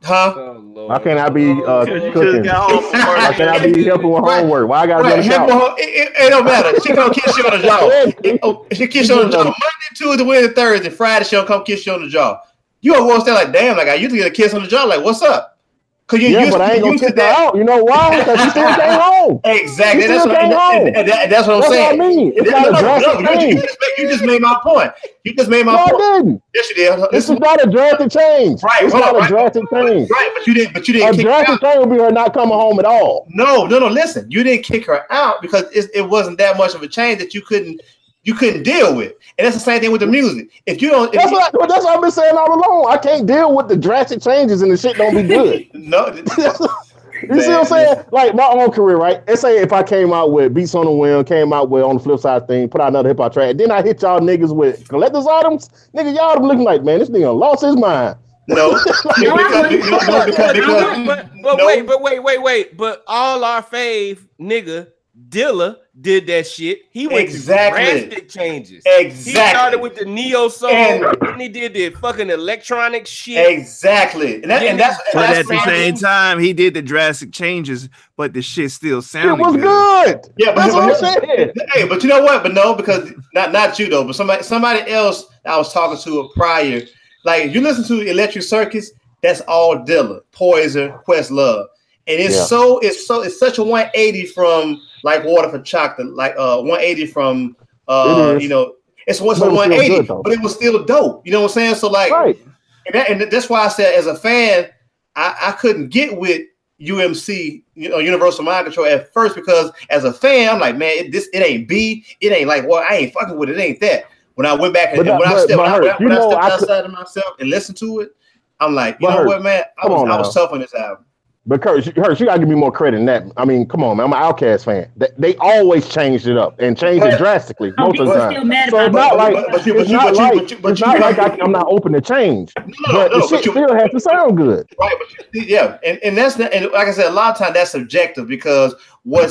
Huh? Oh, why can't I be cooking? Why can't I be helping with homework? Why I gotta be on the couch? It don't matter. She gonna kiss you on the jaw. She kiss you on the jaw Monday, Tuesday, Wednesday, Thursday, Friday. She don't come kiss you on the jaw. You gonna go stand like, damn, like I used to get a kiss on the jaw. Like, what's up? Cause you but I ain't gonna kick her out. You know why? Because she still came home. Exactly. That's what I'm saying. What I mean. It's not a drastic change. You just made my point. You just made my point. I didn't. Yes, you did. This is not a drastic change. Right. It's not a drastic change. Right, but you didn't. A drastic change would be her not coming home at all. No. Listen, you didn't kick her out because it wasn't that much of a change that you couldn't deal with. And that's the same thing with the music. If you don't, that's what I've been saying all along. I can't deal with the drastic changes and the shit don't be good. No. You see what I'm saying? Like my own career, right? Let's say if I came out with Beats on the Whim, came out with On the Flip Side thing, put out another hip hop track, then I hit y'all niggas with collector's items, nigga, y'all looking like, man, this nigga lost his mind. No, wait. But all our fave nigga Dilla did that shit. He went to drastic changes. Exactly. He started with the neo soul, and he did the fucking electronic shit. Exactly. But at the same time, he did the drastic changes, but the shit still sounded good. Yeah, but that's what I'm saying. Hey, but you know what? But no, because not you though, but somebody else I was talking to prior. Like if you listen to Electric Circus, that's all Dilla, Poison, Questlove. And it's such a 180 from like Water for Chocolate, like 180 from it's 180, but it was still dope. You know what I'm saying? So like, right. and that's why I said as a fan, I couldn't get with UMC, Universal Mind Control at first because as a fan, I'm like, man, it ain't B, it ain't like I ain't fucking with it, ain't that. When I went back when I stepped outside of myself and listened to it, I'm like, you know what, man, I was tough on this album. But Kurt, you gotta give me more credit than that. I mean, come on, man. I'm an Outkast fan. They always changed it up and changed it drastically most of the time. So it's not like I'm not open to change. But the shit still has to sound good. Right, and that's and like I said, a lot of times that's subjective because when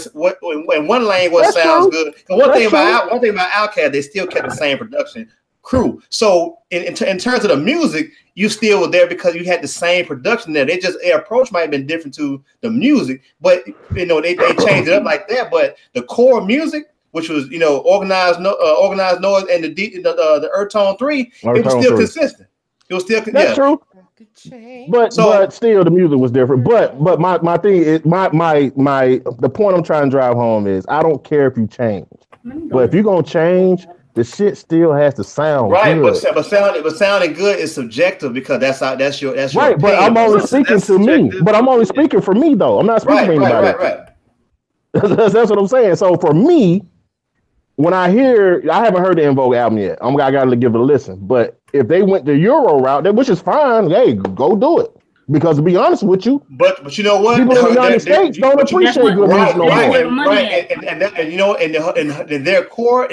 one lane sounds good. And one thing about Outkast, they still kept the same production crew. So in terms of the music, you still were there because you had the same production there. Their approach might have been different to the music, but they changed it up like that. But the core music, which was organized noise and the Earth Tone 3, it was still consistent. It was still that's true. But still the music was different. But my thing is the point I'm trying to drive home is I don't care if you change, but if you're gonna change, the shit still has to sound right, good. But sounding good is subjective because that's your right. Opinion. But I'm only speaking to me. But I'm only speaking for me though. I'm not speaking for anybody. Right. That's what I'm saying. So for me, when I haven't heard the En Vogue album yet. I gotta give it a listen. But if they went the Euro route, which is fine, hey, go do it. Because to be honest with you, but you know what? People in the United States don't appreciate good music no more. Right, and their core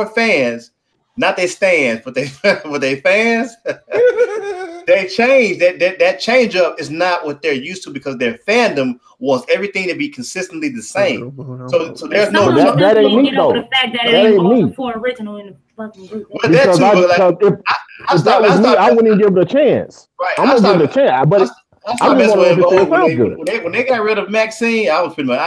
fans, not their stands, but they fans, they changed that change up is not what they're used to because their fandom wants everything to be consistently the same. So there's that ain't me though. The fact that it ain't me for original in the fucking group. Because if that was me, I wouldn't even give it a chance. Right. I'm gonna give it a chance, but I'm just wondering if it still sounds good. When they got rid of Maxine, I was pretty much.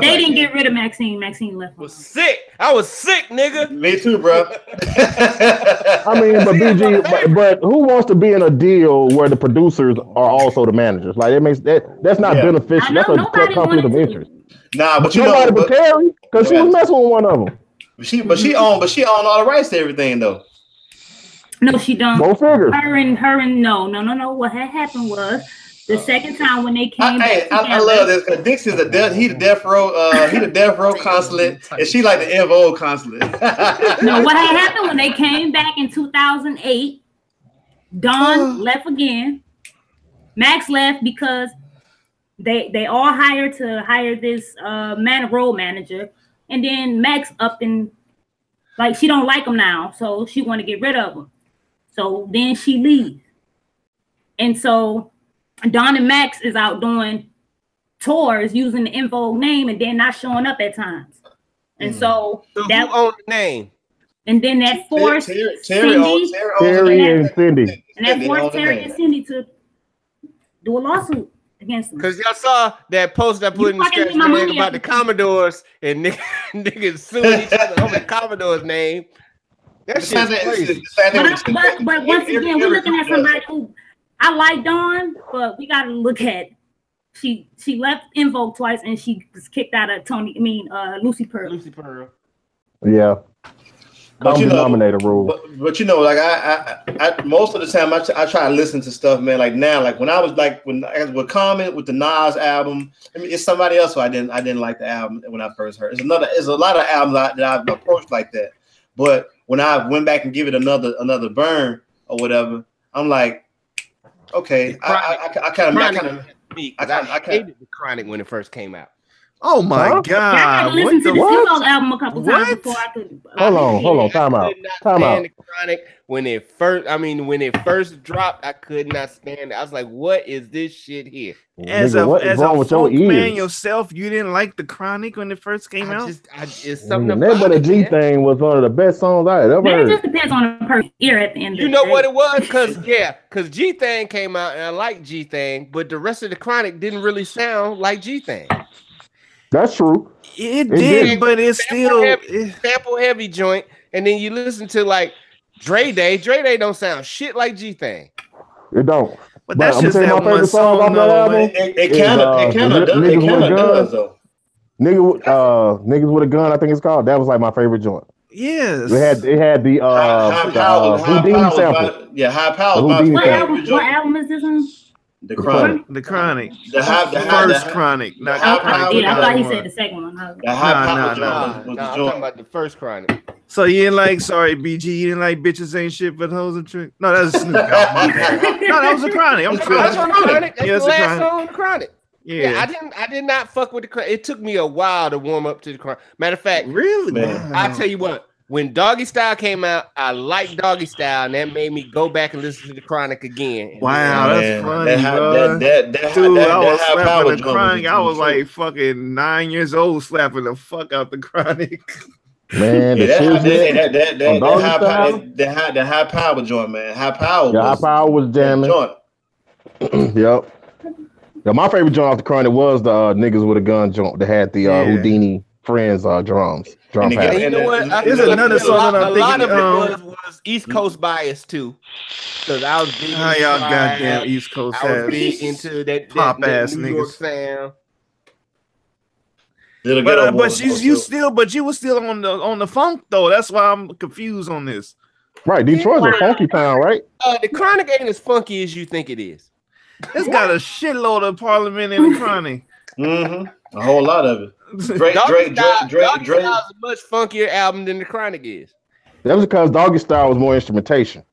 They didn't get rid of Maxine. Maxine left. Was sick. I was sick, nigga. Me too, bro. I mean, but BG, but who wants to be in a deal where the producers are also the managers? Like it makes that's not beneficial. That's a conflict of interest. Nah, but nobody but Terry, because she was messing with one of them. But she owned all the rights to everything though. No, she don't. Go figure. Her and no. What had happened was the second time when they came back together. I love this because Dixie's the death row consulate, and she like the MO consulate. No, what had happened when they came back in 2008? Dawn left again. Max left because they all hired this role manager, and then Max up and like she don't like him now, so she want to get rid of him. So then she leaves, and so Dawn and Max is out doing tours using the En Vogue name, and then not showing up at times. And so that who owned the name, and then that forced Terry and Cindy, and that forced Terry and Cindy to do a lawsuit against them. Because y'all saw that post I put in the sketch about the Commodores and niggas suing each other over the Commodore's name. That shit's crazy. But once again, we're looking at somebody who I like Dawn, but we got to look at she left En Vogue twice and she was kicked out of Lucy Pearl. Yeah. But denominator rule. But like I most of the time I try to listen to stuff, man. Like now, like when I was with Common with the Nas album, I mean it's somebody else who I didn't like the album when I first heard. It's a lot of albums that I've approached like that. But when I went back and give it another burn or whatever, I'm like, okay, I hated the Chronic when it first came out. Oh my God! I had to listen to the Snoop album a couple times before I could. Hold on, time out. The Chronic when it first dropped, I could not stand it. I was like, "What is this shit here?" As a folk man yourself, you didn't like the Chronic when it first came out. It's something about the G thing was one of the best songs I had ever heard. It just depends on the person's ear at the end. You know what it was? Because G Thing came out and I liked G Thing, but the rest of the Chronic didn't really sound like G Thing. That's true. It did, but it's still sample heavy joint. And then you listen to like Dre Day. Dre Day don't sound shit like G Thing. It don't. But that's just that one song off that album. It kind of does though. Niggas with a gun, I think it's called. That was like my favorite joint. Yes. It had the Houdini sample. Yeah, High Power. What album is this on? The Chronic. The Chronic. The first Chronic. I thought he said the second one. No. I'm talking about the first Chronic. So you didn't like, sorry, BG, you didn't like Bitches Ain't Shit But Hoes and Tricks? No, that was Snoop. No, that was a Chronic. That's the last song, Chronic. Yeah, I did not fuck with the Chronic. It took me a while to warm up to the Chronic. Matter of fact, really, I tell you what. When Doggy Style came out, I liked Doggy Style, and that made me go back and listen to the Chronic again. Wow, that's funny, dude, I was slapping the Chronic. I was like fucking 9 years old slapping the fuck out the Chronic. Man, that high power joint, man. High power was jamming. Yep. Yeah, my favorite joint off the Chronic was the niggas with a gun joint that had the Houdini Friends drums. And you know what? There's another song that I'm thinking. A lot of it was East Coast bias too, because I was big. Y'all goddamn East Coast. I was big into that pop ass New York sound. But you were still on the funk though. That's why I'm confused on this. Right, Detroit's a funky town, right? The Chronic ain't as funky as you think it is. It's got a shitload of Parliament in the Chronic. A whole lot of it. Drake is a much funkier album than the Chronic is. That was because Doggy Style was more instrumentation.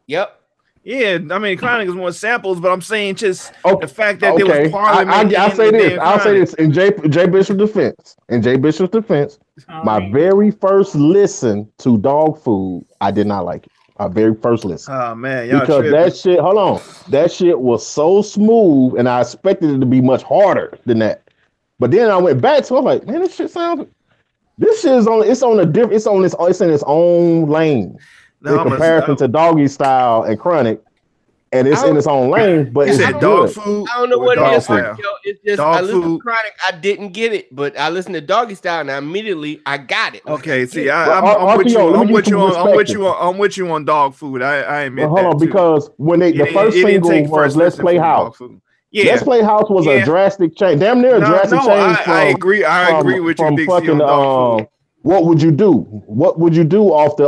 Yep. Yeah, I mean, Chronic is more samples, but I'm saying just the fact that there was Parliament. I'll say this in Jay Bishop's defense. My very first listen to Dog Food, I did not like it. My very first listen. Oh man, y'all because tripping. that shit was so smooth, and I expected it to be much harder than that. But then I went back to it, I'm like, man, this shit sounds. This shit is on. It's on a different. It's in its own lane in comparison to Doggy Style and Chronic. And it's in its own lane, but it's dog food. I don't know what it is. Yo, it's just dog I listened food. to Chronic, I didn't get it, but I listened to Doggy Style, and immediately I got it. Okay, see, I'm with you. I'm with you on dog food. I admit that. Hold on, because when the first single was "Let's Play House," "Let's Play House" was a drastic change, damn near a drastic change. I agree. I agree with you, Dixie, on dog food. What would you do? What would you do off the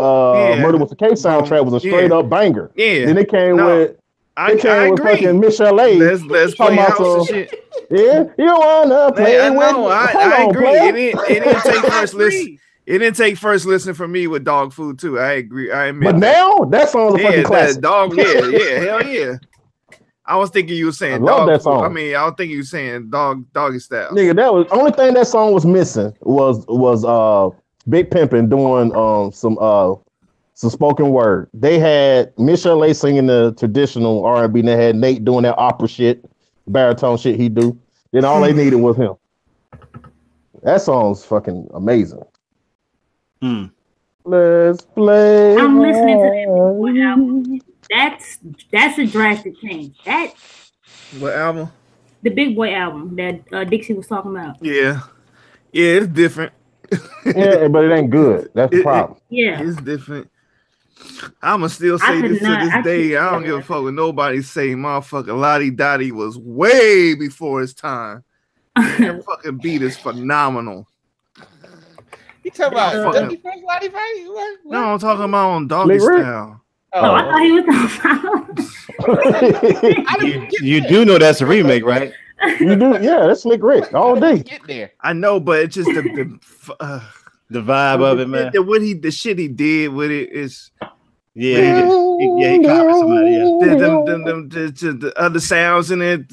Murder Was the Case soundtrack? Was a straight up banger. Yeah. Then it came with. I agree. Michelle A. Let's play house and shit. Yeah, you wanna play? I know. I agree. It didn't take first listen. It didn't take first listen for me with Dog Food too. I agree. I admit. But now that song's a fucking classic. Dog. Yeah, hell yeah. I was thinking you were saying I love dog that food. song. I mean, I was thinking you were saying doggy style. Nigga, that was only thing that song was missing was Big Pimpin' doing some spoken word. They had Michelle A singing the traditional R&B, and they had Nate doing that opera shit, baritone shit he do. Then all they needed was him. That song's fucking amazing. Let's play. I'm listening to that Big Boy album. That's a drastic change. What album? The Big Boy album that Dixie was talking about. Yeah, it's different. Yeah, but it ain't good. That's the problem. Yeah, it's different. I'ma still say this to this day. I don't give a fuck what nobody say. Motherfucker, Lottie Dottie was way before its time. That fucking beat is phenomenal. You talking about Dougie Fresh, Lottie Fresh? What? No, I'm talking about on Doggy Style. Oh, I thought he was talking about. You do know that's a remake, right? You do, yeah. That's Slick Rick all day. Get there. I know, but it's just the vibe of it, man. The shit he did with it is. Yeah, he copied somebody. Yeah. The other sounds in it.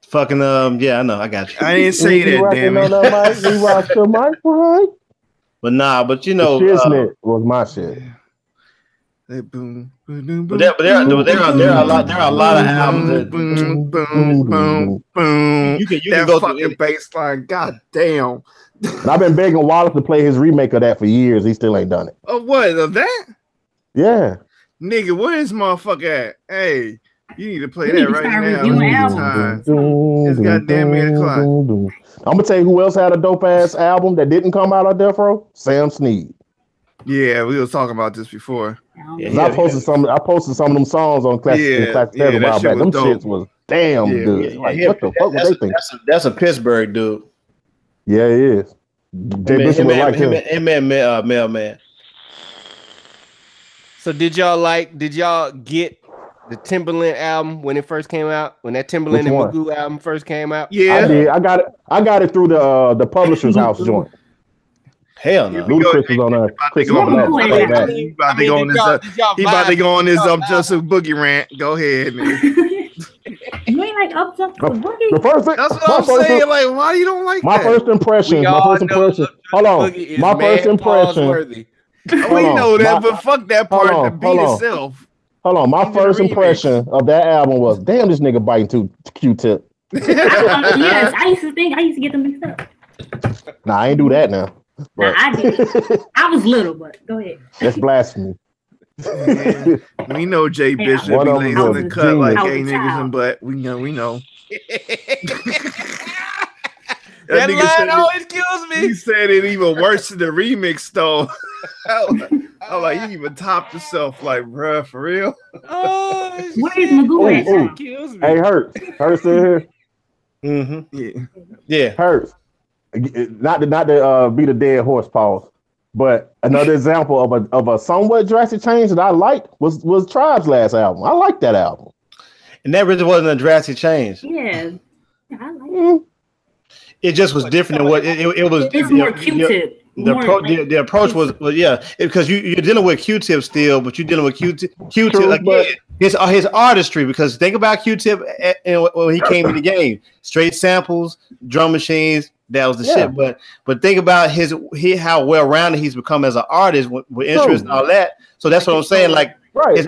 Fucking yeah, I know. I got you. I didn't say that, damn it. We rock the mic, right? But nah, but you know, Shiznit was my shit. But there are a lot of albums that you can go fucking through bass line. God damn. I've been begging Wallace to play his remake of that for years. He still ain't done it. Oh, what? Of that? Yeah. Nigga, where is motherfucker at? Hey, you need to play that right now. It's goddamn 8 o'clock. I'm gonna tell you who else had a dope ass album that didn't come out of Death Row? Sam Snead. Yeah, we was talking about this before. I posted some of them songs on Classic 7 a while back. Them shits was damn good. Like, what the fuck was they think? That's a Pittsburgh dude. Yeah, it is. Him and Mailman. So did y'all get the Timberland album when it first came out? When that Timberland and Magoo album first came out? Yeah, I did. I got it through the publisher's house joint. Hell no. Ludacris was on that. He about to go on this Justin Boogie rant. Go ahead, man. You ain't like up Justin Boogie. The first thing, that's what I'm saying. Like, why you don't like my that? First impression. Hold on. My first impression. We know that, but fuck that part. The beat itself. Hold on. My first impression of that album was, damn, this nigga biting too Q-tip. Yes, I used to get them mixed up. Nah, I ain't do that now. Nah, I did. I was little, but go ahead. That's blasphemy. Man, we know Jay Bishop be lazy in the cut like gay niggas and butt. We know. That line always kills me. He said it even worse than the remix though. I'm like, he even topped himself, like, bruh, for real. Oh, where's Magoo at? Kills me. Hey, Hurts still here? Mm-hmm. Yeah. Hurts. Not to beat a dead horse, pause. But another example of a somewhat drastic change that I liked was Tribe's last album. I liked that album. And that really wasn't a drastic change. Yeah, I like it. It just was different than what it was. It's more Q-tip. The approach was because you're dealing with Q-Tip still, but you're dealing with Q-Tip again. His artistry, because think about Q-Tip when he came in the game, straight samples, drum machines. That was the shit. But think about how well rounded he's become as an artist with interest and all that. So that's what I'm saying. Like right.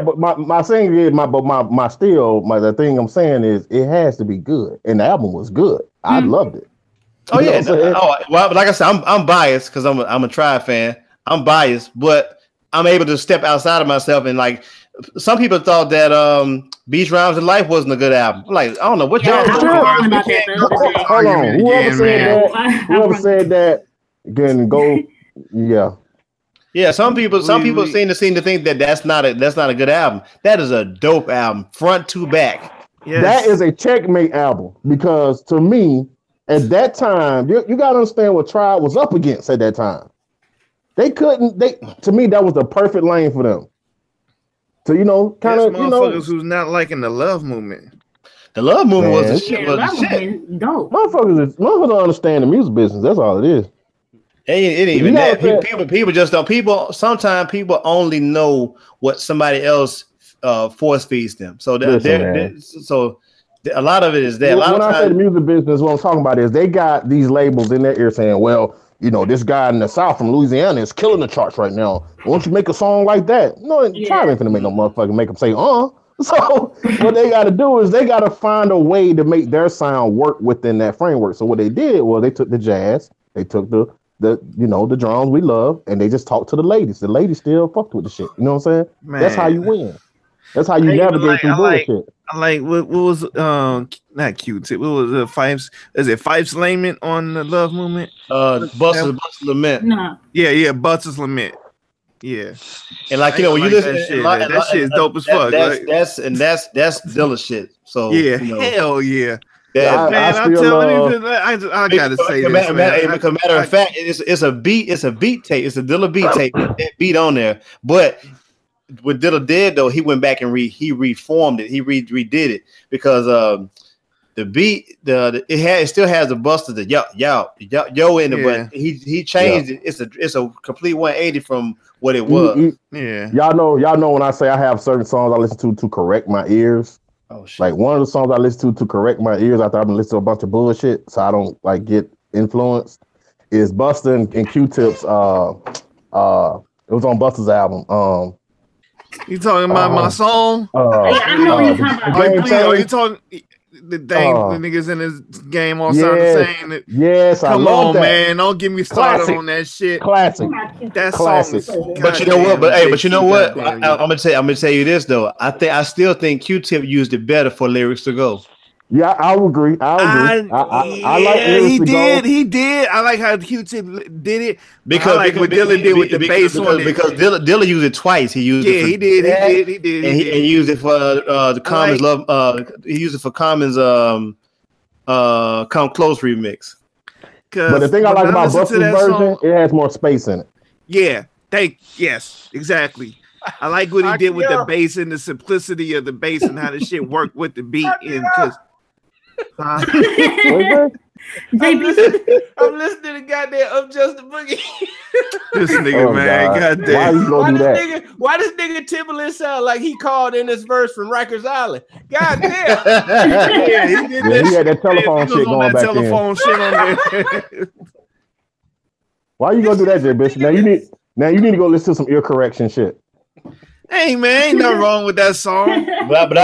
But my thing is the thing I'm saying is it has to be good, and the album was good. I loved it. Oh yeah. Well, like I said, I'm biased because I'm a Tribe fan. I'm biased, but I'm able to step outside of myself and like. Some people thought that Beach Rhymes of Life wasn't a good album. I'm like, I don't know what y'all. Hold on. Whoever said that, can go. Yeah. Yeah, some people seem to think that that's not a good album. That is a dope album, front to back. Yes. That is a checkmate album because to me, at that time, you gotta understand what Tribe was up against at that time. To me, that was the perfect lane for them. So kind of motherfuckers who's not liking the love movement. The love movement was the shit. Dope. Motherfuckers don't understand the music business. That's all it is. It ain't even that. People just don't. Sometimes people only know what somebody else force feeds them. So a lot of it is that. When I say the music business, what I'm talking about is they got these labels in their ear saying, "Well, this guy in the South from Louisiana is killing the charts right now. Won't you make a song like that?" No, Tribe ain't finna make no motherfucker make them say, So what they got to do is they got to find a way to make their sound work within that framework. So what they did was they took the jazz, they took the drums we love, and they just talked to the ladies. The ladies still fucked with the shit. You know what I'm saying? Man. That's how you win. That's how you navigate through bullshit. What was not Q-Tip? What was Fife's? Is it Fife's Lament on the Love Movement? Buster's Lament. No. Yeah, Buster's Lament. Yeah, and when you listen, that shit is dope as fuck. That's Dilla shit. So yeah, hell yeah. Yeah, man, I'm telling you, I gotta say this. Matter of fact, it's a beat tape. It's a Dilla beat tape. That beat on there, but what Dilla did though, he went back and he reformed it. He redid it because the beat it still has the Buster the yo in it, but he changed it. It's a complete 180 from what it was. Y'all know when I say I have certain songs I listen to correct my ears. Oh shit! Like one of the songs I listen to correct my ears after I've been listening to a bunch of bullshit, so I don't like get influenced. Is Busta and Q-Tip's? It was on Busta's album. You talking about my song? I know what you're talking about. Are you talking the niggas in this game all sound the same? Yes, come on, man! Don't get me started on that shit. Classic. That song is, but you know what? But you know what? I'm gonna tell you this though. I still think Q-Tip used it better for lyrics to go. Yeah, I would agree. I like he did. I like how Q-Tip did it because like what Dilla did with the bass on it. Because Dilla used it twice. He used it. He did. And he used it for the Commons love. He used it for Commons Come Close remix. But the thing I like about Busta's version, it has more space in it. Yeah. Yes, exactly. I like what he did with the bass and the simplicity of the bass and how the shit worked with the beat. Because I'm listening to goddamn Up Just the Boogie. This nigga, man, goddamn. Why does nigga Timberland sound like he called in this verse from Rikers Island? Goddamn. Yeah, he did that. He had that telephone shit going back shit on there. Why you gonna do that, J Bishop? Now you need to go listen to some ear correction shit. Hey man, ain't nothing wrong with that song. But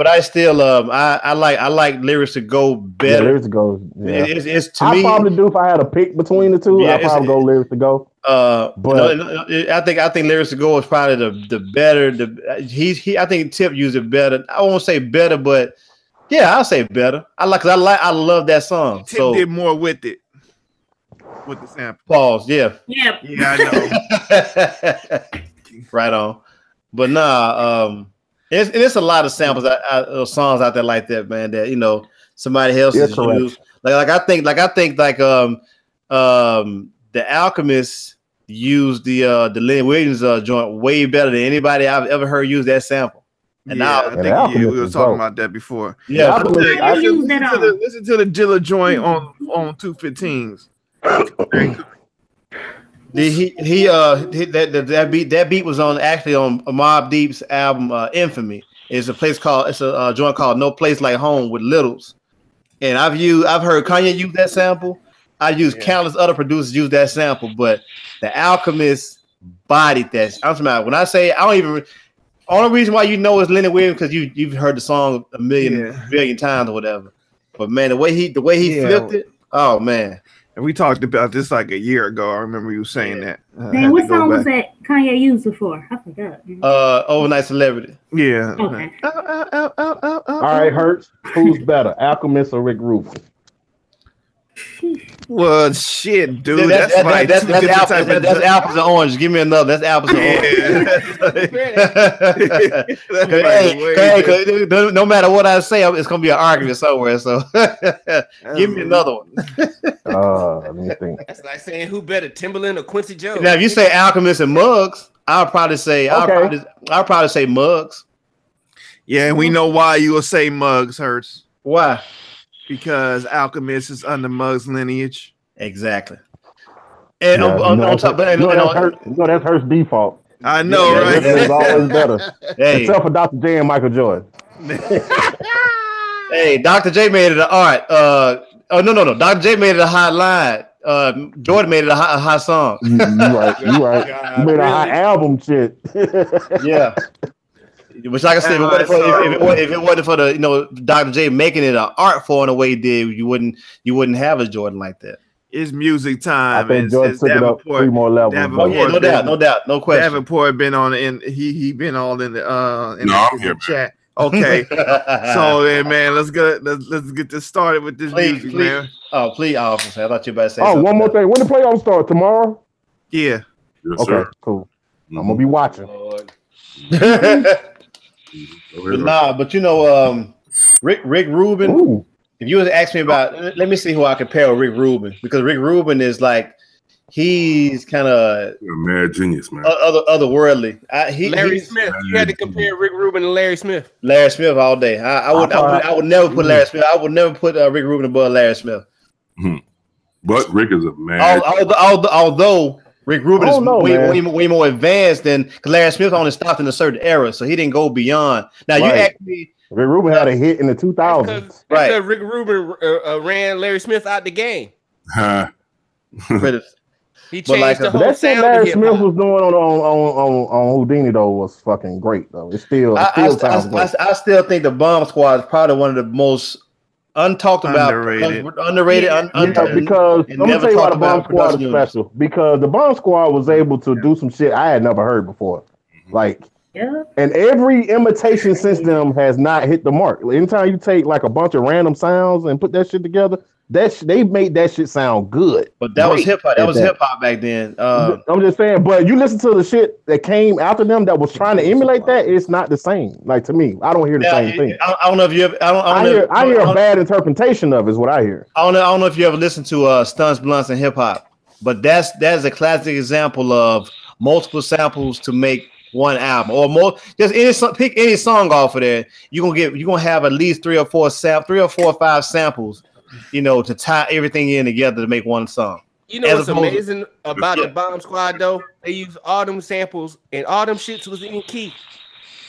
I still I like lyrics to go better. Yeah, lyrics to go. Yeah. It's to I me. probably do if I had a pick between the two. I'd probably go lyrics to go. But I think lyrics to go is probably the better. I think Tip used it better. I won't say better, but yeah, I'll say better. I love that song. Tip did more with it. With the sample. Pause. Yeah. Yeah. Yeah, I know. Right on. But it's a lot of samples, songs out there like that, man. That somebody else has used. Like I think the Alchemist used the Lenny Williams joint way better than anybody I've ever heard use that sample. And I think we were talking about that before. Yeah, listen to the Dilla joint on 215s. That beat was on Mobb Deep's album Infamy. It's a joint called No Place Like Home with Littles. And I've heard Kanye use that sample. I've used countless other producers use that sample, but the Alchemist bodied that. I'm talking about when I say only reason why you know it's Lenny Williams because you've heard the song a billion times or whatever. But man, the way he flipped it. Oh man. And we talked about this like a year ago. I remember you saying that. Man, what song was that Kanye used before? I forgot. Overnight Celebrity. Yeah. Okay. All right, Hurts. Who's better, Alchemist or Rick Rubin? Well, shit, dude. That's apples and oranges. Give me another. That's apples and oranges. No matter what I say, it's gonna be an argument somewhere. So give me another one. Let me think. That's like saying who better, Timberland or Quincy Jones. Now, if you say Alchemist and Muggs, I'll probably say Muggs. Yeah, and we know why you will say Muggs, Hurts. Why? Because Alchemist is under Muggs' lineage. Exactly. And on top, that's Hurt's default. I know, right? It's always better. Hey. Except for Dr. J and Michael Jordan. Hey, Dr. J made it an art. No. Dr. J made it a hot line. Jordan made it a hot song. You right. You made a hot album shit. Yeah. Which, like I said, if it wasn't for the Dr. J making it an art form in the way he did, you wouldn't have a Jordan like that. It's music time. I think Jordan took it up 3 more levels. Oh yeah, no doubt, no question. Davenport been on he been all in the I'm here, chat. Okay, so then, man, let's get this started with this music, man. Oh, please, officer. I thought you were about to say. Oh, one more thing. When the playoffs start tomorrow? Yeah. Yes, okay, sir. cool. I'm gonna be watching. But Rick Rubin. Ooh. If you was to ask me about, let me see who I compare with Rick Rubin, because Rick Rubin is like, he's kind of a mad genius, man. Otherworldly. Larry Smith. You had to compare Rick Rubin and Larry Smith. Larry Smith all day. I would never put Larry Smith. I would never put Rick Rubin above Larry Smith. But Rick is a mad. Although Rick Rubin is way more advanced than Larry Smith only stopped in a certain era, so he didn't go beyond. Now you ask me. Rick Rubin had a hit in the 2000s. Right. Because Rick Rubin ran Larry Smith out the game. He changed the whole that shit sound. Larry Smith was doing on Houdini though was fucking great though. It still sounds great. I still think the Bomb Squad is probably one of the most untalked about, underrated. Because let me tell you why the Bomb Squad is special. Because the Bomb Squad was able to do some shit I had never heard before, like. Yeah. And every imitation since them has not hit the mark. Anytime you take like a bunch of random sounds and put that shit together, they made that shit sound good. But that was hip hop. That was hip hop back then. I'm just saying. But you listen to the shit that came after them that was trying to emulate that. It's not the same. Like to me, I don't hear the same thing. I don't know if you ever. I hear a bad interpretation of it, is what I hear. I don't know if you ever listened to Stunts, Blunts, and Hip Hop, but that's a classic example of multiple samples to make one album or more. Just pick any song off of there. You're gonna have at least 3 or 4 or 5 samples, to tie everything in together to make one song. You know what's amazing about the Bomb Squad though? They use all them samples and all them shits was in key.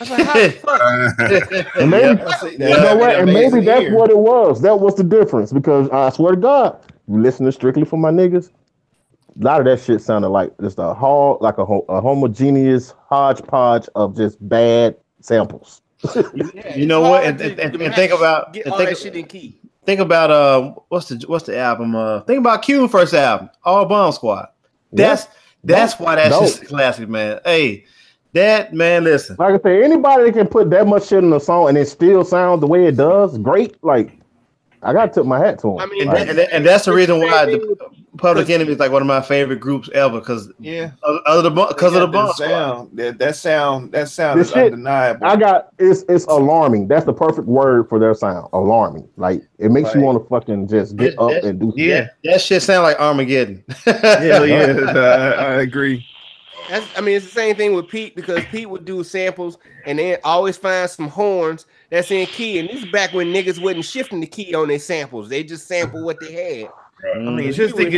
I was like, how the fuck? And maybe, you know what? And maybe that's what it was. That was the difference. Because I swear to God, you listen to Strictly for My Niggas. A lot of that shit sounded like just a homogeneous hodgepodge of just bad samples. You know what? And think about that shit in key. Think about what's the album? Think about Cuban first album, All Bomb Squad. That's why that shit's a classic, man. Hey, that man, listen. Like I say, anybody that can put that much shit in a song and it still sounds the way it does, great. Like I gotta tip my hat to him. I mean, and that's the reason why the Public Enemy is like one of my favorite groups ever. Because of the Bomb sound. That sound is undeniable. It's alarming. That's the perfect word for their sound. Alarming. Like it makes you want to fucking just get up and do. Yeah, that shit sound like Armageddon. I agree. It's the same thing with Pete, because Pete would do samples and then always find some horns that's in key. And this is back when niggas wasn't shifting the key on their samples. They just sample what they had. I mean, just think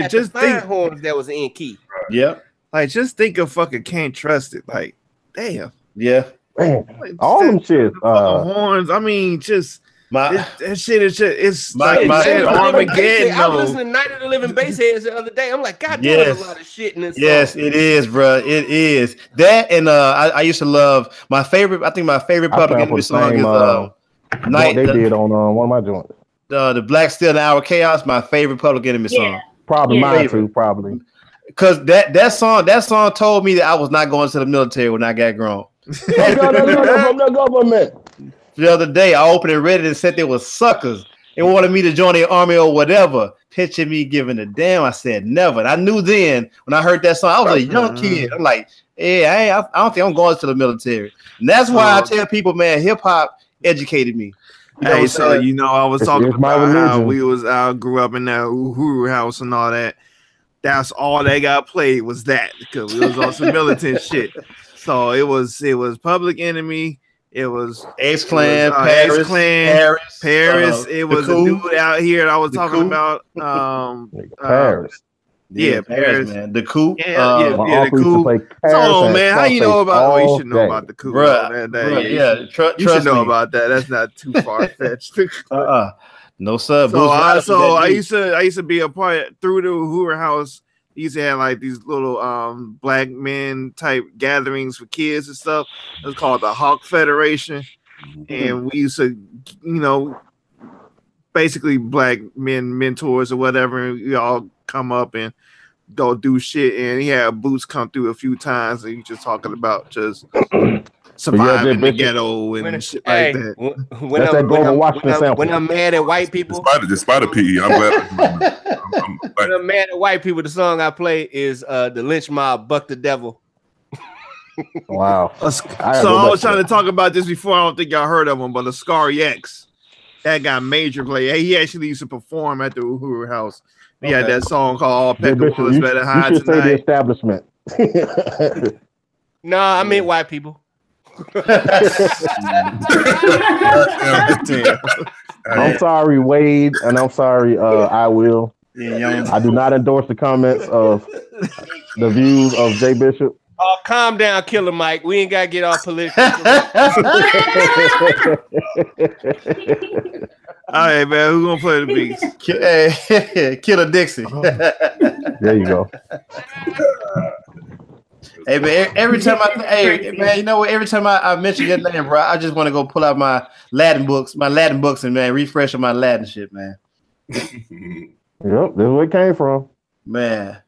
horns that was in key. Yep. Like just think of fucking Can't Trust It. Like, damn. Yeah. Man, all them shit. Horns. I mean, just that shit is just it's Armageddon. I was listening to Night of the Living Bassheads the other day. I'm like, God damn, there's a lot of shit in this song. Yes, it is, bro. It is. That and I used to love my favorite. I think my favorite Public Enemy song is Night. They did on one of my joints. the Black Steel and Hour Chaos, my favorite Public Enemy song. Probably mine too, probably. Because that song told me that I was not going to the military when I got grown. From the government. The other day, I opened and read it and said they were suckers. They wanted me to join the army or whatever. Picture me giving a damn. I said never. And I knew then when I heard that song, I was a young kid. I'm like, yeah, I don't think I'm going to the military. And that's why I tell people, man, hip hop educated me. Hey, so I was talking about how I grew up in that Uhuru house and all that. That's all they got played was that because we was on some militant shit. So it was Public Enemy. It was X-Clan, Paris. It was a dude out here that I was talking about. Paris. Yeah, Paris, man. The Coup. The Coup. So, man, how you know about? You should know about the Coup, bro. You should know about that. That's not too far fetched. No, sir. So I used to be a part through the Hoover House. He used to have like these little black men type gatherings for kids and stuff. It was called the Hawk Federation, and we used to, basically black men mentors or whatever. And we all come up and go do shit. And he had Boots come through a few times, and he just talking about just surviving in the ghetto and shit like that. When I'm mad at white people, despite the PE, I'm glad. When I'm mad at white people, the song I play is the Lynch Mob, Buck the Devil. Wow. I was trying to talk about this before. I don't think y'all heard of him, but Ascari X, that got major play. He actually used to perform at the Uhuru House. He had that song called All Peckerwood's Better Hide Tonight. Say the establishment. No, I mean white people. I'm sorry, Wade, and I'm sorry, I will. I do not endorse the comments of the views of Jay Bishop. Oh, calm down, Killer Mike. We ain't gotta get all political. All right, man. Who's gonna play the beats? Killer Dixie. There you go. Hey man, every time every time I mention your name, bro, I just want to go pull out my Latin books and man, refresh on my Latin shit, man. Yep, this is where it came from. Man.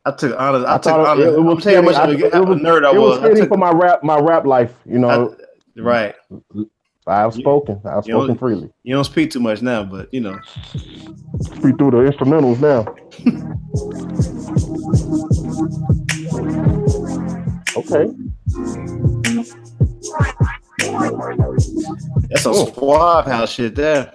I took honors. I'm telling you how much of a nerd I was. It was for my rap life, Right. I've spoken freely. You don't speak too much now, but speak through the instrumentals now. Okay. That's some Squab House shit there.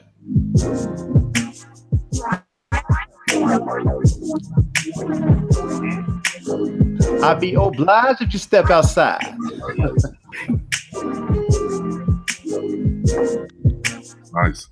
I'd be obliged if you step outside. Nice.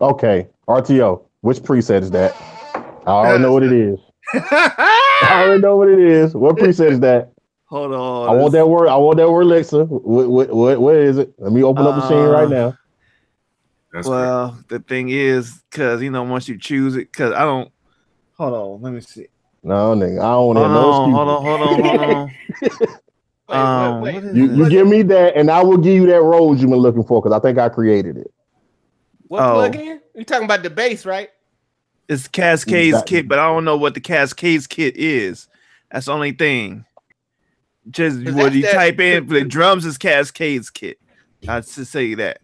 Okay, RTO. Which preset is that? I already know what it is. I already know what it is. What preset is that? Hold on. I want that word. Alexa. What is it? Let me open up the machine right now. The thing is, because once you choose it, because I don't. Hold on. Let me see. No, nigga. I don't want Hold on. You give me that, and I will give you that rose you've been looking for, because I think I created it. What plug-in? You talking about the bass, right? It's Cascades kit, but I don't know what the Cascades kit is. That's the only thing. Just what you type in for the drums is Cascades kit. I should say that.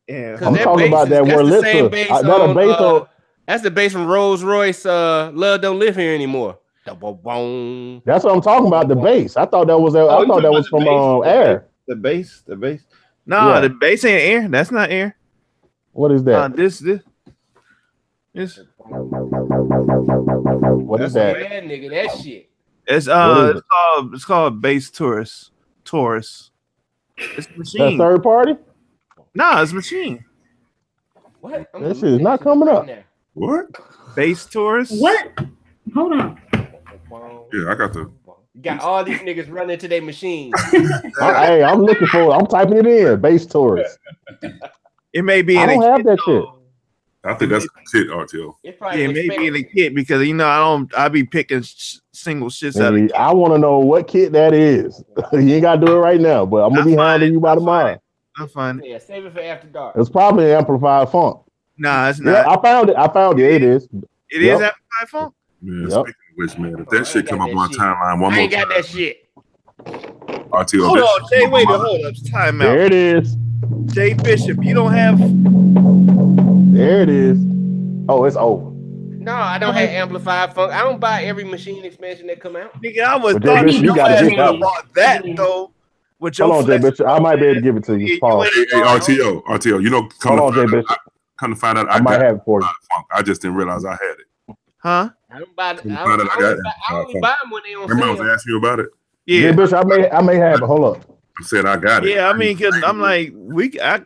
Yeah, I'm talking about that Wurlitzer. That's the bass from Rolls Royce. Love Don't Live Here Anymore. That's what I'm talking about. The bass. I thought that was. I thought that was from Air. The bass. No, the bass ain't Air. That's not Air. What is that? This. What is that? Yeah, nigga, that shit. It's called Bass Taurus. It's a machine. That third party? Nah, it's a machine. What? This is not coming up. What? Bass Taurus? What? Hold on. Yeah, I got the. You got all these niggas running to their machines. Hey, I'm looking for it. I'm typing it in. Bass Taurus. It may be. I don't have that shit. I think that's a kit, RTO. It may be in the kit because I be picking single shits out of it. I want to know what kit that is. You ain't gotta do it right now, but I'm gonna be hounding you by tomorrow. I'm fine. Yeah, save it for after dark. It's probably an amplified funk. Nah, it's not. Yeah, I found it. It is. It is amplified funk. Man, speaking of which, man, if that shit come up on timeline one I more ain't got time, that shit. RTO. Hold on, Jay. Wait, hold up. Time out. There it is. Jay Bishop, you don't have. There it is. Oh, it's over. No, I don't have amplified funk. I don't buy every machine expansion that come out. Nigga, I was thought you bought that though. With your hold on, Jay Bishop. I might be able to give it to you. Pause. Hey, RTO. You know, hold on, Jay Bishop. Come to find out, I might have it for you. I just didn't realize I had it. Huh? I don't buy. I only buy them when they on Remember, I sale. was asking you about it. Yeah, Jay Bishop. I may have it. Hold up. I said I got it. Yeah, I mean, cause I'm like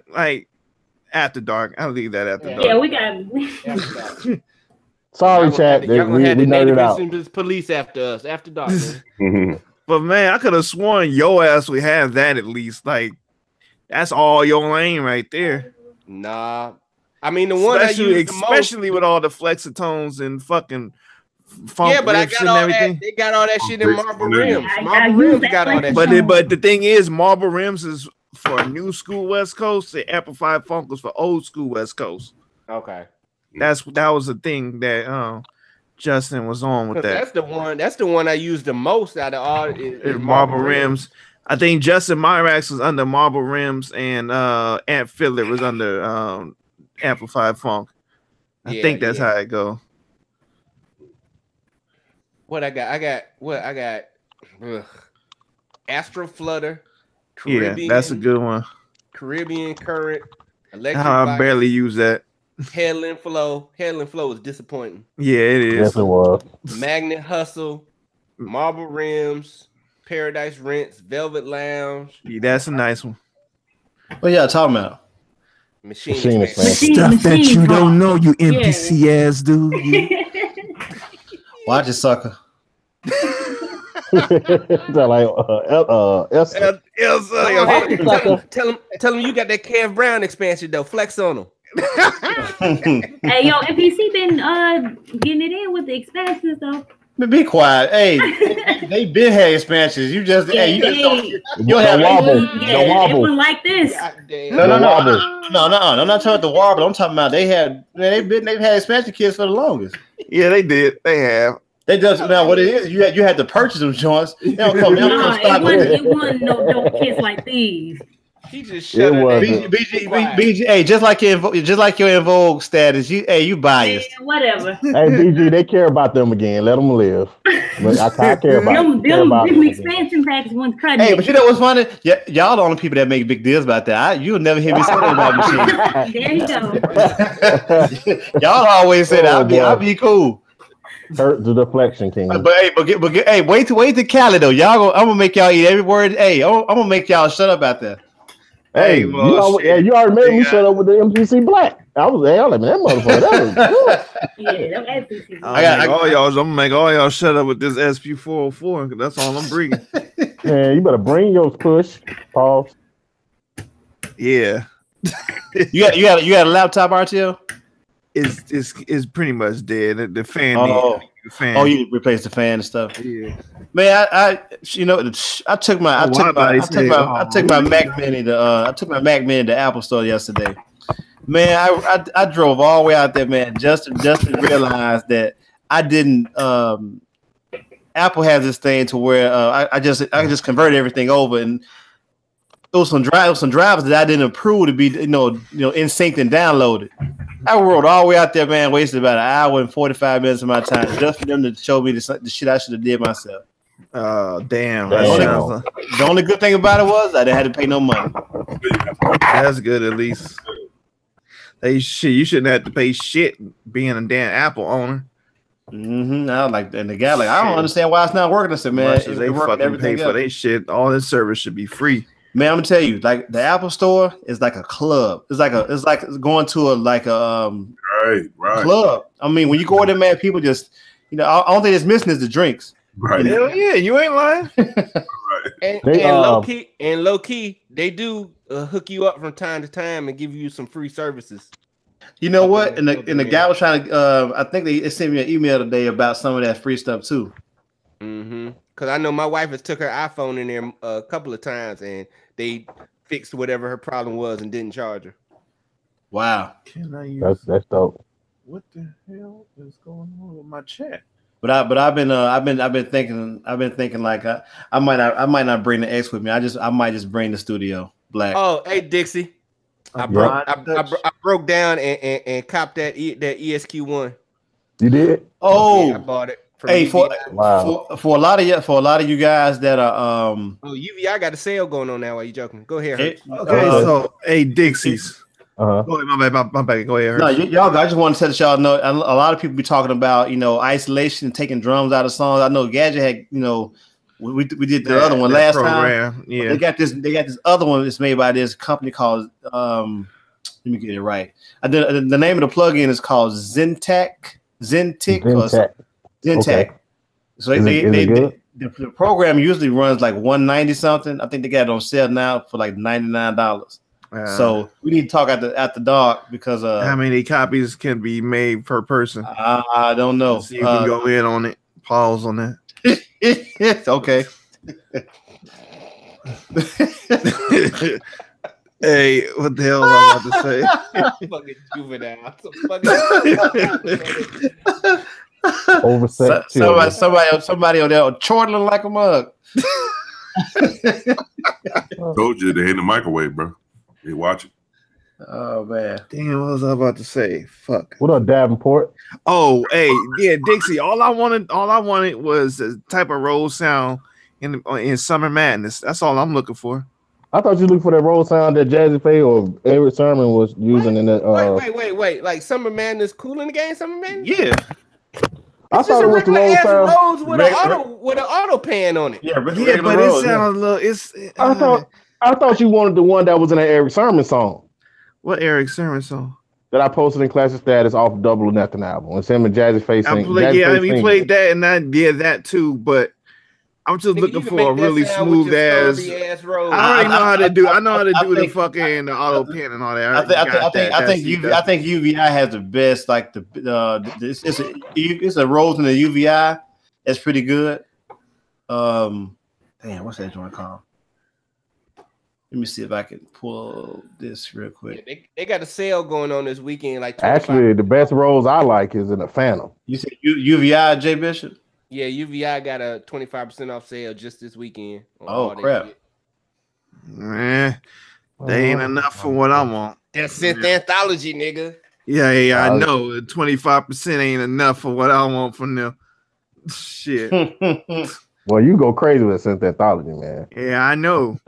like after dark. I'll leave that after dark. Yeah, we got. Sorry, chat. Y'all gonna have we the nerded Native out. Instruments police after us after dark. Man. But man, I could have sworn your ass would have that at least. Like that's all your lane right there. Nah, I mean the one especially with all the flexitones and fucking funk. Yeah, but I got all that. They got all that shit in Marble Rims. Marble Rims got all that. But the thing is, Marble Rims is for new school West Coast. The amplified funk was for old school West Coast. Okay, that was the thing that Justin was on with that. That's the one I used the most out of all. Marble Rims. I think Justin Myrax was under Marble Rims and Ant Fiddler was under amplified funk. I think that's how it go. What I got? Astro Flutter. Caribbean, yeah, that's a good one. Caribbean Current. Electric. I barely use that. Headland Flow. Headland Flow is disappointing. Yeah, it is. Yes, it was. Magnet Hustle. Marble Rims. Paradise Rents. Velvet Lounge. Yeah, that's a nice one. What y'all talking about? Machine stuff that you don't know, you NPC ass dude. Watch it, sucker. Tell him you got that Kev Brown expansion though. Flex on him. Hey, yo, NPC been getting it in with the expansions though. Be quiet. Hey, they been had expansions. You just you don't have wobble. Wobble like this. No. I'm not talking about the wobble. I'm talking about they've had expansion kits for the longest. Yeah, they did. They have. They does now. What it is, you had to purchase them joints. They don't come. It wasn't no kits like these. He just shut it. BG, hey, just like your in Vogue status, you biased. Yeah, whatever. Hey, BG, they care about them again. Let them live. I care about them expansion packs went cutting. Hey, but you know what's funny? Y'all the only people that make big deals about that. You'll never hear me say that about machines. There you go. Y'all always say that. I'll be cool. Hurt the deflection king. But wait to Cali though. I'm gonna make y'all eat every word. Hey, I'm gonna make y'all shut up out there. Hey, you already made me shut up with the MCC Black. I was like, man, that motherfucker, that was good. Yeah, that MCC. I'm gonna make all y'all shut up with this SP404 because that's all I'm bringing. Man, you better bring your push. Pause. Yeah. you got a laptop, RTO? It's pretty much dead. The fan. The fan. Oh, you replaced the fan and stuff. Yeah. Man, I took my Mac Mini to Apple Store yesterday. Man, I drove all the way out there, man, just to realize that I didn't Apple has this thing to where I just converted everything over, and it was some drives that I didn't approve to be in sync and downloaded. I rolled all the way out there, man. Wasted about an hour and 45 minutes of my time just for them to show me the shit I should have did myself. Oh damn! The only good thing about it was I didn't have to pay no money. That's good at least. You shouldn't have to pay shit being a damn Apple owner. Mm-hmm. I like, and the guy like, I don't understand why it's not working. I said, man, they fucking pay for their shit. All this service should be free. Man, I'm gonna tell you, like the Apple Store is like a club. It's like going to a club. I mean, when you go there, man, people just I don't think it's missing is the drinks. Right. Hell yeah, you ain't lying. And low key, they do hook you up from time to time and give you some free services. You know what? And the guy was trying to. I think they sent me an email today about some of that free stuff too. Mm-hmm. Because I know my wife has took her iPhone in there a couple of times and they fixed whatever her problem was and didn't charge her. Wow. Can I use that's dope. What the hell is going on with my chat? But I've been thinking like I might not bring the X with me. I might just bring the Studio Black. Oh, hey Dixie. I broke down and copped that ESQ1. You did? Oh, yeah, I bought it. Hey, for a lot of you guys that are UVI got a sale going on now. While you joking? Go ahead. Hey, Dixies. Uh-huh. Go ahead, my bad. Go ahead. No, y'all. I just want to let y'all know. A lot of people be talking about isolation and taking drums out of songs. I know Gadget had we did the other one last time. Yeah, they got this other one that's made by this company called let me get it right. The name of the plugin is called Zentek. Okay. So the program usually runs like $190 something. I think they got it on sale now for like $99. So we need to talk at the dark because how many copies can be made per person? I don't know. So you can go in on it. Pause on that. Okay. Hey, what the hell was I about to say? Fucking juvenile. Overset. Somebody on there chortling like a mug. Told you they ain't the microwave, bro. They watching. Oh man. Damn, what was I about to say? Fuck. What up, Davenport? Oh, hey, yeah, Dixie. All I wanted was a type of roll sound in Summer Madness. That's all I'm looking for. I thought you looked for that roll sound that Jazzy Faye or Eric Sermon was using in that. Wait! Like Summer Madness, cool in the game. Summer Madness. Yeah. I thought it was the roll sound with an auto pan on it. Yeah, but it sounds a little. I thought you wanted the one that was in that Eric Sermon song. What Eric Sermon song? That I posted in Classic Status off Double or Nothing album. It's him and Jazzy Faye singing. We played that and I did that too, but I'm just looking for a really smooth ass. I already know how to do. I know how to do the fucking auto pen and all that. I think UVI has the best. Like it's a Rose in the UVI. That's pretty good. Damn, what's that joint called? Let me see if I can pull this real quick. Yeah, they got a sale going on this weekend. Like 25. Actually, the best Rose I like is in the Phantom. You said UVI, J Bishop? Yeah, UVI got a 25% off sale just this weekend. Oh crap! Man, they ain't enough for what I want. That's synth anthology, nigga. Yeah, I know. 25% ain't enough for what I want from them. Shit. Well, you go crazy with synth anthology, man. Yeah, I know.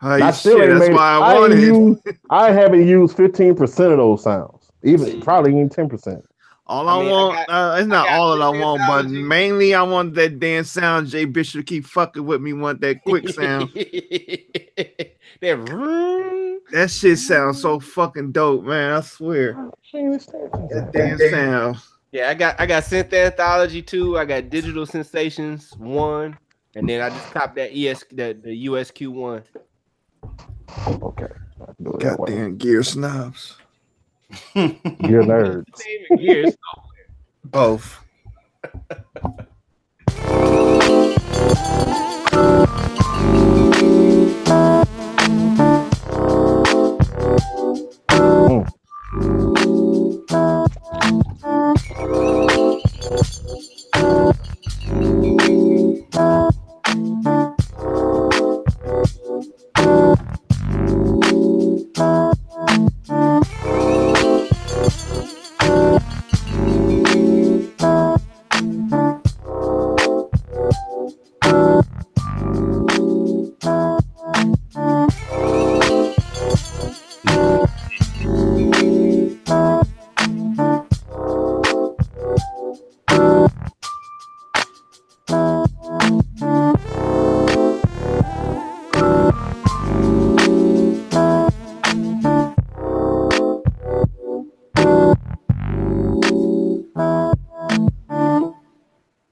I still ain't made why I haven't used 15% of those sounds. Probably even 10%. All I want, it's not all that I want, but mainly I want that damn sound. Jay Bishop keep fucking with me. Want that quick sound. That shit sounds so fucking dope, man. I swear. That damn sound. Yeah, I got synth anthology 2. I got Digital Sensations 1, and then I just copped that the USQ1. Okay. Goddamn gear snobs. Gear nerds. Gears. Both.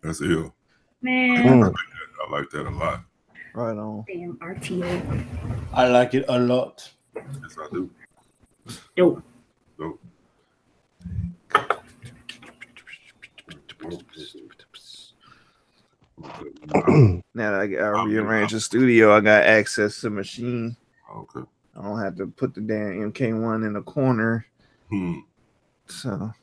That's ill. Man. I like that a lot. Right on. Damn RTO. I like it a lot. Yes, I do. Dope. Now that I rearrange the studio, I got access to the machine. Okay. I don't have to put the damn MK1 in the corner. So I'm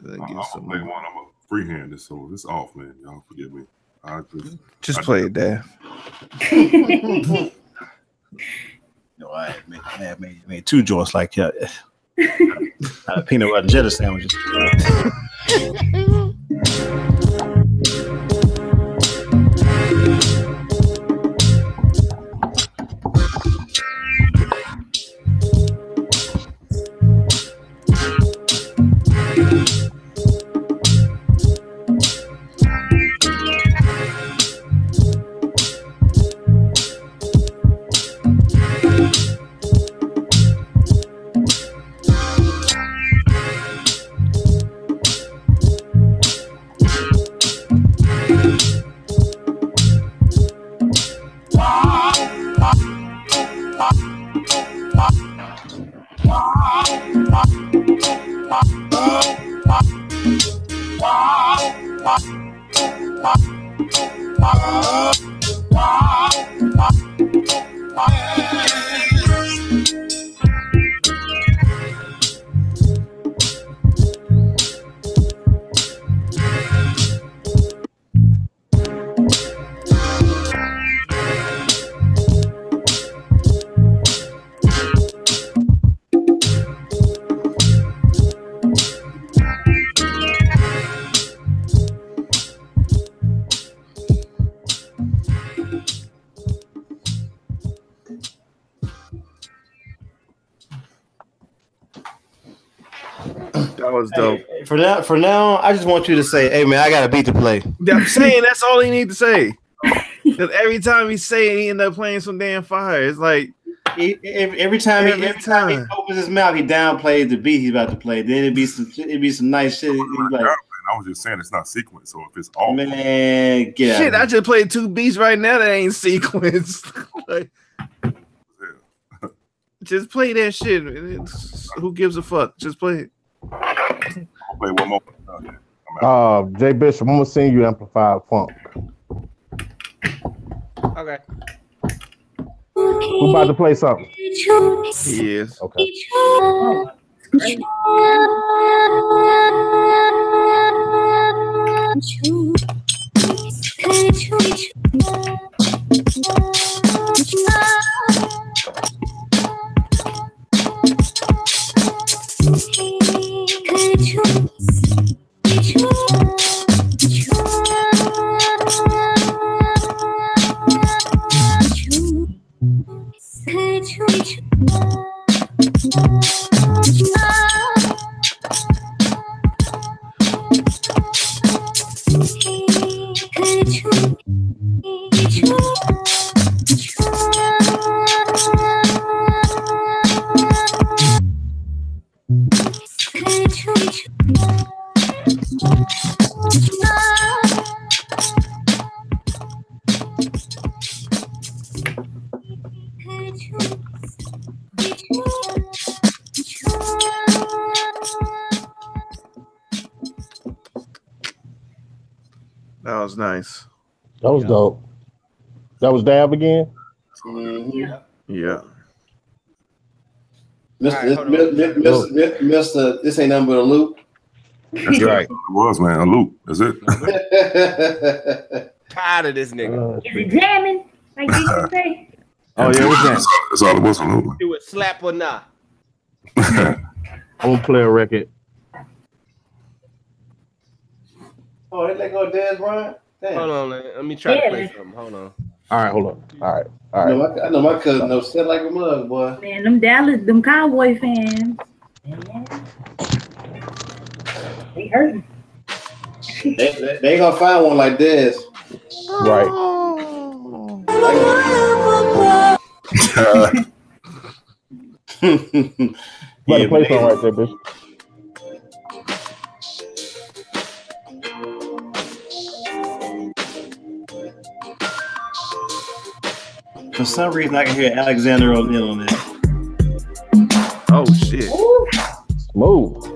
gonna play one. I'm a freehand this, so it's off, man. Y'all forgive me. I just play it, Dad. No, I made two joints like peanut butter and jelly sandwiches. That was dope. Hey, for now, I just want you to say, "Hey man, I got a beat to play." I'm saying that's all he need to say. Because every time he say it, he end up playing some damn fire. It's like every time he opens his mouth, he downplays the beat he's about to play. Then it'd be some nice shit. Like, I was just saying it's not sequence, so if it's off, man, get shit. I just played 2 beats right now that ain't sequenced. Like, just play that shit. Who gives a fuck? Just play it. I'll play one more. Jay Bishop, I'm gonna sing you Amplified Funk. Okay. Who about to play something? He is. Okay. That was nice. That was dope. That was Dab again? Mm-hmm. Yeah. Mr. This ain't nothing but a loop. That's right. It was, man. A loop. That's it. Tired of this nigga. Is it jamming? Like you can say? Oh, yeah, what's that? That's all it was. A loop. Do it slap or not? I'm gonna play a record. Oh, they let go of Dez Bryant? Damn. Hold on, let me try to play something. Hold on. All right, hold on. All right. I know my cousin knows set like a mug, boy. Man, them Cowboy fans. They hurting. They ain't gonna find one like this. Right. Yeah, play something right there, bitch. For some reason, I can hear Alexander O'Neal on that. Oh shit! Smooth.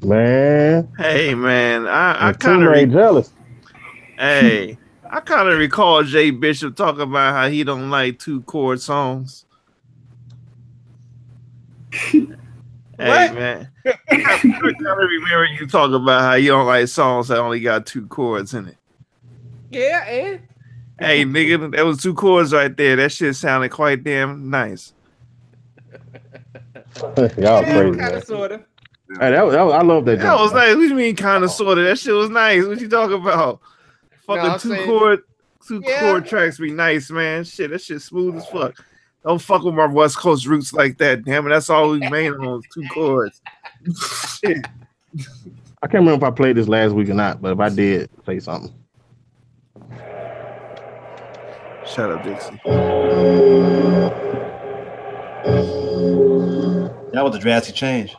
Man. Hey man, I kind of jealous. Hey, I kind of recall Jay Bishop talking about how he don't like 2-chord songs. Hey man, I kind of remember you talking about how you don't like songs that only got 2 chords in it. Yeah, and hey nigga, that was 2 chords right there. That shit sounded quite damn nice. Y'all crazy, man. Sorta. Hey, that was, I love that. That was nice. What do you mean, kind of, sort of? That shit was nice. What you talking about? Fucking two chord tracks be nice, man. Shit, that shit smooth as fuck. Don't fuck with my West Coast roots like that. Damn it, that's all we made on 2 chords. Shit. I can't remember if I played this last week or not, but if I did, say something. Shut up, Dixie. That was a drastic change.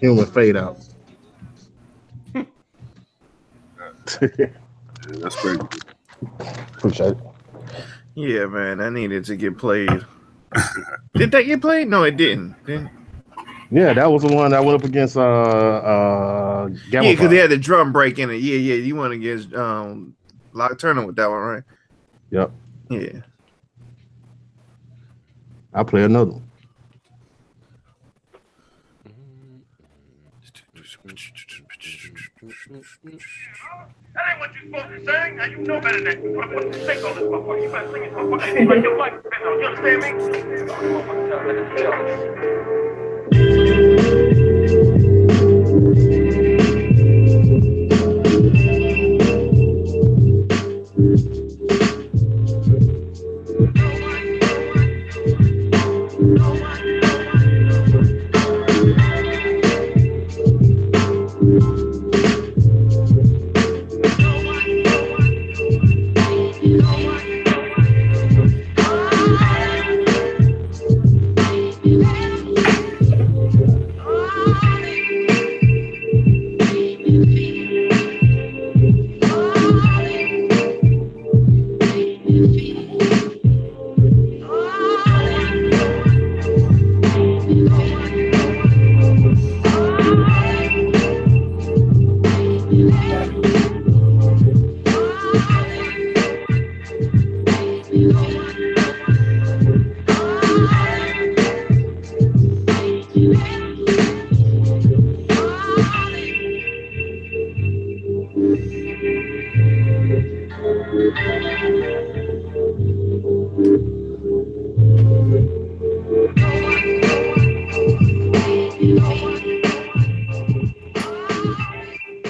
Human fade out. Yeah, that's crazy. Appreciate it. Yeah, man, that needed to get played. Did that get played? No, it didn't. Yeah, that was the one that went up against yeah, because they had the drum break in it. Yeah, you went against Lock Turner with that one, right? Yep. Yeah. I'll play another one. That ain't what you supposed to sing, and you know better than that. You're supposed to sing all this motherfucker. You better sing it, motherfucker. Like your life depends on it. You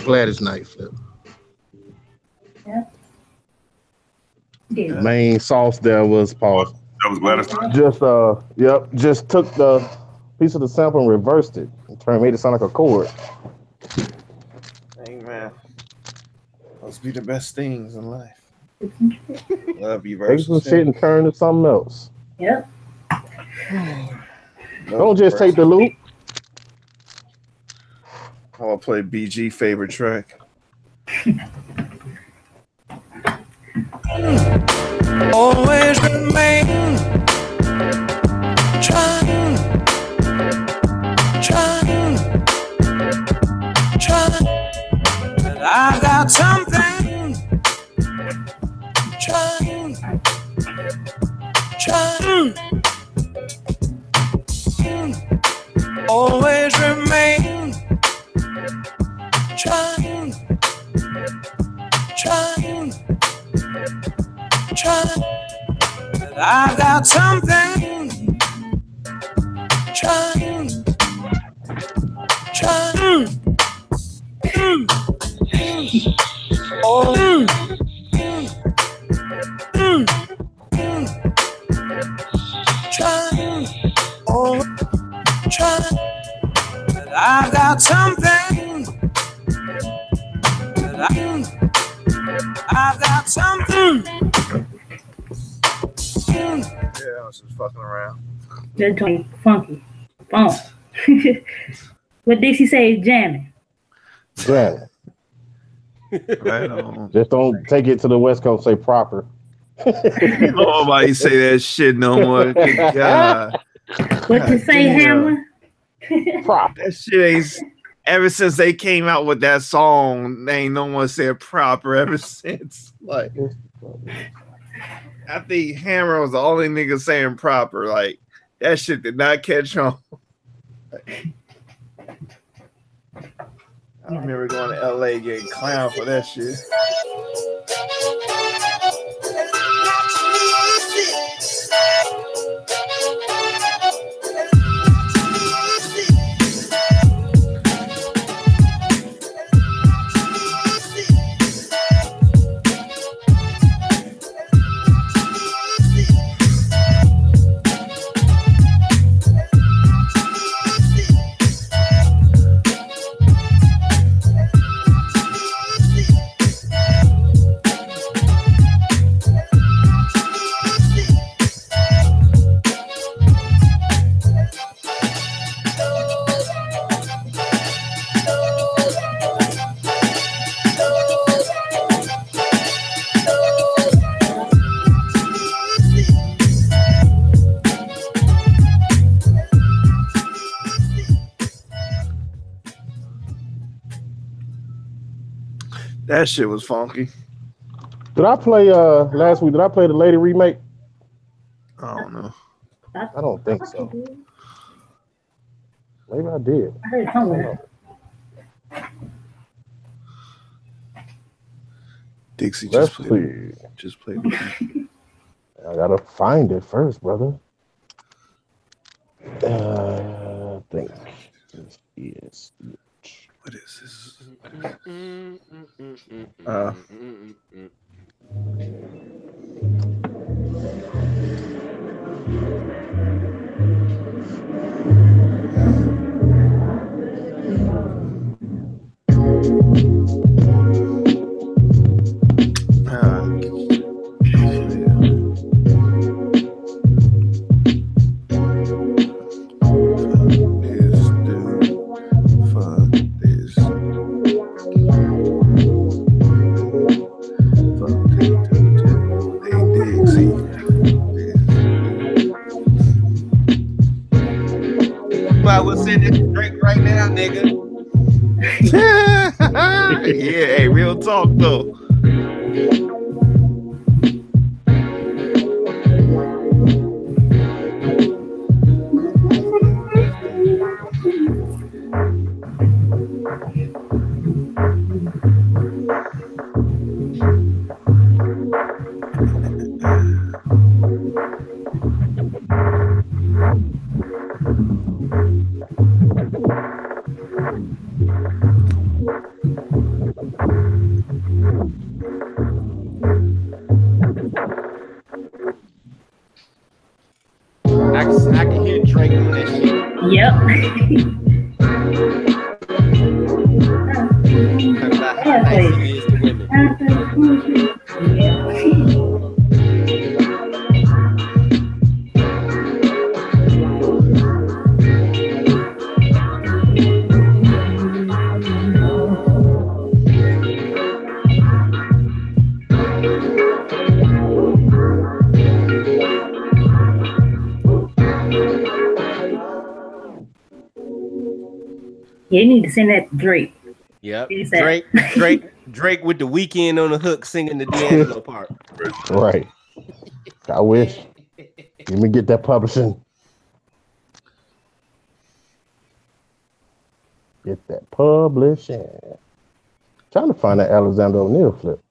Gladys Knight flip. Yeah. Main sauce there was pause. That was Gladys Knight. Just took the piece of the sample and reversed it and made it sound like a chord. Hey man, those be the best things in life. Love you, Take some shit and turn to something else. Yep. Don't just take the loop. I'm gonna play BG favorite track. always remain trying, but I got something trying, always remain trying, but I got something trying, oh, trying, but I got something, I got something. Yeah, I was just fucking around. That joint funky. Funk. What Dixie say is jamming. Yeah. Right on. Just don't take it to the West Coast. Say proper. Nobody say that shit no more. Good God. What you say, Hammer? Proper. That shit ain't. Ever since they came out with that song, they ain't no one said proper ever since. Like, I think Hammer was the only nigga saying proper. Like, that shit did not catch on. I remember going to LA getting clowned for that shit. That shit was funky. Did I play last week? Did I play the Lady remake? I don't know. I don't think so. Maybe I did. I heard something. Dixie, Let's just play. I gotta find it first, brother. I think this is it. What is this? We'll send it to Drake right now, nigga. Yeah, hey, real talk though. I can hear Drake on that shit. Yep. How nice he is to women. You need to send that to Drake. Yep. Drake with the Weeknd on the hook singing the D'Angelo part. Right. I wish. Let me get that publishing. Get that publishing. Trying to find that Alexander O'Neal flip.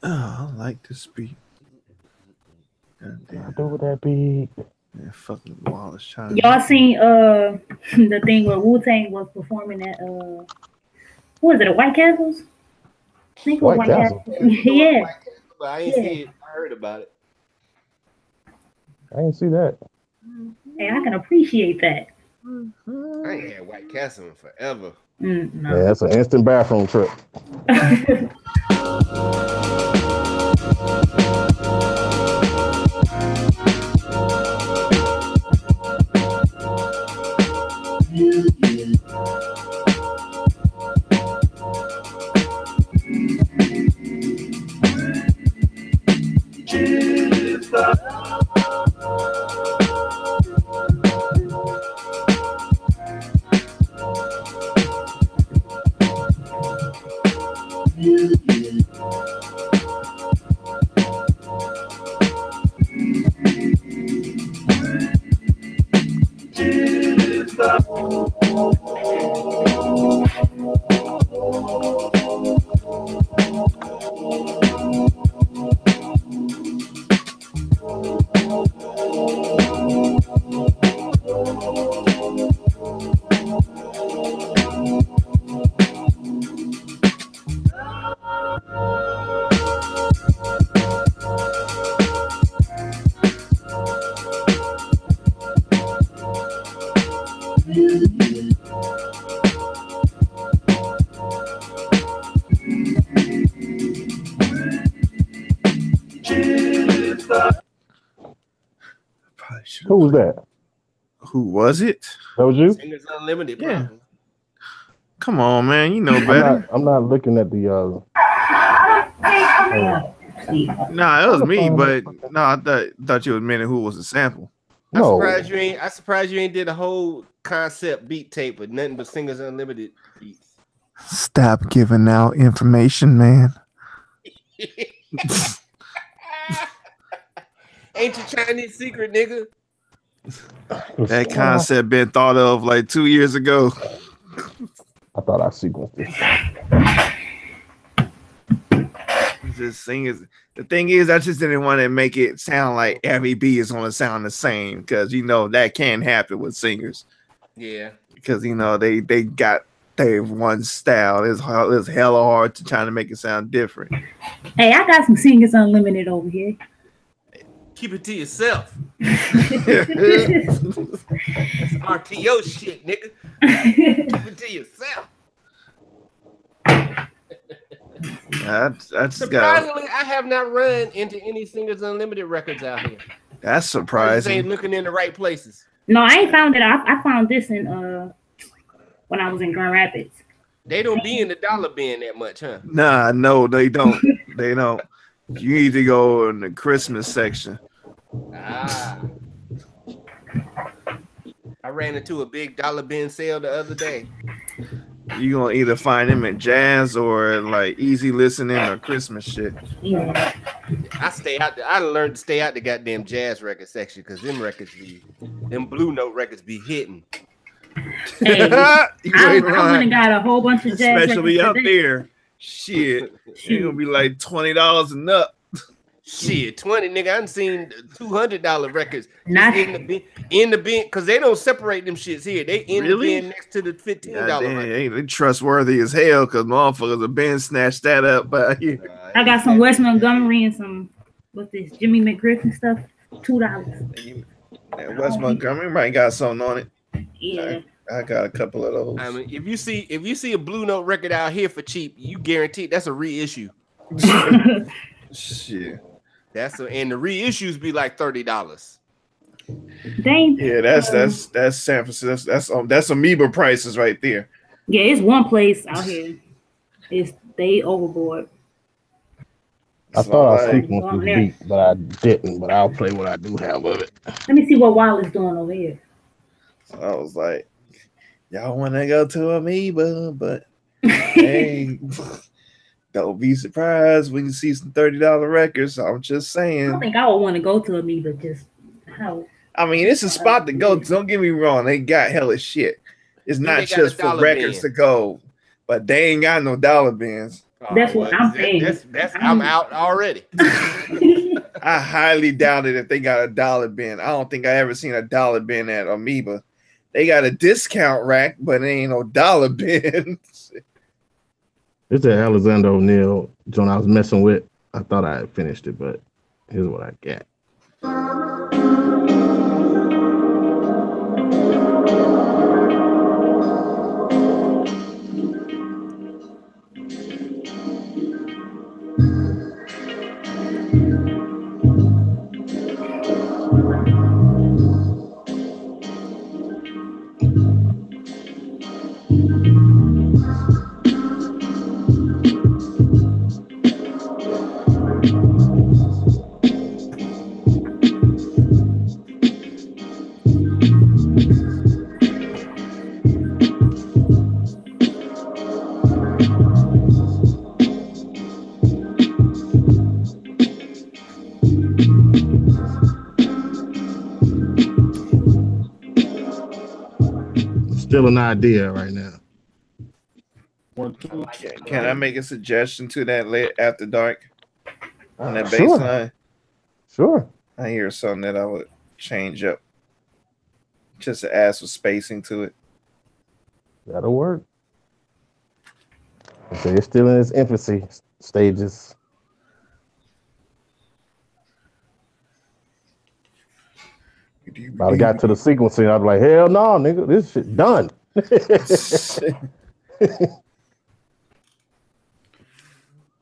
Oh, I like this beat. I do with that beat. Yeah, fucking Wallace trying. Y'all seen the thing where Wu-Tang was performing at what was it, White Castles? I think it was White Castle. Yeah. But I ain't see it. I heard about it. I didn't see that. Hey, I can appreciate that. I ain't had White Castle in forever. No. Yeah, that's an instant bathroom trip. Who was that? Who was it? That was you? Singers Unlimited. Yeah. Problem. Come on, man. You know better. I'm not looking at the. Nah, it was me, but no, I thought you was meaning who was the sample. No. I'm surprised you ain't did a whole concept beat tape with nothing but Singers Unlimited beats. Stop giving out information, man. Ain't your Chinese secret, nigga? That concept been thought of like 2 years ago. I thought I sequenced this. just singers. The thing is, I just didn't want to make it sound like every beat is going to sound the same because that can happen with singers. Yeah, because they got their one style. It's hella hard to try to make it sound different. Hey, I got some Singers Unlimited over here. Keep it to yourself. That's RTO shit, nigga. Keep it to yourself. Surprisingly, I have not run into any Singers Unlimited records out here. That's surprising. I ain't looking in the right places. No, I ain't found it. I found this in when I was in Grand Rapids. They don't be in the dollar bin that much, huh? Nah, no, they don't. They don't. You need to go in the Christmas section. I ran into a big dollar bin sale the other day. You gonna either find them at jazz or like easy listening or Christmas shit. Yeah. I stay out there. I learned to stay out the goddamn jazz record section because them Blue Note records be hitting. Hey, I went and got a whole bunch of jazz especially up there. Shit, it's gonna be like $20 and up. Shit, 20, nigga. I done seen $200 records in the bin because they don't separate them shits here. They in the bin next to the $15. They trustworthy as hell because motherfuckers have been snatched that up by you. I got some West Montgomery and some Jimmy McGriffin stuff. $2. And West Montgomery might got something on it. Yeah. I got a couple of those. I mean, if you see a Blue Note record out here for cheap, you guarantee that's a reissue. Shit. And the reissues be like $30. Dang. Yeah, that's San Francisco. That's amoeba prices right there. Yeah, it's one place out here. They overboard. I thought I sequenced this beat, but I didn't. But I'll play what I do have of it. Let me see what Wild is doing over here. So I was like, y'all want to go to amoeba, but hey. Don't be surprised when you see some $30 records. I'm just saying. I don't think I would want to go to Amoeba. Just how? I mean, it's a spot to go. Don't get me wrong. They got hella shit. It's not just for records to go, but they ain't got no dollar bins. That's what I'm saying. I'm out already. I highly doubt it if they got a dollar bin. I don't think I ever seen a dollar bin at Amoeba. They got a discount rack, but it ain't no dollar bin. It's that Alexander O'Neal joint I was messing with. I thought I had finished it, but here's what I got. Still an idea right now. Can I make a suggestion to that late after dark on that bass line? Sure. I hear something that I would change up just to add some spacing to it. That'll work. Okay, it's still in its infancy stages. About to got to the sequencing, I was like, hell no, nigga, this shit done.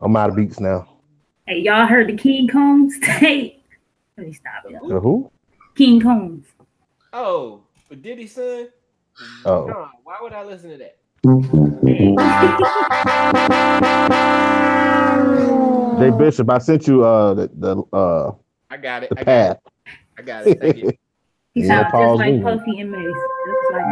I'm out of beats now. Hey, y'all heard the King Combs tape? Let me stop it. The who? King Combs. Oh, for Diddy's son? Oh. No, why would I listen to that? Jay Bishop, I sent you the I got it. The path. I got it. Thank you. He sounds just like Puffy and Mace. Just like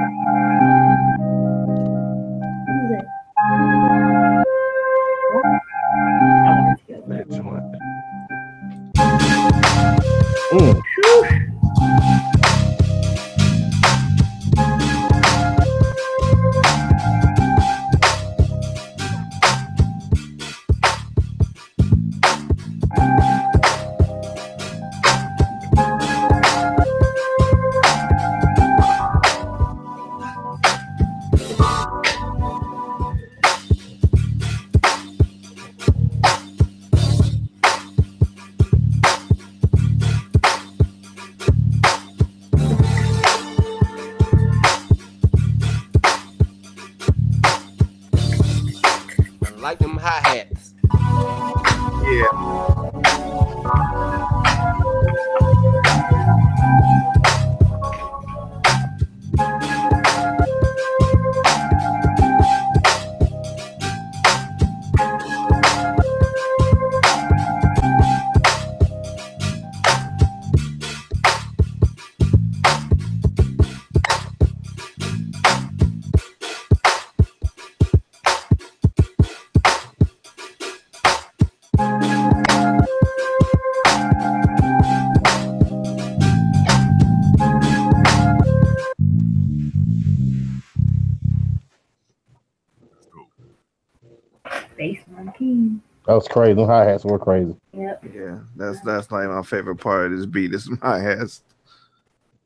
That was crazy. The hi-hats were crazy. Yep. Yeah, that's like my favorite part of this beat. Is hi-hats.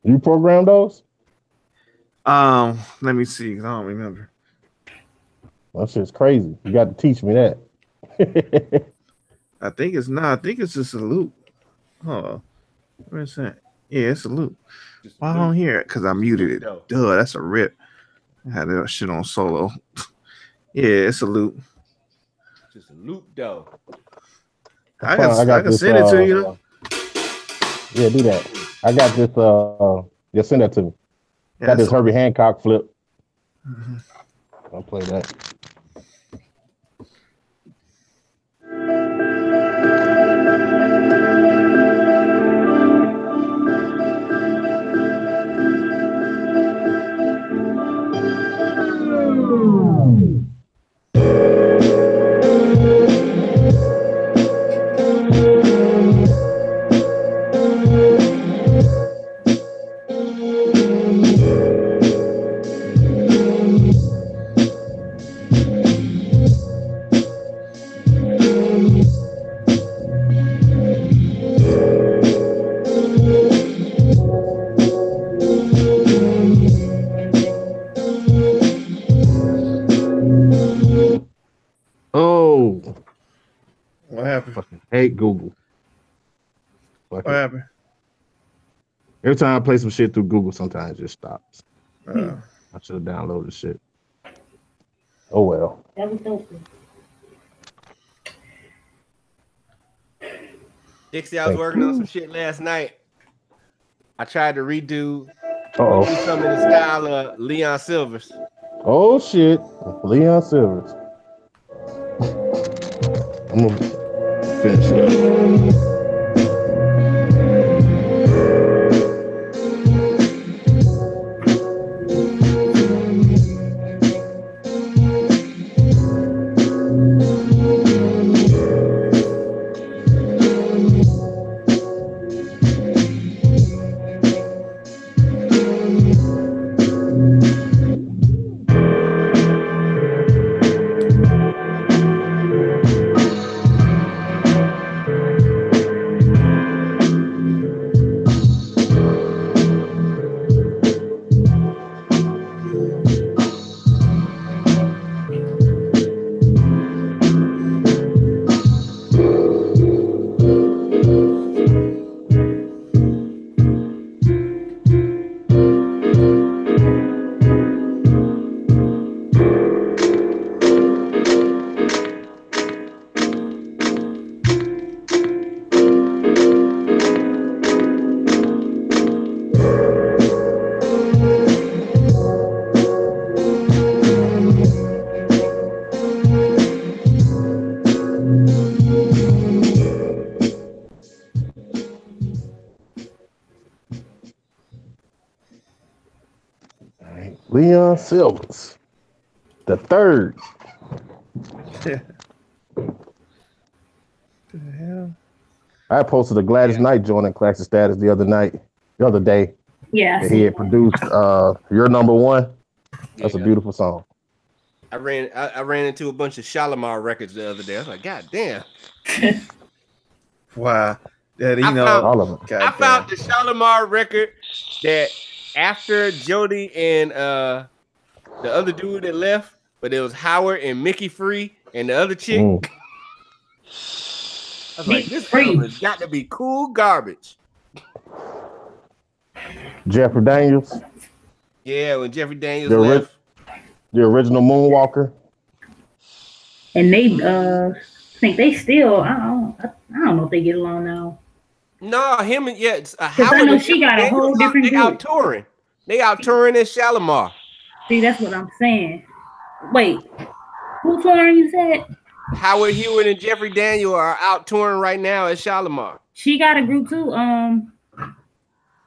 You programmed those? Let me see. I don't remember. That shit's crazy. You got to teach me that. I think it's not. I think it's just a loop. Oh, where's that? Yeah, it's a loop. Why I don't hear it? Because I muted it. Duh, that's a rip. I had that shit on solo. Yeah, it's a loop. Just a loop, though. I can send it to you. Yeah, do that. I got this. Yeah, send that to me. Yeah, got this Herbie Hancock flip. Mm-hmm. I'll play that. Oh, what happened? Fucking hate Google. What happened? Every time I play some shit through Google, sometimes it just stops. I should have downloaded shit. Oh well. That was dope. Dixie, I was working on some shit last night. I tried to redo something in the style of Leon Silvers. Oh shit, Leon Silvers. I'm gonna finish it up. Leon Silvers, the third. Yeah. The hell? I posted a Gladys Knight joint in Classic Status the other day. Yeah. He had produced Your Number One. That's a beautiful song. I ran into a bunch of Shalimar records the other day. I was like, God damn. Wow. That all of them. I found the Shalimar record that after Jody and the other dude that left, but it was Howard and Mickey Free and the other chick. I was like, this album has got to be cool garbage. Jeffrey Daniels. Yeah, when Jeffrey Daniels left. The original Moonwalker. And they think they still, I don't know if they get along now. No, him and Howard. I know she got a whole different They out touring. They out touring in Shalimar. See, that's what I'm saying. Wait, who touring you said? Howard Hewitt and Jeffrey Daniel are out touring right now at Shalimar. She got a group too.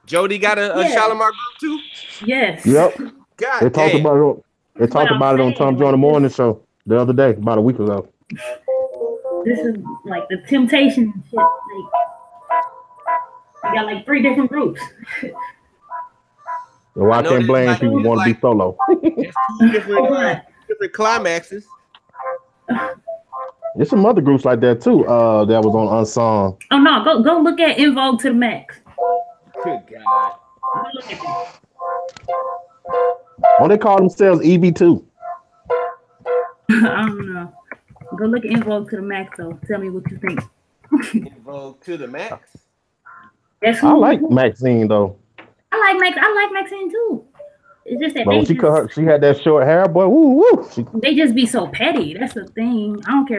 Jody got a Shalimar group too. Yes. Yep. God they talked about it. They talked about it on Tom Joyner Morning Show the other day, about a week ago. This is like the Temptation shit. You got like 3 different groups. So I can't blame people who want to be solo. Different climaxes. There's some other groups like that too. That was on Unsung. Oh no, go look at In Vogue to the Max. Good God. Go look at that. Oh, they call themselves EV2. I don't know. Go look at In Vogue to the Max though. Tell me what you think. In Vogue to the Max. That's I like Maxine though. I like Maxine too. It's just that but she had that short hair, boy. Woo woo. They just be so petty. That's the thing. I don't care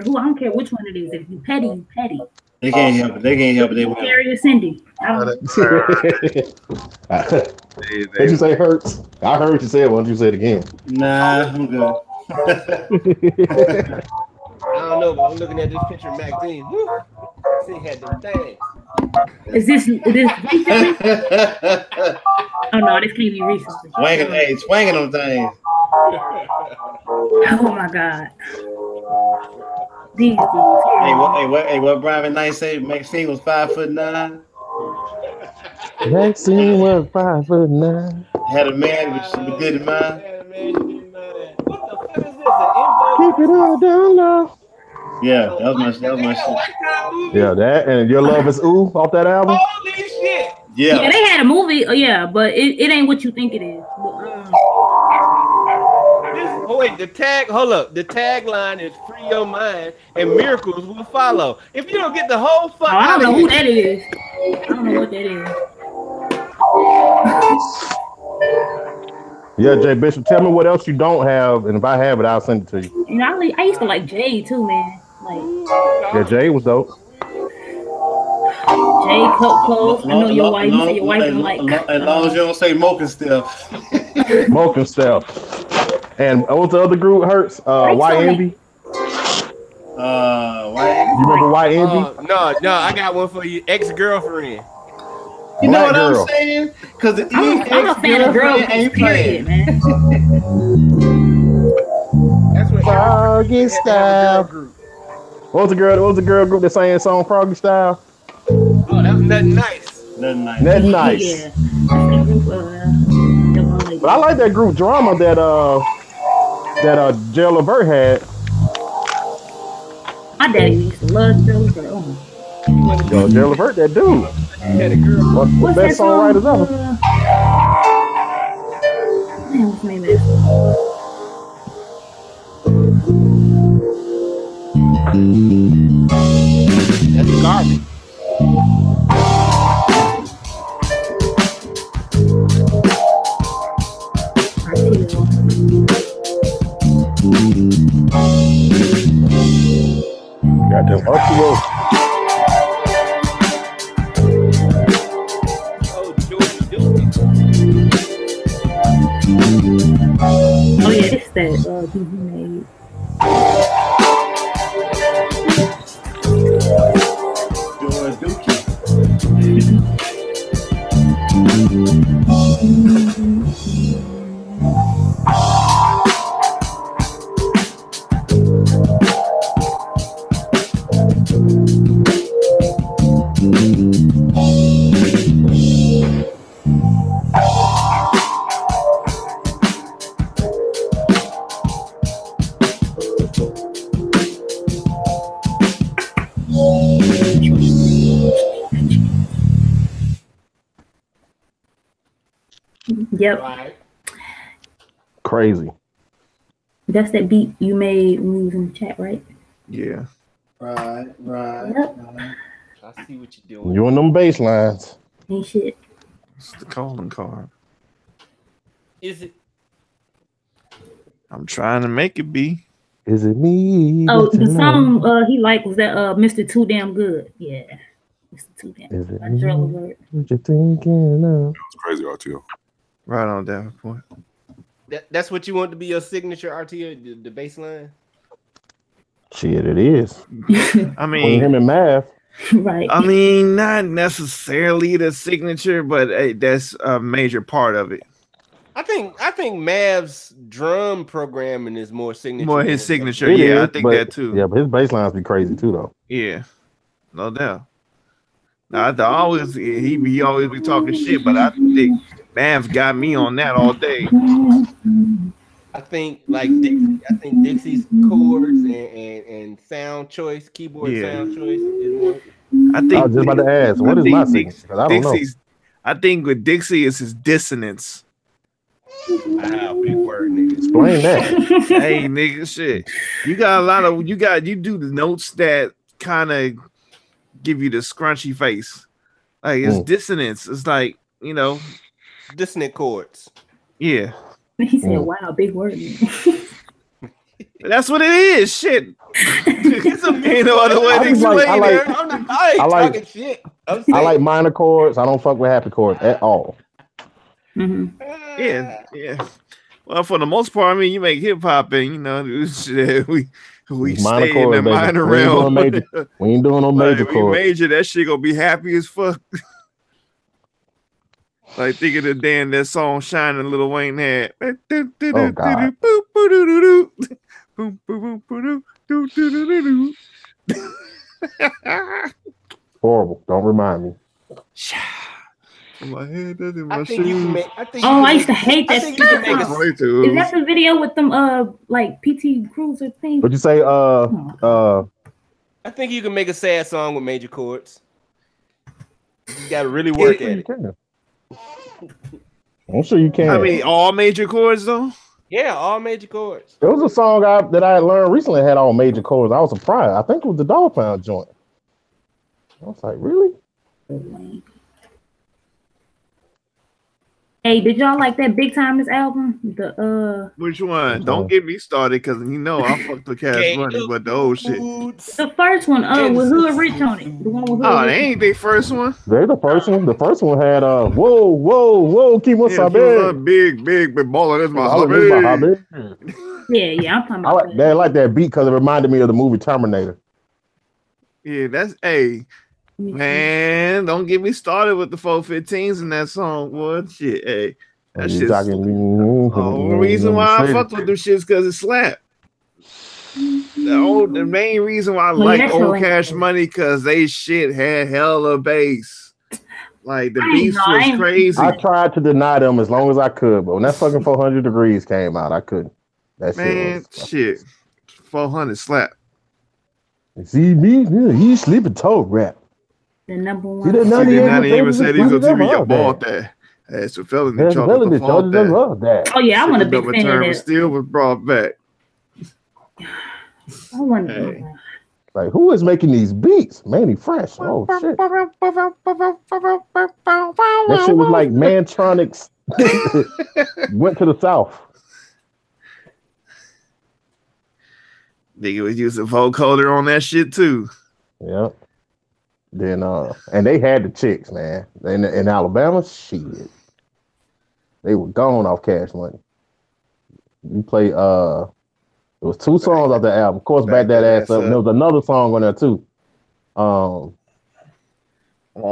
which one it is. If you petty, you petty. They can't help it. They can't help it. They will. Carrie or Cindy. Did you say Hurts? I heard you say it. Why don't you say it again? Nah, I'm good. I don't know, but I'm looking at this picture of Maxine. Woo. She had them things. Is this recent? Oh no, this can't be recent. Swinging them things. Oh my God. These dudes. What Brian Knight say? Maxine was 5'9". Maxine was 5'9". Had a man, but she didn't mind. Keep it all down low. Yeah, that was my shit. Yeah, that and Your Love Is Ooh off that album. Holy shit! Yeah, they had a movie. But it ain't what you think it is. The tagline is "Free Your Mind and Miracles Will Follow." If you don't get the whole fuck I out don't of know here. who that is. I don't know what that is. Yeah, Jay Bishop, tell me what else you don't have, and if I have it, I'll send it to you. You know, I used to like Jay too, man. Like Yeah, Jay was dope. Jay cut clothes. I know your wife. You say your wife don't like. As long as you don't say Moke and stuff. Moke and stuff. And what's the other group? Hurts. Why Envy? You remember Why Envy? No, I got one for you. Ex-girlfriend. You know what I'm saying? Because the I'm a fan of girls. ain't playing, man. That's what Froggy Style. What was the girl group that sang that song Froggy Style? Oh, that was Nothing Nice. Nothing Nice. Yeah. But I like that group Drama that Jill Levert had. My daddy used to love Jill Levert. Oh. Yo, Jill Levert, that dude. What's the best songwriters ever? Man, what's the name of this? That's garbage. Got them RTO. Oh yeah, it's that he made. Yep. Right. Crazy. That's that beat you made when we was in the chat, right? Yeah. Right. Yep. I see what you're doing. You and them bass lines. Ain't shit. It's the calling card. Is it? I'm trying to make it be. Is it me? Oh, the song he liked was that Mr. Too Damn Good. Yeah. Mr. Too Damn Is Good. it me? Drill alert. What you thinking of? It's crazy, RTO. Right on that point. That's what you want to be your signature RTO, the bass line? Shit, it is. I mean, him and Math. Right. I mean, not necessarily the signature, but hey, that's a major part of it. I think Mav's drum programming is more signature. More his signature, It yeah, is, I think but- that too. Yeah, but his bass lines be crazy too, though. Yeah, no doubt. Now, he always be talking shit, but I think Mav's got me on that all day. I think Dixie's chords and sound choice, keyboard sound choice is more. I think I was just about to ask, what is my signature? Because I don't know. I think with Dixie is his dissonance. Wow, big word, nigga. Explain that. Hey, nigga, shit. You do the notes that kind of give you the scrunchy face. Like it's dissonance. It's like, dissonant chords. Yeah. He said, wow, big word. That's what it is. Shit. It's ain't no other way to explain it. I ain't talking shit. I like minor chords. I don't fuck with happy chords at all. Mm-hmm. Yeah. Well, for the most part, I mean, you make hip hop, and we stay in the minor realm. We ain't doing no major chords. We major, that shit gonna be happy as fuck. Like think of the damn that song "Shining" Lil Wayne had. Oh God. Horrible. Don't remind me. My head doesn't. I used to hate that. Is that the video with them like PT Cruiser thing? What'd you say? I think you can make a sad song with major chords. You gotta really work at it. I'm sure you can. I mean, all major chords though. Yeah, all major chords. There was a song that I learned recently had all major chords. I was surprised. I think it was the Dog Pound joint. I was like, really? Hey, did y'all like that Big Timers album? Which one? Don't get me started, because I fucked with Cash Money, but the old shit. The first one, with Hood Rich on it. The one with Hood Rich. They ain't their first one. They're the first one. The first one had whoa, keep on big baller. That's my hobby. Yeah, I'm talking about They like that beat because it reminded me of the movie Terminator. Yeah, that's man, don't get me started with the 415s in that song. What shit? Hey, that shit's the reason why I fucked with them shits because it slapped. The main reason why I like old Cash Money because they shit had hella bass. Like the beats was crazy. I tried to deny them as long as I could, but when that fucking 400 Degrees came out, I couldn't. That shit 400 slap. See me? Yeah, he sleeping toe rap. The number one. He didn't even say these on TV. You bought that. That's a felony charge. Oh yeah, I want to be fan of that. Still was brought back. I want to. Like, who is making these beats? Manny Fresh. Oh shit. That shit was like Mantronics went to the South. Nigga was using vocoder on that shit too. Yep. Then and they had the chicks, man. In Alabama, shit. They were gone off Cash Money. You play it was 2 songs off the album. Of course, Back That Ass Up. And there was another song on there too. On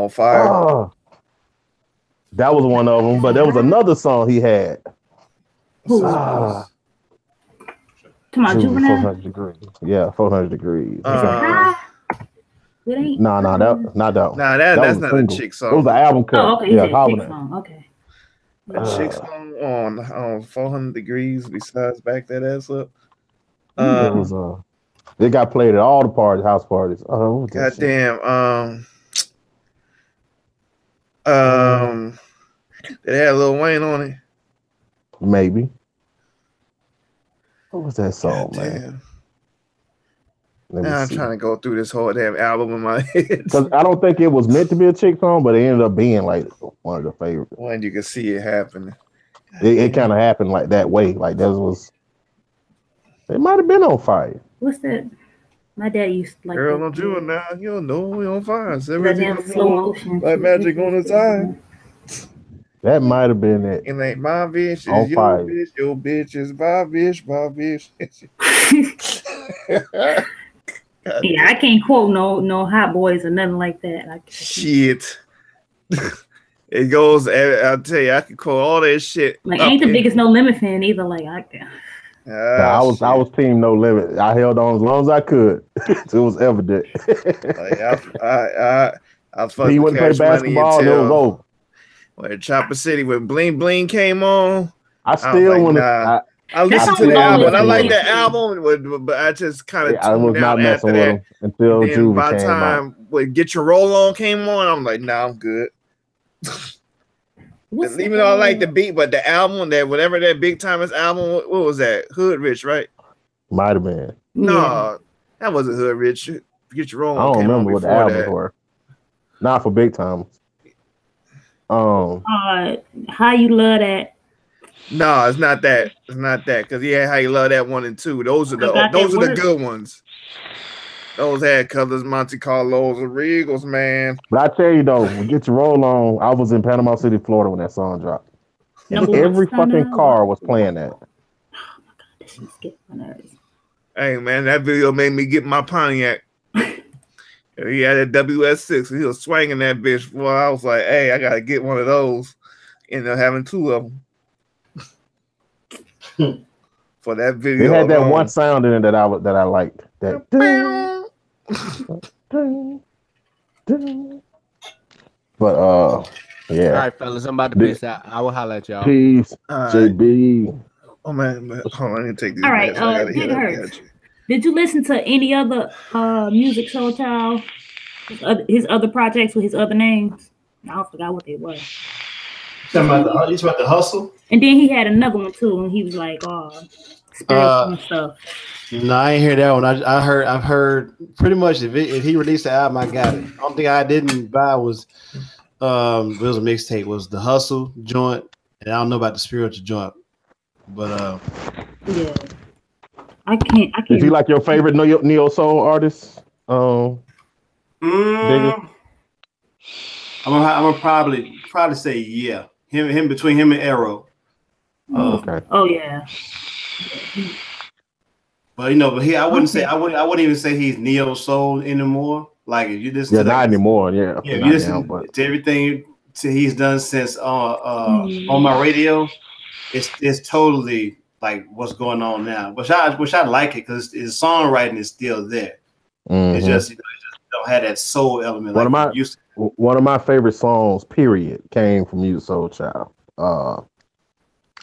Fire. That was one of them, but there was another song he had. To my Juvenile? 400 Degrees. Yeah, 400 Degrees. It No, not that. Nah, that's not a chick song. It was an album cut. Oh, okay. Yeah, Chick song. Okay. A chick song on 400 Degrees besides Back That Ass Up. It got played at all the parties, house parties. Goddamn. It had Lil Wayne on it. Maybe. What was that song, man? Now I'm trying to go through this whole damn album in my head. Because I don't think it was meant to be a chick song, but it ended up being like one of the favorites. When you can see it happening. It kind of happened like that way. Like that was. It might have been on fire. What's that? My dad used to like. Girl, don't do it now. You don't know we on fire. Slow motion. Like magic on the time. That might have been it. It ain't my bitch, it's your bitch. Your bitch is my bitch, my bitch. Yeah, I can't quote no Hot Boys or nothing like that. Shit. It goes. I'll tell you, I can quote all that shit. Like, I ain't the biggest No Limit fan either. Like, I was team No Limit. I held on as long as I could. It was evident. Like, I fucking he wouldn't play basketball. It was over. When Chopper City when Bling Bling came on, I still want to. I listened to the album. I like that album, but I just kind of tuned out after that. Until and then Juvie by the came time out. when Get Your Roll On came on, I'm like, nah, I'm good. Even though I like the beat, but the album, that whatever that Big Timers album, what was that? Hood Rich, right? Might have been. No, that wasn't Hood Rich. Get Your Roll On. I don't came remember on what the before albums that. were. Not for Big Time. How You Love That? No, it's not that. It's not that. Because How You Love That 1 and 2. Those are the good ones. Those had colors, Monte Carlos and Regals, man. But I tell you though, when Get Your Roll On, I was in Panama City, Florida when that song dropped. And every fucking car was playing that. Oh my God, this shit's getting my nerves. Hey man, that video made me get my Pontiac. He had a WS6 and he was swinging that bitch. Well, I was like, hey, I gotta get one of those. Ended up having 2 of them. For that video. It had that alone. one sound in it that I liked. That but yeah. All right, fellas, I'm about to piss out. I will holler at y'all. Peace, JB. Oh man, hold on, I need to take this. All right, Big Hurts. Did you listen to any other Music Soul Child? His other projects with his other names? I forgot what they were. You talking about the Hustle? And then he had another one too, and he was like, spiritual and stuff. No, I ain't hear that one. I've heard pretty much if he released the album, I got it. The only thing I didn't buy was it was a mixtape, was the Hustle joint, and I don't know about the spiritual joint. But yeah. I can't. Is he like your favorite neo soul artist? I'm gonna probably say yeah. Him between him and Arrow. Okay. Oh yeah. But I wouldn't even say he's neo soul anymore. Like if you listen to not anymore. Yeah. Yeah, if you listen to everything he's done since on my radio, it's totally like what's going on now. Which I like it because his songwriting is still there. Mm-hmm. It's just, it just don't have that soul element. One of my favorite songs, period, came from Music Soul Child.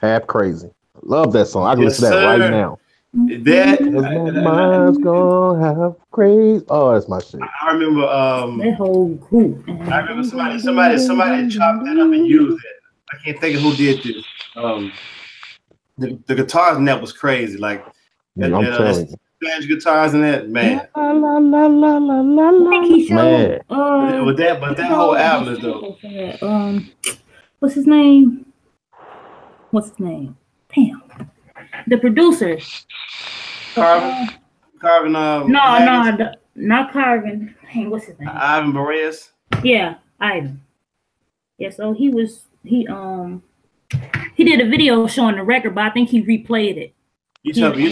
Half Crazy. Love that song. I can listen to that right now. My mind's gonna have crazy. Oh, that's my shit. I remember that whole group. I remember somebody chopped that up and used it. I can't think of who did this. The guitars in that was crazy. Like I'm telling you. Spanish guitars in that, man. I think he showed. But that whole album is dope. What's his name? Damn. The producer. Carvin. No, not Carvin. Hey, what's his name? Ivan Barres. Yeah, Ivan. Yeah, so he did a video showing the record, but I think he replayed it. You talking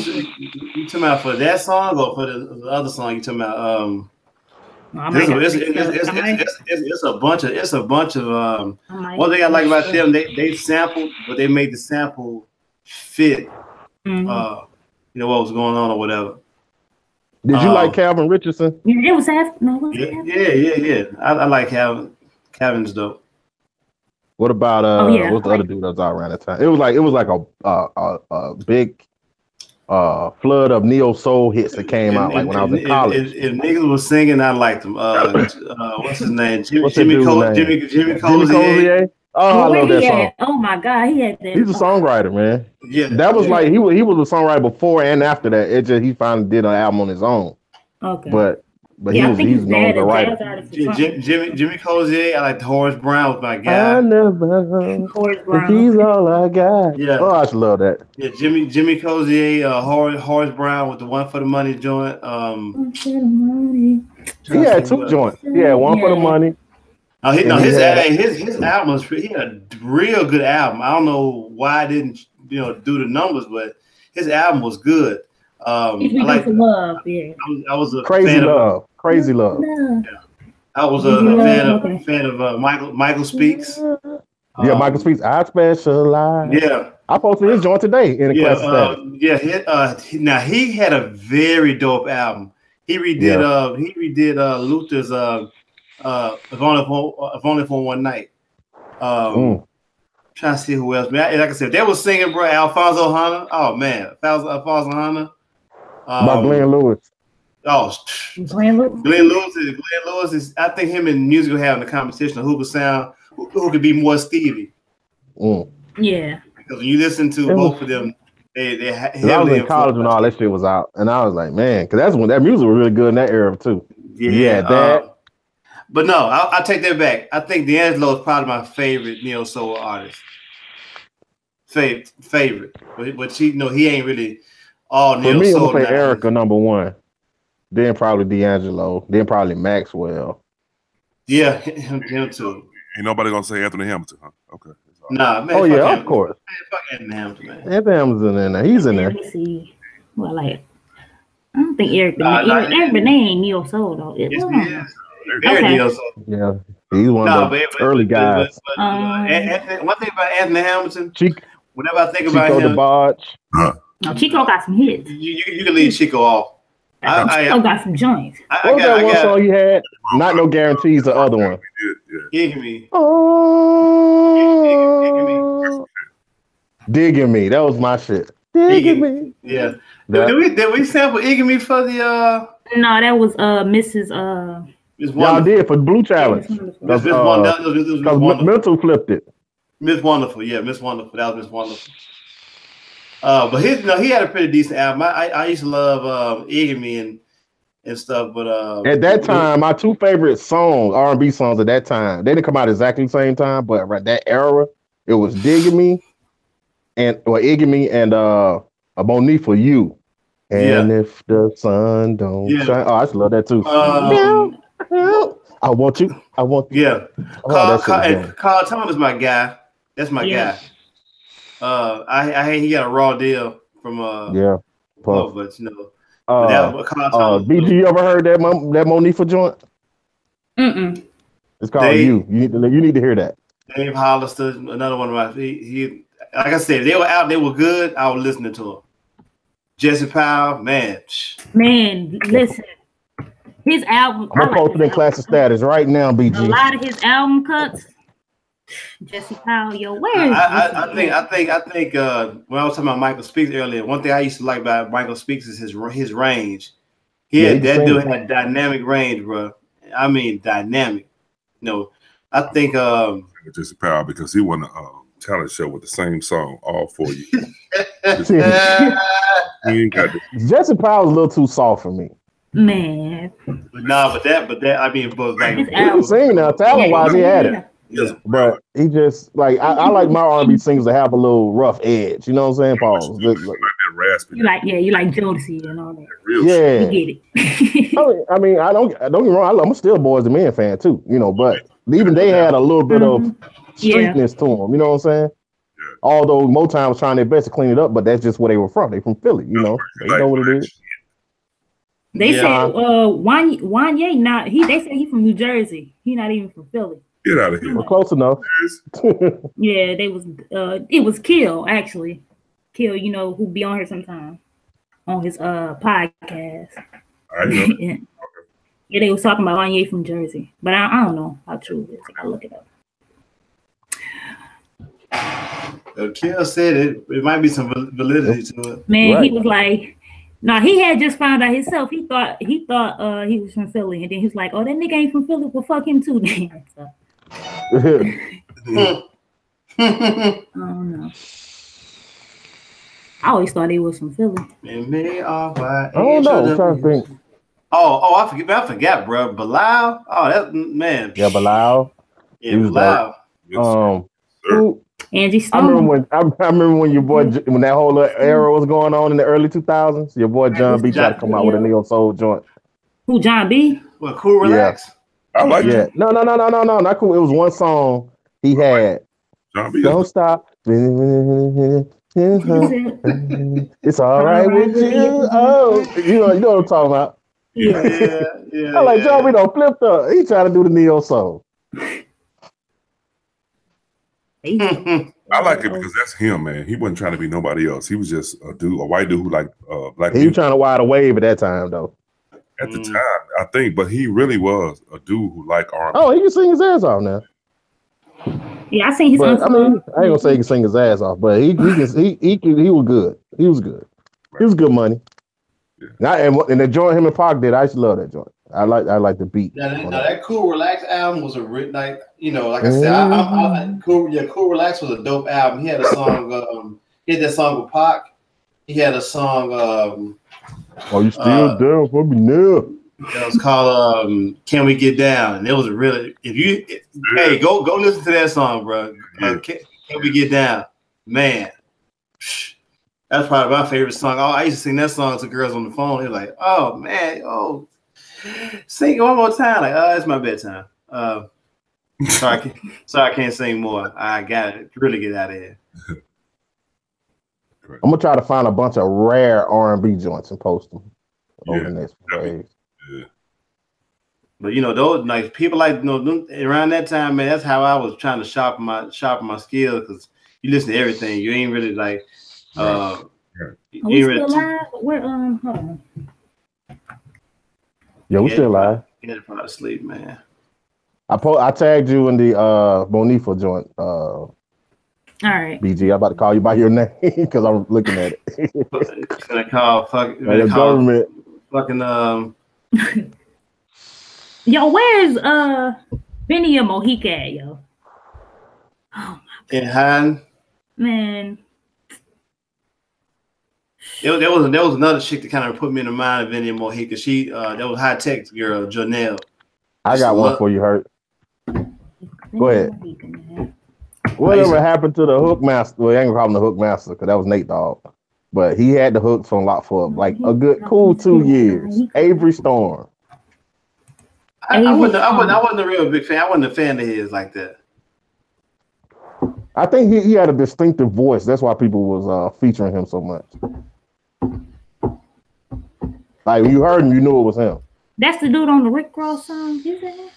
about for that song or for the other song? You talking about it's a bunch of one thing I like about them, they sampled, but they made the sample fit what was going on or whatever. Did you like Calvin Richardson? It was yeah. I like Calvin. Calvin's dope. What about what's the other dude that was out around that time? It was like a big flood of neo soul hits that came out like when I was in college. If niggas was singing, I liked them. What's his name? Jimmy Cozier. Oh, I love that song. Oh my God, he had that. He's a songwriter, man. Yeah, that was like he was a songwriter before and after that. He finally did an album on his own. Okay, but he's known as a writer. Jimmy Cozier, I like Horace Brown was my guy. I never. Horace Brown. He's all I got. Yeah. Oh, I just love that. Yeah, Jimmy Cozier, Horace Brown with the One for the Money joint. He had 2 joints. Yeah, One for the Money. His album was he had a real good album. I don't know why I didn't do the numbers, but his album was good. I like Love. Yeah, I was a Crazy fan Love. Crazy Love. Yeah. I was a fan of Michael Speaks. Yeah, Michael Speaks. I specialize. Yeah, I posted his joint today in the class. Now he had a very dope album. He redid Luther's. If only for one night. Trying to see who else. Man, like I said, they was singing, bro. Alfonso Hanna. Oh man, Alfonso Hanna. By Glenn Lewis. Oh, Glenn Lewis is. I think him and music will have in the competition of who could sound, who could be more Stevie. Yeah. Because when you listen to both of them, they I was in college when all that shit was out, and I was like, man, because that's when that music was really good in that era too. Yeah, that. But no, I'll take that back. I think D'Angelo is probably my favorite neo soul artist. Favorite, but he ain't really all neo soul. For me, I'm gonna say Erica number one, then probably D'Angelo, then probably Maxwell. Yeah, him too. Ain't nobody gonna say Anthony Hamilton, huh? Okay. Nah, man. Oh yeah, of course. Man, fuck Anthony Hamilton, man. Anthony Hamilton in there. He's in there. Let me see. Well, like, I don't think Eric Benet ain't neo soul though. Very neo soul. Yeah, he's one of the early guys. One thing about Anthony Hamilton, whenever I think about Chico him, no, Chico got some hits. You can leave Chico off. Chico got some joints. What was that one song he had? Not No Guarantees. The other one. Digging Me. Oh, Digging Me. That was my shit. Digging Me. Yeah. Did we sample Digging Me for the? No, that was Mrs. Y'all did for Blue Challenge. Miss Wonderful. Mental flipped it. Miss Wonderful, yeah, Miss Wonderful. That was Miss Wonderful. But he had a pretty decent album. I used to love Digging Me and stuff, but at that time, my two favorite songs, R&B songs at that time, they didn't come out exactly the same time, but right that era, it was Digging Me and A Monique for You. And if the sun don't shine, I just love that too. I want you. Yeah. Carl Thomas, my guy. That's my guy. I hate he got a raw deal from but BG, you ever heard that Monifa joint? It's called You. You need to hear that. Dave Hollister, another one of my he like I said, they were out, they were good. I was listening to them. Jesse Powell, man, listen. His album. I'm posting in classic status right now, BG. A lot of his album cuts. Jesse Powell, I think when I was talking about Michael Speaks earlier, one thing I used to like about Michael Speaks is his range. That dude had dynamic range, bro. I mean dynamic. I think Jesse Powell, because he won a talent show with the same song all 4 years. Jesse Powell was a little too soft for me. Man. But I mean, but like he can sing now, talent wise, he had it. Yes. But he just like I like my R&B singers to have a little rough edge. You know what I'm saying, Paul? You like Jodeci and all that. Yeah, you get it. I mean, I don't get me wrong. I'm still Boys II Men fan too. But even they had a little bit of streetness to them. You know what I'm saying? Yeah. Although Motown was trying their best to clean it up, but that's just where they were from. They from Philly. They know what it is. They said Wanye not he. They said he from New Jersey. He not even from Philly. Get out of here. We're close enough. Yeah, they was. It was Kill actually. Kill, who be on here sometime on his podcast. I know. Yeah, they was talking about Wanye from Jersey, but I don't know how true it is. I look it up. Kill said it might be some validity to it. Man, right. He was like. No, he had just found out himself. He thought he was from Philly, and then he's like, "Oh, that nigga ain't from Philly. Well, fuck him too." Then. I don't know. I always thought he was from Philly. I don't know. I'm trying to think. Oh, I forgot, bro. Bilal. Oh, that man. Yeah, Bilal. Yeah, Bilal. Angie Stone. I remember when your boy, when that whole era was going on in the early 2000s, your boy John B tried to come out with a neo soul joint. Who, John B? Well, Cool Relax. Yeah. I like it. No, not cool. It was one song he had. John B. Don't stop. It's all right with you. Oh, you know what I'm talking about. Yeah. I like John B. Don't flip up. He trying to do the neo soul. I like it because that's him, man. He wasn't trying to be nobody else. He was just a white dude who liked black. He was trying to ride a wave at that time, though. At the time, I think, but he really was a dude who liked R&B. Oh, he can sing his ass off now. Yeah, I seen his. But I mean, I ain't gonna say he can sing his ass off, but he was good. He was good. He was good money. Yeah. And the joint him and Pac did, I used to love that joint. I like the beat. Now that Cool Relax album was a like like I said, Cool Relax was a dope album. He had a song. He had that song with Pac. He had a song. Oh, you still down for me now? It was called "Can We Get Down," and it was really hey, go listen to that song, bro. Can We Get Down, man? That's probably my favorite song. Oh, I used to sing that song to girls on the phone. They're like, "Oh man, sing it one more time." Like, "Oh, it's my bedtime." Sorry, I can't sing more. I got to really get out of here. I'm gonna try to find a bunch of rare R&B joints and post them over the next few days. Yeah. But those like people like around that time, man. That's how I was trying to sharpen my skills, because you listen to everything. You ain't really like. Are we still live? We're hold on. Yeah, we still live. You had to probably sleep, man. I tagged you in the Bonifa joint. All right. BG, I'm about to call you by your name because I'm looking at it. Gonna call government. Fucking Yo, where's Benny and Mohica at, yo? Oh my in Han. Man. There was another chick that kind of put me in the mind of Benny and Mohica. She that was High Tech girl, Janelle. I got one for you, Hurt. Go ahead. Whatever happened to the hook master? Well, I ain't gonna call him the hook master because that was Nate Dogg. But he had the hooks on lock for like a good cool 2 years. Avery Storm. I wasn't a real big fan. I wasn't a fan of his like that. I think he had a distinctive voice. That's why people was featuring him so much. Like when you heard him, you knew it was him. That's the dude on the Rick Ross song, is it?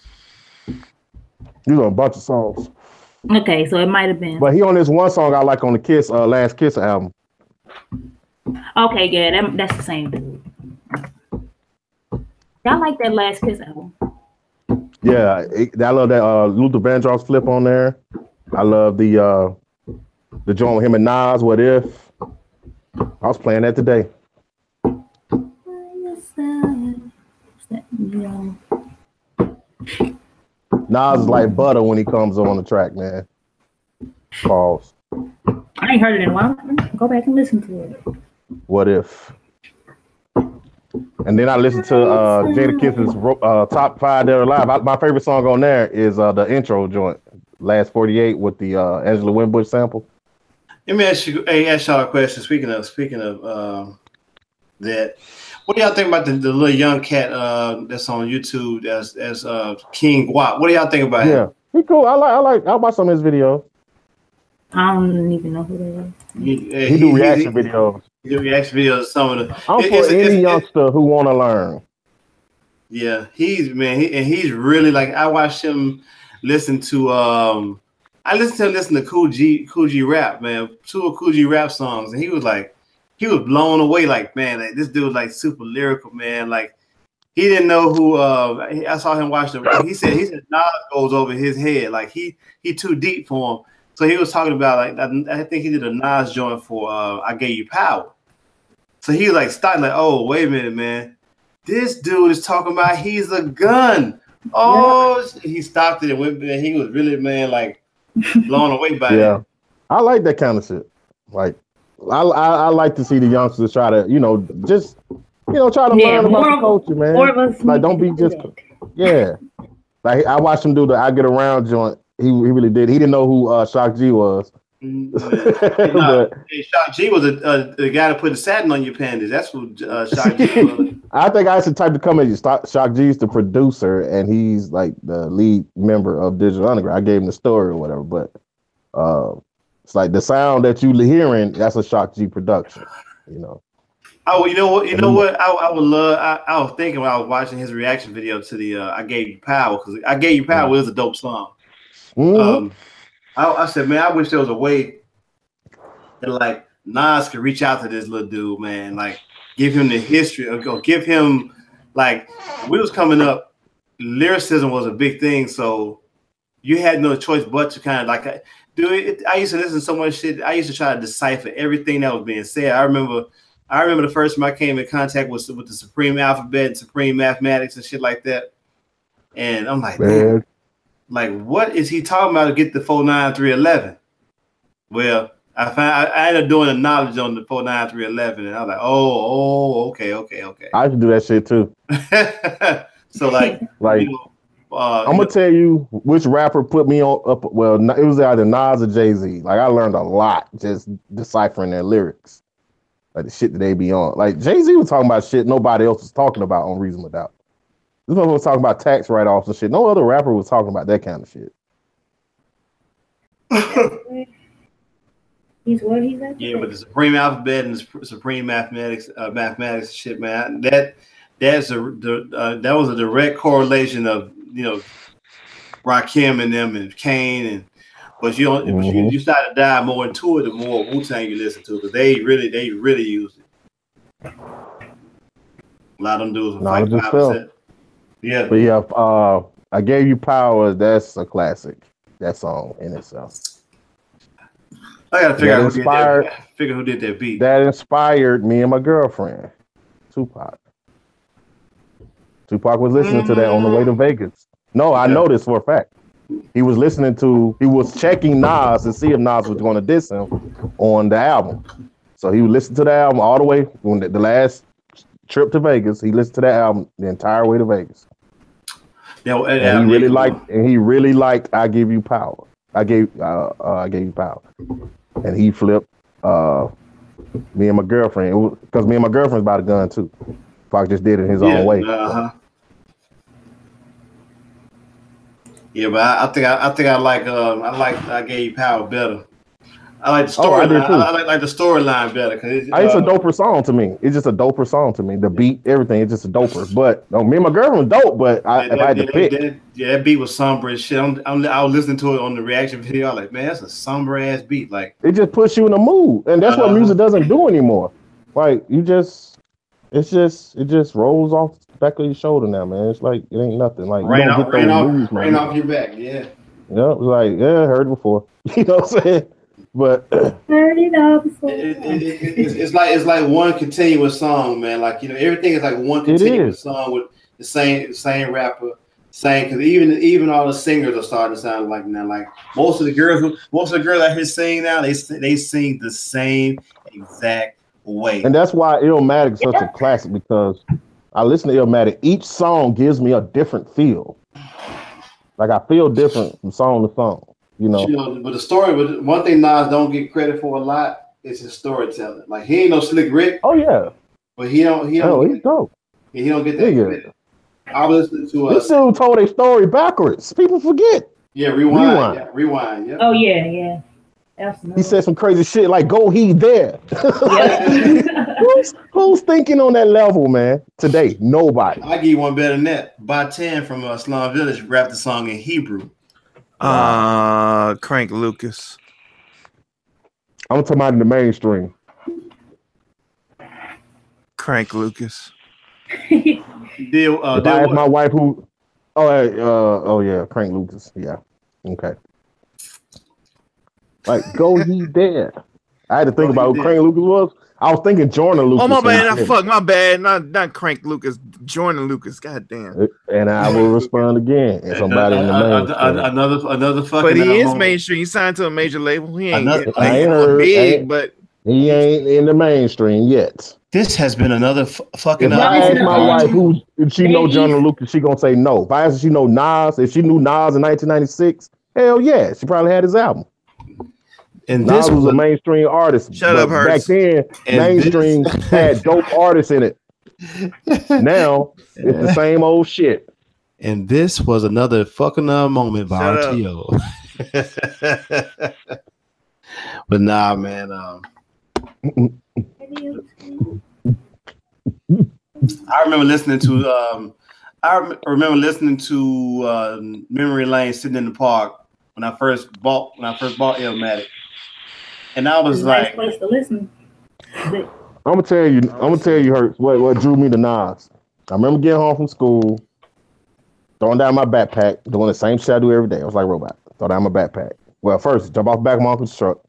He's on a bunch of songs. Okay, so it might have been. But he on this one song I like on the Kiss Last Kiss album. Okay, yeah, that's the same dude. I like that Last Kiss album. Yeah, I love that Luther Vandross flip on there. I love the joint with him and Nas, What If. I was playing that today. Nas is like butter when he comes on the track, man. Pause. I ain't heard it in a while. Go back and listen to it. What If? And then I listened to Jada Kiss's top 5 Dead or Alive. My favorite song on there is the intro joint, Last 48 with the Angela Winbush sample. Let me ask y'all a question. Speaking of that, what do y'all think about the little young cat that's on YouTube as King Guap? What do y'all think about him? Yeah, he cool. I watch some of his videos. I don't even know who they are. He do reaction videos. He do reaction videos of some of the. I'm for any youngster who want to learn. Yeah, he's really like, I watched him listen to listen to Cool G rap, man. 2 of Cool G rap songs, and he was blown away. Like, man, like, this dude like super lyrical, man. Like, he didn't know who. I saw him watch the. He said Nas goes over his head. Like he too deep for him. So he was talking about, like, I think he did a Nas joint for I Gave You Power. So he was like starting like, oh, wait a minute, man. This dude is talking about he's a gun. Oh, yeah. He stopped it and went, and he was really, man, like blown away by that. I like that kind of shit. Like, I like to see the youngsters try to, just, try to learn about the culture, man. Like, don't be just, Like, I watched him do the I Get Around joint. He really did. He didn't know who Shock G was. Shock G was the guy that put the satin on your panties. That's who Shock G was. I think I should type to come in. Shock G's the producer, and he's like the lead member of Digital Underground. I gave him the story or whatever, but it's like the sound that you hearing. That's a Shock G production. Oh, you know what? I would love. I was thinking when I was watching his reaction video to the "I Gave You Power," because "I Gave You Power" was a dope song. Mm-hmm. I said, man, I wish there was a way that like Nas could reach out to this little dude, man. Like, give him the history, or give him, like, we was coming up, lyricism was a big thing. So you had no choice but to kind of like do it. I used to listen to so much shit. I used to try to decipher everything that was being said. I remember the first time I came in contact with the Supreme Alphabet and Supreme Mathematics and shit like that. And I'm like, man, like, what is he talking about to get the 49311? Well, I ended up doing the knowledge on the 49311, and I was like, okay. I should do that shit too. So like, you know, I'm gonna tell you which rapper put me on up. Well, it was either Nas or Jay-Z. Like I learned a lot just deciphering their lyrics, like the shit that they be on. Like Jay-Z was talking about shit nobody else was talking about on Reasonable Doubt. This one was talking about tax write-offs and shit. No other rapper was talking about that kind of shit. He's what he's at. Yeah, but the Supreme Alphabet and the Supreme Mathematics shit, man. That was a direct correlation of, you know, Rakim and them and Kane but you start to dive more into it the more Wu-Tang you listen to, because they really used it. A lot of them dudes were like 5%. Yeah, but yeah, I Gave You Power. That's a classic. That song in itself. I gotta figure out who did that beat. That inspired me and my girlfriend, Tupac. Tupac was listening to that on the way to Vegas. No, I know this for a fact. He was checking Nas to see if Nas was going to diss him on the album. So he would listen to the album all the way when the last trip to Vegas. He listened to that album the entire way to Vegas. Yeah, and he really liked I Give You Power. I gave you power. And he flipped me and my girlfriend, because me and my girlfriend's about a gun too. Pac just did it his own way. Yeah, but I think I like I Gave You Power better. I like the storyline. I like the storyline better because it's a doper song to me. It's just a doper song to me. The beat, everything, it's just a doper. But me and my girlfriend was dope. But if I had to pick, that beat was somber as shit. I was listening to it on the reaction video. I was like, man, that's a somber ass beat. Like it just puts you in a mood, and that's what music doesn't do anymore. Like it just rolls off the back of your shoulder now, man. It's like it ain't nothing. Like rain off your back. Yeah. Yeah, like I heard it before. You know what I'm saying? But it's like one continuous song, man. Like, you know, everything is like one continuous song with the same rapper, because even all the singers are starting to sound like now. Like most of the girls out here sing now, they sing the same exact way. And that's why Illmatic is such a classic, because I listen to Illmatic. Each song gives me a different feel. Like I feel different from song to song. You know, but the story. But one thing Nas don't get credit for a lot is his storytelling. Like he ain't no Slick Rick. Oh yeah, but he don't. He's dope. He don't get that credit. I was listening to this dude told a story backwards. People forget. Yeah, rewind. Yeah, rewind. Yeah. Oh yeah. He said some crazy shit like "Go he there." Who's thinking on that level, man? Today, nobody. I give you one better than that. By 10 from Slum Village rapped the song in Hebrew. Crank Lucas. I'm talking about in the mainstream. Crank Lucas. If I ask my wife who, Crank Lucas. Yeah. Okay. Like, go he there. I had to think about who Crank Lucas was. I was thinking Jordan Lucas. Oh, my bad. My bad. Not Crank Lucas. Jordan Lucas. God damn. And I will respond again. And somebody in the mainstream. Another fucking. But he is mainstream. He signed to a major label. He ain't but he ain't in the mainstream yet. This has been another fucking. If I ask my wife who she know Jordan Lucas, she gonna say no. If I ask her she know Nas, if she knew Nas in 1996, hell yeah, she probably had his album. And Nas was a mainstream artist. Shut up, Hurts. Back then, mainstream had dope artists in it. Now it's the same old shit. And this was another fucking moment by RTO. But nah, man. I remember listening to Memory Lane sitting in the park when I first bought Illmatic. And I was like, nice place to listen. I'm gonna tell you, Hurts, what drew me to Nas. I remember getting home from school, throwing down my backpack, doing the same shit I do every day. I was like robot. Throw down my backpack. Well, first, jump off the back of my uncle's truck,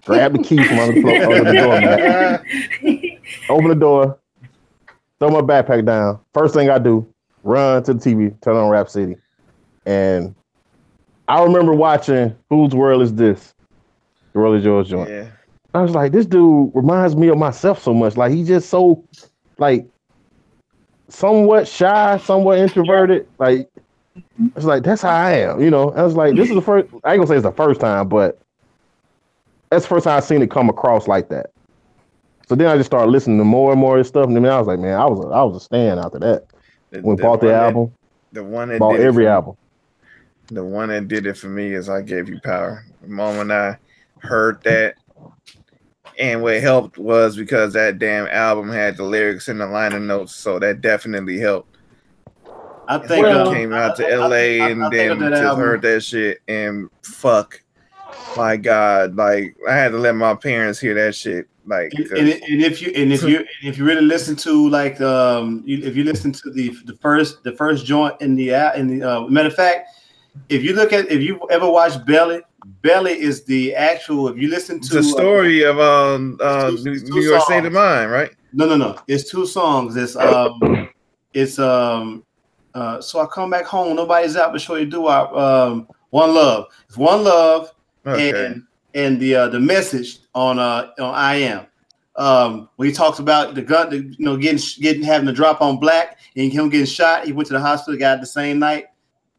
grab the key from under the doormat, open the door, throw my backpack down. First thing I do, run to the TV, turn on Rap City. And I remember watching Whose World Is This? The World Is Yours joint. Yeah. I was like, this dude reminds me of myself so much. Like, he's just so, like, somewhat shy, somewhat introverted. Like, it's like, that's how I am, you know? I was like, this is the first, I ain't gonna say it's the first time, but that's the first time I've seen it come across like that. So then I just started listening to more and more of this stuff. And then I was like, man, I was a stan after that. When bought the album, bought every album. The one that did it for me is I Gave You Power. The moment I heard that, and what helped was because that damn album had the lyrics in the liner notes, so that definitely helped. I think I came out to LA and then just heard that shit, and fuck, my God, like I had to let my parents hear that shit. Like, and if you really listen to like if you listen to the first joint in the matter of fact, if you ever watched Belly is the actual. If you listen to the story of New York State of Mind, right? No. It's two songs. It's So I Come Back Home. Nobody's out but sure you do. One Love. It's One Love. Okay. And the message on I Am. When he talks about the gun, having the drop on Black and him getting shot. He went to the hospital, got it the same night.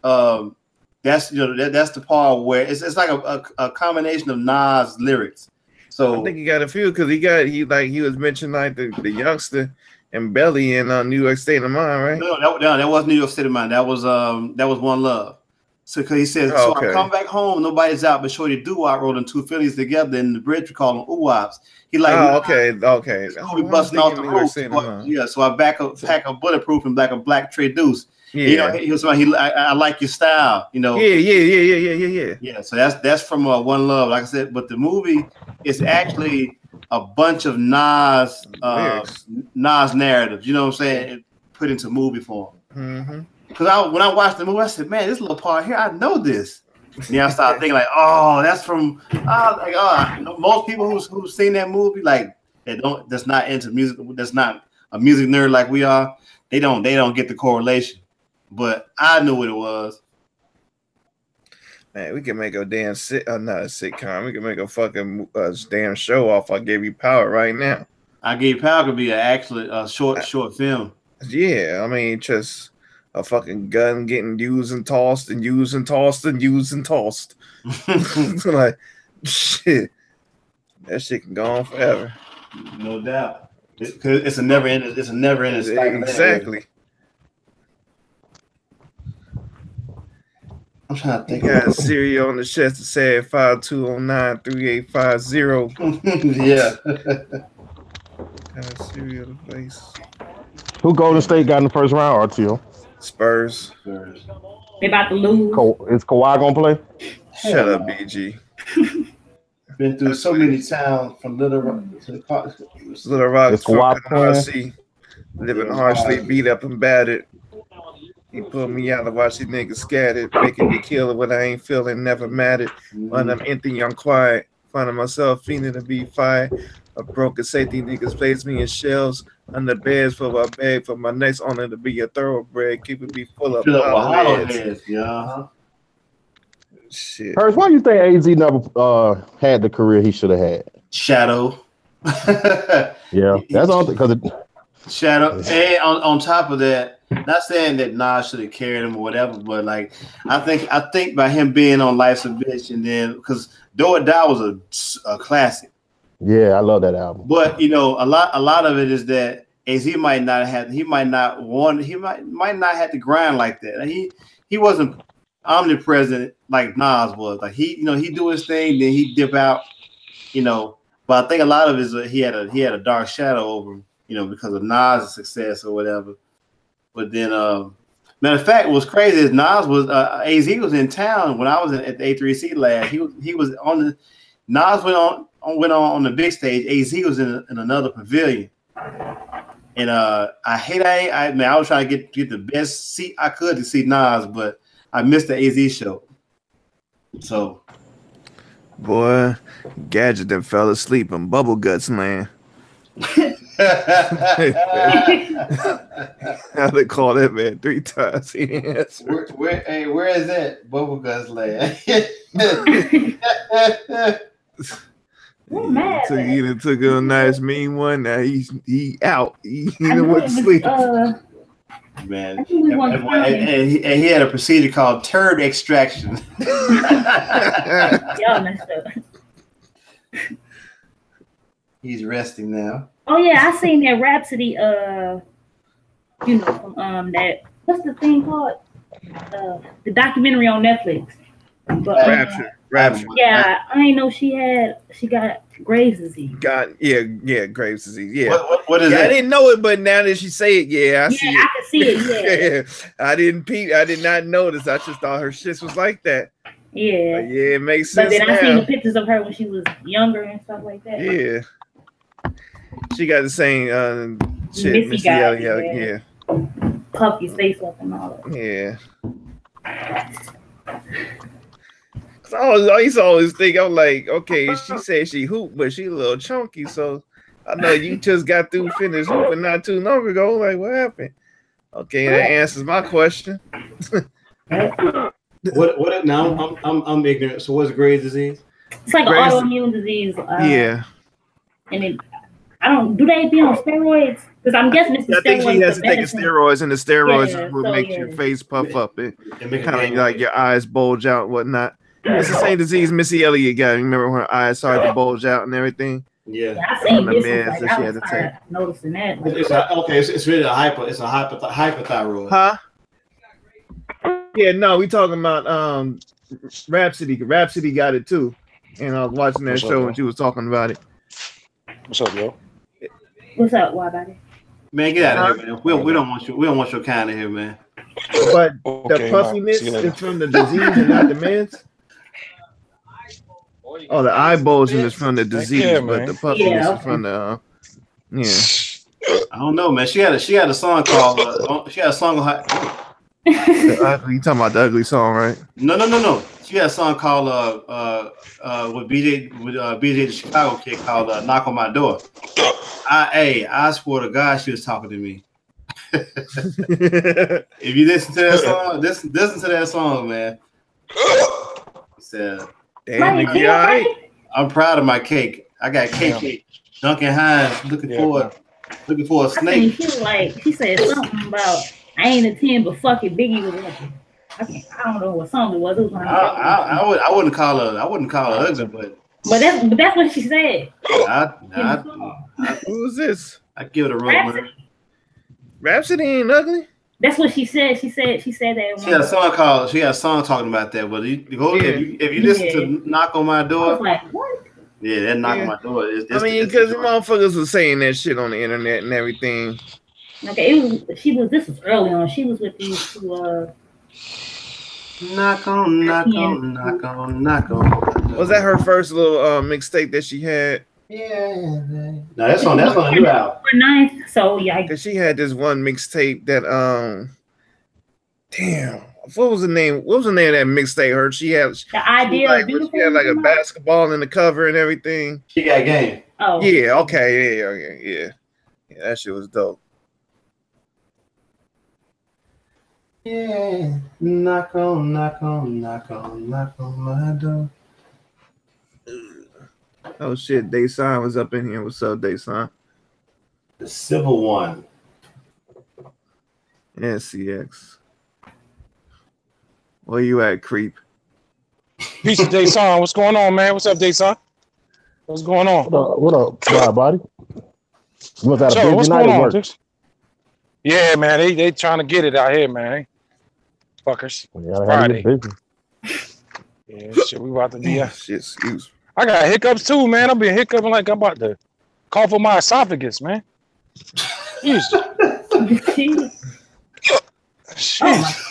That's that's the part where it's like a combination of Nas lyrics. So I think he got a few because he was mentioning like the youngster and Belly in New York State of Mind, right? No, that wasn't New York State of Mind. That was One Love. So because he says, so I come back home, nobody's out but Shorty Doo-Wop rolling two Phillies together in the bridge. We call them ooh-wops. He like, okay. We busting off the roof. So I pack a bulletproof and a black Trey Deuce. Yeah, he was like, I like your style, you know. Yeah. So that's from One Love, like I said. But the movie is actually a bunch of Nas narratives. You know what I'm saying? Put into movie form. Mm-hmm. Because when I watched the movie, I said, man, this little part here, I know this. And then I started thinking like, oh, that's from most people who've seen that movie, like that's not into music, that's not a music nerd like we are. They don't get the correlation. But I knew what it was. Man, we can make a damn not a sitcom. We can make a fucking damn show off I Gave You Power right now. I Gave You Power could be a short film. Yeah, I mean, just a fucking gun getting used and tossed and used and tossed and used and tossed. Like, shit. That shit can go on forever. No doubt. It's a never ending. Exactly. I'm trying to think. You got Siri on the chest that said 52093850. Yeah. Got Siri on the face. Who Golden State got in the first round, RTO? Spurs. They about to lose. Is Kawhi gonna play? Shut up, BG. Been through so many towns from Little Rock to Little Rock, RC, living harshly, beat up and battered. He pulled me out to watch these niggas scattered, making me kill it when I ain't feeling, never mattered. When I'm empty, I'm quiet. Finding myself feeling to be fired. A broken safety niggas place me in shells under beds for my bag for my next honor to be a thoroughbred, keeping me full of hollow heads. Yeah. Shit. Hurst, why do you think AZ never had the career he should have had? Shadow. Yeah, that's all because Shadow. And on top of that, not saying that Nas should have carried him or whatever, but like I think by him being on Life's a Bitch and then because Do or Die was a classic. Yeah, I love that album. But a lot of it is that AZ might not have to grind like that. He wasn't omnipresent like Nas was. Like he do his thing, then he dip out, But I think a lot of it is he had a dark shadow over him, because of Nas' success or whatever. But then, matter of fact, what's crazy is Nas was AZ was in town when I was at the A3C lab. He was on the Nas went on the big stage. AZ was in another pavilion. And I was trying to get the best seat I could to see Nas, but I missed the AZ show. So, boy, Gadget done fell asleep in Bubble Guts, man. How they call that man 3 times? He answered. Where is that Bubble Guts land? He took a nice mean one. Now he out. He went to sleep. Man, and he had a procedure called turd extraction. Y'all messed up. He's resting now. Oh yeah, I seen that Rhapsody. From that what's the thing called? The documentary on Netflix. But, Rapture. Yeah, I didn't know she got Graves' disease. Graves' disease. Yeah. What is that? I didn't know it, but now that she say it, I see it. I can see it. Yeah. I did not notice. I just thought her shit was like that. Yeah. But it makes sense. But then I seen the pictures of her when she was younger and stuff like that. Yeah. She got the same shit. Missy yeah. Puff your face up and all that. Yeah. I used to always think, I'm like, okay, she said she hooped, but she a little chunky, so I know you just got through finished hooping not too long ago. Like, what happened? Okay, that answers my question. What? Now I'm ignorant. So what's Graves' disease? It's like an autoimmune disease. Yeah. And do they be on steroids? Because I'm guessing it's the steroids. I think she has to take steroids, and the steroids will make your face puff up and kind of like your eyes bulge out and whatnot. It's the same disease Missy Elliott got. Remember when her eyes started to bulge out and everything? Yeah, I seen this. Like, I was noticing that. It's really it's a hypothyroid. Huh? Yeah, no, we talking about Rhapsody. Rhapsody got it too, and I was watching that show when she was talking about it. What's up, yo? What's up? Why about it? Man, get out of here, man. We don't want you. We don't want your kind of here, man. But the puffiness is from the disease and not the meds. Oh, the eye bulging is from the disease, but the puffiness is from the I don't know, man. She had a song called she had a song on you talking about the ugly song, right? No. She had a song called with BJ the Chicago kid called "Knock on My Door." I swear to God, she was talking to me. If you listen to that song, listen to that song, man. He said, "Damn, nigga, you all right?" I'm proud of my cake. I got cake. Duncan Hines looking for a snake. She said something about I ain't a 10, but fuck it, Biggie was lucky. I don't know what song it was. It was I wouldn't call her ugly, but that's what she said. Who was this? I give it a roll, man. Rhapsody ain't ugly. That's what she said. She said that. She had a song talking about that. But if you listen to "Knock on My Door," I was like, what? Yeah, that "Knock on My Door." Because the motherfuckers were saying that shit on the internet and everything. Okay, this was early on. She was with these two. Knock on. Was that her first little mixtape that she had? Yeah. No, that's on the new album. Nice. So yeah, because she had this one mixtape that damn, what was the name? What was the name of that mixtape? Her she had the idea of beautiful. She had like a basketball in the cover and everything. She got game. Oh yeah, okay, yeah. That shit was dope. Yeah, knock on my door. Oh shit, Dayson was up in here. What's up, Dayson? The Civil One. NCX. Where you at, creep? Peace of Dayson. What's going on, man? What's up, Dayson? What's going on? What up, body? Was that a busy night at work? Yeah, man. They trying to get it out here, man. Fuckers. Friday. Yeah, shit. We about to be shit. Excuse me. I got hiccups too, man. I've been hiccuping like I'm about to cough on my esophagus, man. Jeez.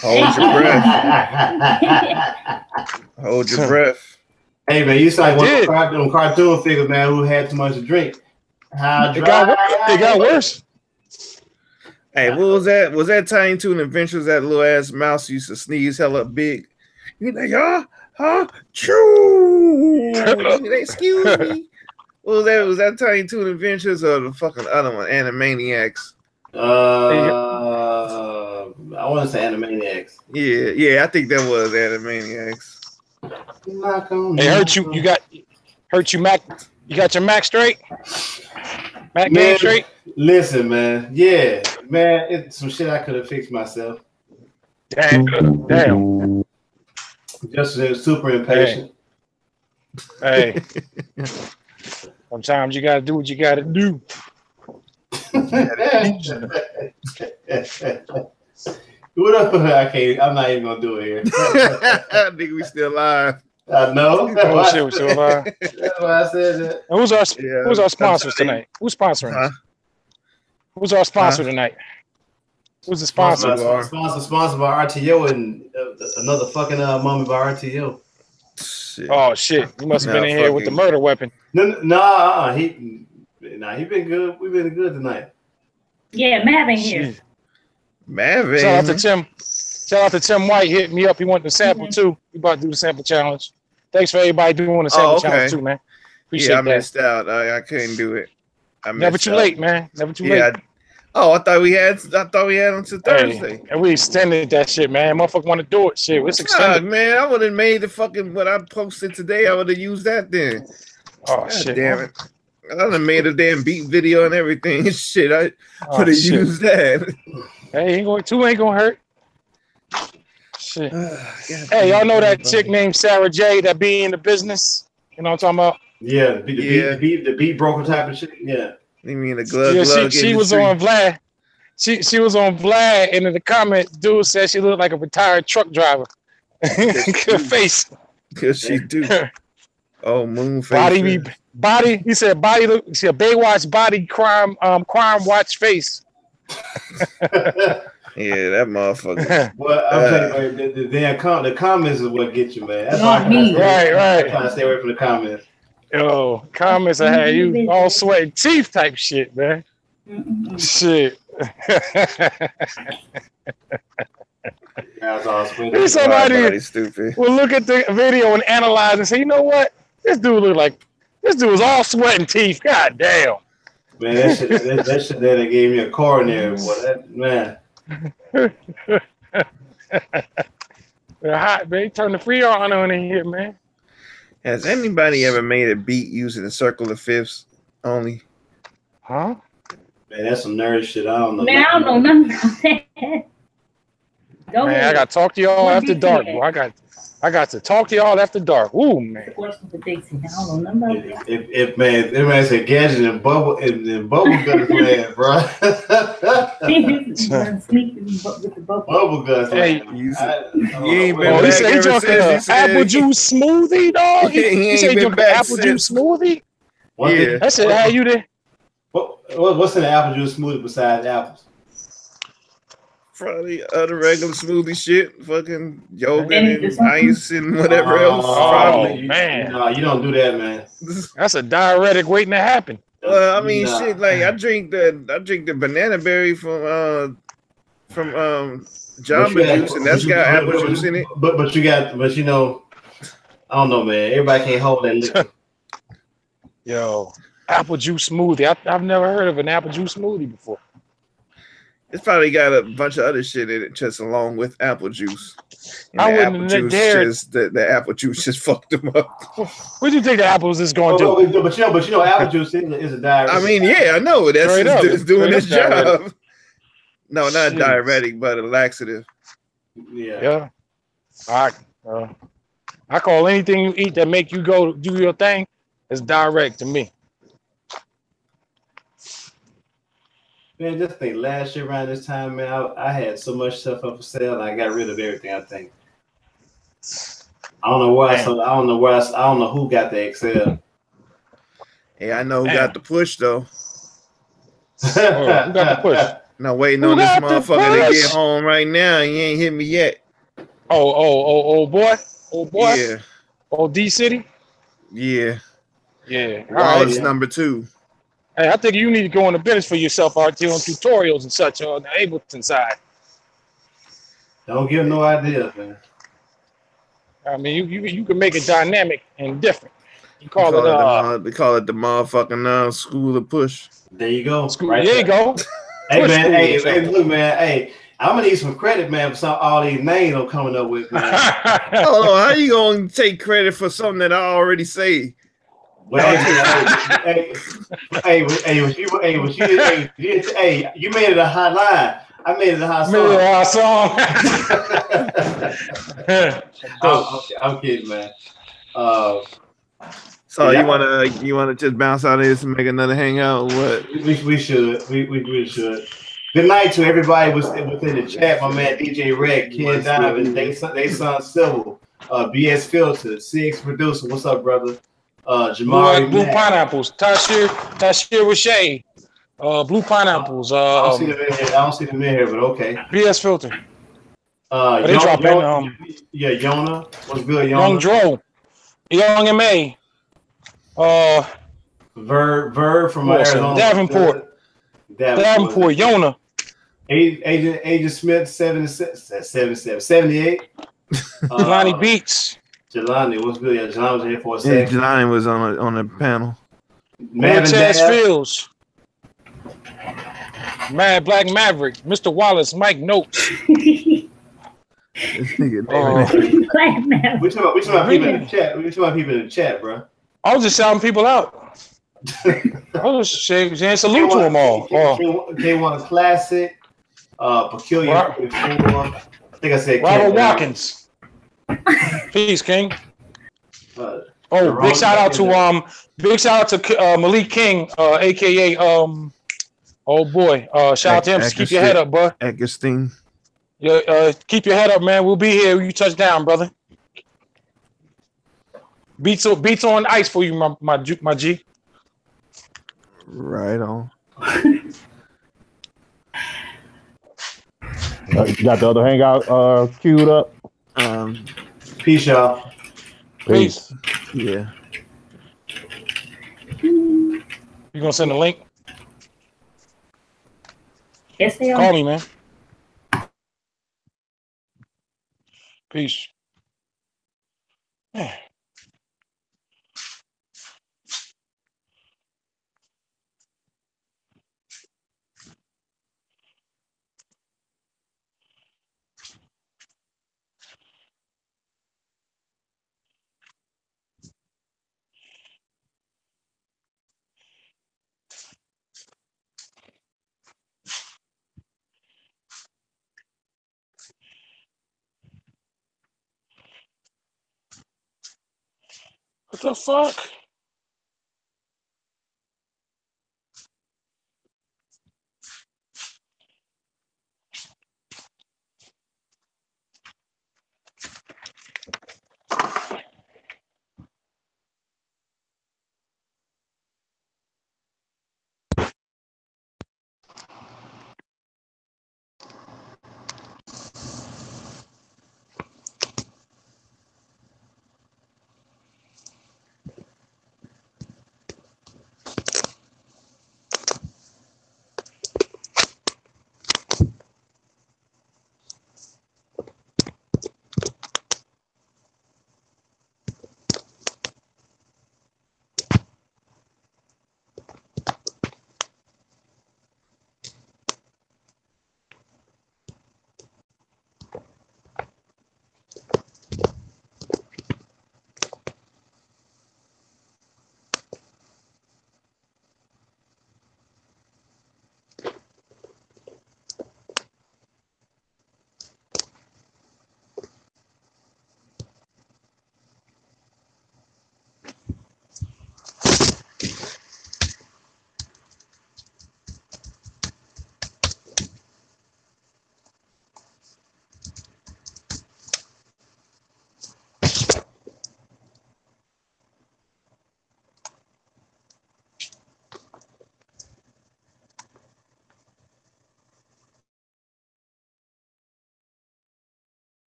Hold your breath. Hold your breath. Hey, man, you sound like one of them cartoon figures, man, who had too much to drink. It got worse. Hey, what was that? Was that Tiny Toon Adventures? That little ass mouse used to sneeze hella big. You like, choo. Excuse me. What was that? Was that Tiny Toon Adventures or the fucking other one, Animaniacs? I want to say Animaniacs. Yeah, I think that was Animaniacs. Hey, hurt you, Mac. You got your Mac straight? Mac game straight? Listen, man. Yeah, man. It's some shit I could have fixed myself. Damn. Just super impatient. Hey. Sometimes you gotta do what you gotta do. What up? I'm not even gonna do it here. I think we still live. I know. Oh shit, we still live. That's why I said that. And who's our sponsors tonight? Who's sponsoring us? Who's our sponsor tonight? Who's the sponsor? Sponsored by RTO and another fucking moment by RTO. Shit. Oh shit! You must have been in here with the murder weapon. No, he been good. We've been good tonight. Yeah, Marvin here. Marvin. Shout out to Tim White. Hit me up. He wanted the sample too. We about to do the sample challenge. Thanks for everybody doing the sample challenge too, man. Appreciate that. I missed out. I couldn't do it. Never too late, man. Never too late. I thought we had until Thursday. And we extended that shit, man. Motherfucker want to do it. Shit, it's extended. Man, I would have made the fucking what I posted today. I would have used that then. Oh God shit! Damn it! I would have made a damn beat video and everything. Shit, I would have used that. Hey, two ain't gonna hurt. Shit. Hey, y'all know that chick named Sarah J that be in the business? You know what I'm talking about? Yeah, the beat broker type of shit. Yeah. You mean the glove? Yeah, she was on Vlad. She was on Vlad, and in the comment, dude said she looked like a retired truck driver. Good face. Cause she do. Oh, moon face. Body. He said body look. See a Baywatch body crime watch face. Yeah, that motherfucker. Well, I'm telling you, the comments is what gets you, man. That's not me. Right. I'm trying to stay away from the comments. Yo, comments I had you all sweating teeth type shit, man. Shit. Somebody stupid. will look at the video and analyze and say, you know what? This dude was all sweating teeth. God damn. Man, that shit that they gave me a coronary. Boy, man. They're hot, man. Turn the free on in here, man. Has anybody ever made a beat using a circle of fifths only? Huh? Man, that's some nerd shit. I don't know. Man, I don't know nothing about that. Go ahead. I got to talk to y'all after dark, bro. I got to talk to y'all after dark. Ooh, man. If man said gadget and bubble guts, man, bro. Bubble guts. Hey, you ain't been back he drinking apple juice smoothie, dog. He said he drinking apple juice smoothie. Yeah. I said, how you there? What's in the apple juice smoothie besides apples? Probably other regular smoothie shit, fucking yogurt and ice and whatever else. Probably. Man, no, you don't do that, man. That's a diuretic waiting to happen. I mean, shit. Like I drink the banana berry from Jamba Juice, and that's got apple juice in it. But you know, I don't know, man. Everybody can't hold that liquor. Yo, apple juice smoothie. I've never heard of an apple juice smoothie before. It's probably got a bunch of other shit in it, just along with apple juice. And I wouldn't have dared. The apple juice just fucked them up. What do you think the apples is going to do? But you know, apple juice is a diuretic. I mean, yeah, I know it's doing its job. No, not diuretic, but a laxative. Yeah. I call anything you eat that make you go do your thing is diuretic to me. Man, just think last year around this time, man, I had so much stuff up for sale, and I got rid of everything. I think. I don't know why. I don't know who got the Excel. Yeah, I know who got the push though. Who got the push? Now waiting on this motherfucker to get home right now. He ain't hit me yet. Oh boy. Yeah. Oh D City. Yeah. Yeah. Wallace number 2. Hey, I think you need to go into business for yourself, RT, on tutorials and such on the Ableton side. Don't give no ideas, man. I mean, you can make it dynamic and different. You call it they call it the motherfucking school of push. There you go. School, right there you go. Hey man, hey, look, man, hey, I'm gonna need some credit, man, for all these names I'm coming up with, man. Hold on, how you gonna take credit for something that I already say? Well, you made it a hot line. I made it a hot song. I'm kidding, man. So you wanna just bounce out of this and make another hangout? Or what? We should. We should. Good night to everybody within the chat. My man DJ Red, Ken Diamond, they son Civil, BS Filter, CX Producer. What's up, brother? Jamari Blue Pineapples, Tashir Rashay, Blue Pineapples. I don't see them in here, but okay. BS Filter. They dropping. Yona. What's good, Yona? Young Dro, Young MA. Verb from Arizona. Davenport, Yona. Agent Smith 78. Jelani Beats. Jelani, what's good? Yeah, Jelani was here for a second. Jelani was on the panel. Chaz Fields. Mad Black Maverick, Mr. Wallace, Mike Notes. We talking about people in the chat. We talking about people in the chat, bro. I was just shouting people out. I was just saying salute to them all. K1 Classic, Peculiar. I think I said Robert Watkins. Peace, King. Big shout out to Malik King, aka shout out to him. Just keep your head up, bro. Eggerstein. Keep your head up, man. We'll be here when you touch down, brother. Beats on ice for you, my G. Right on. You got the other hangout queued up. Peace, y'all. Peace. Yeah. You gonna send a link? Yes, they are. Call me, man. Peace. Man. What the fuck?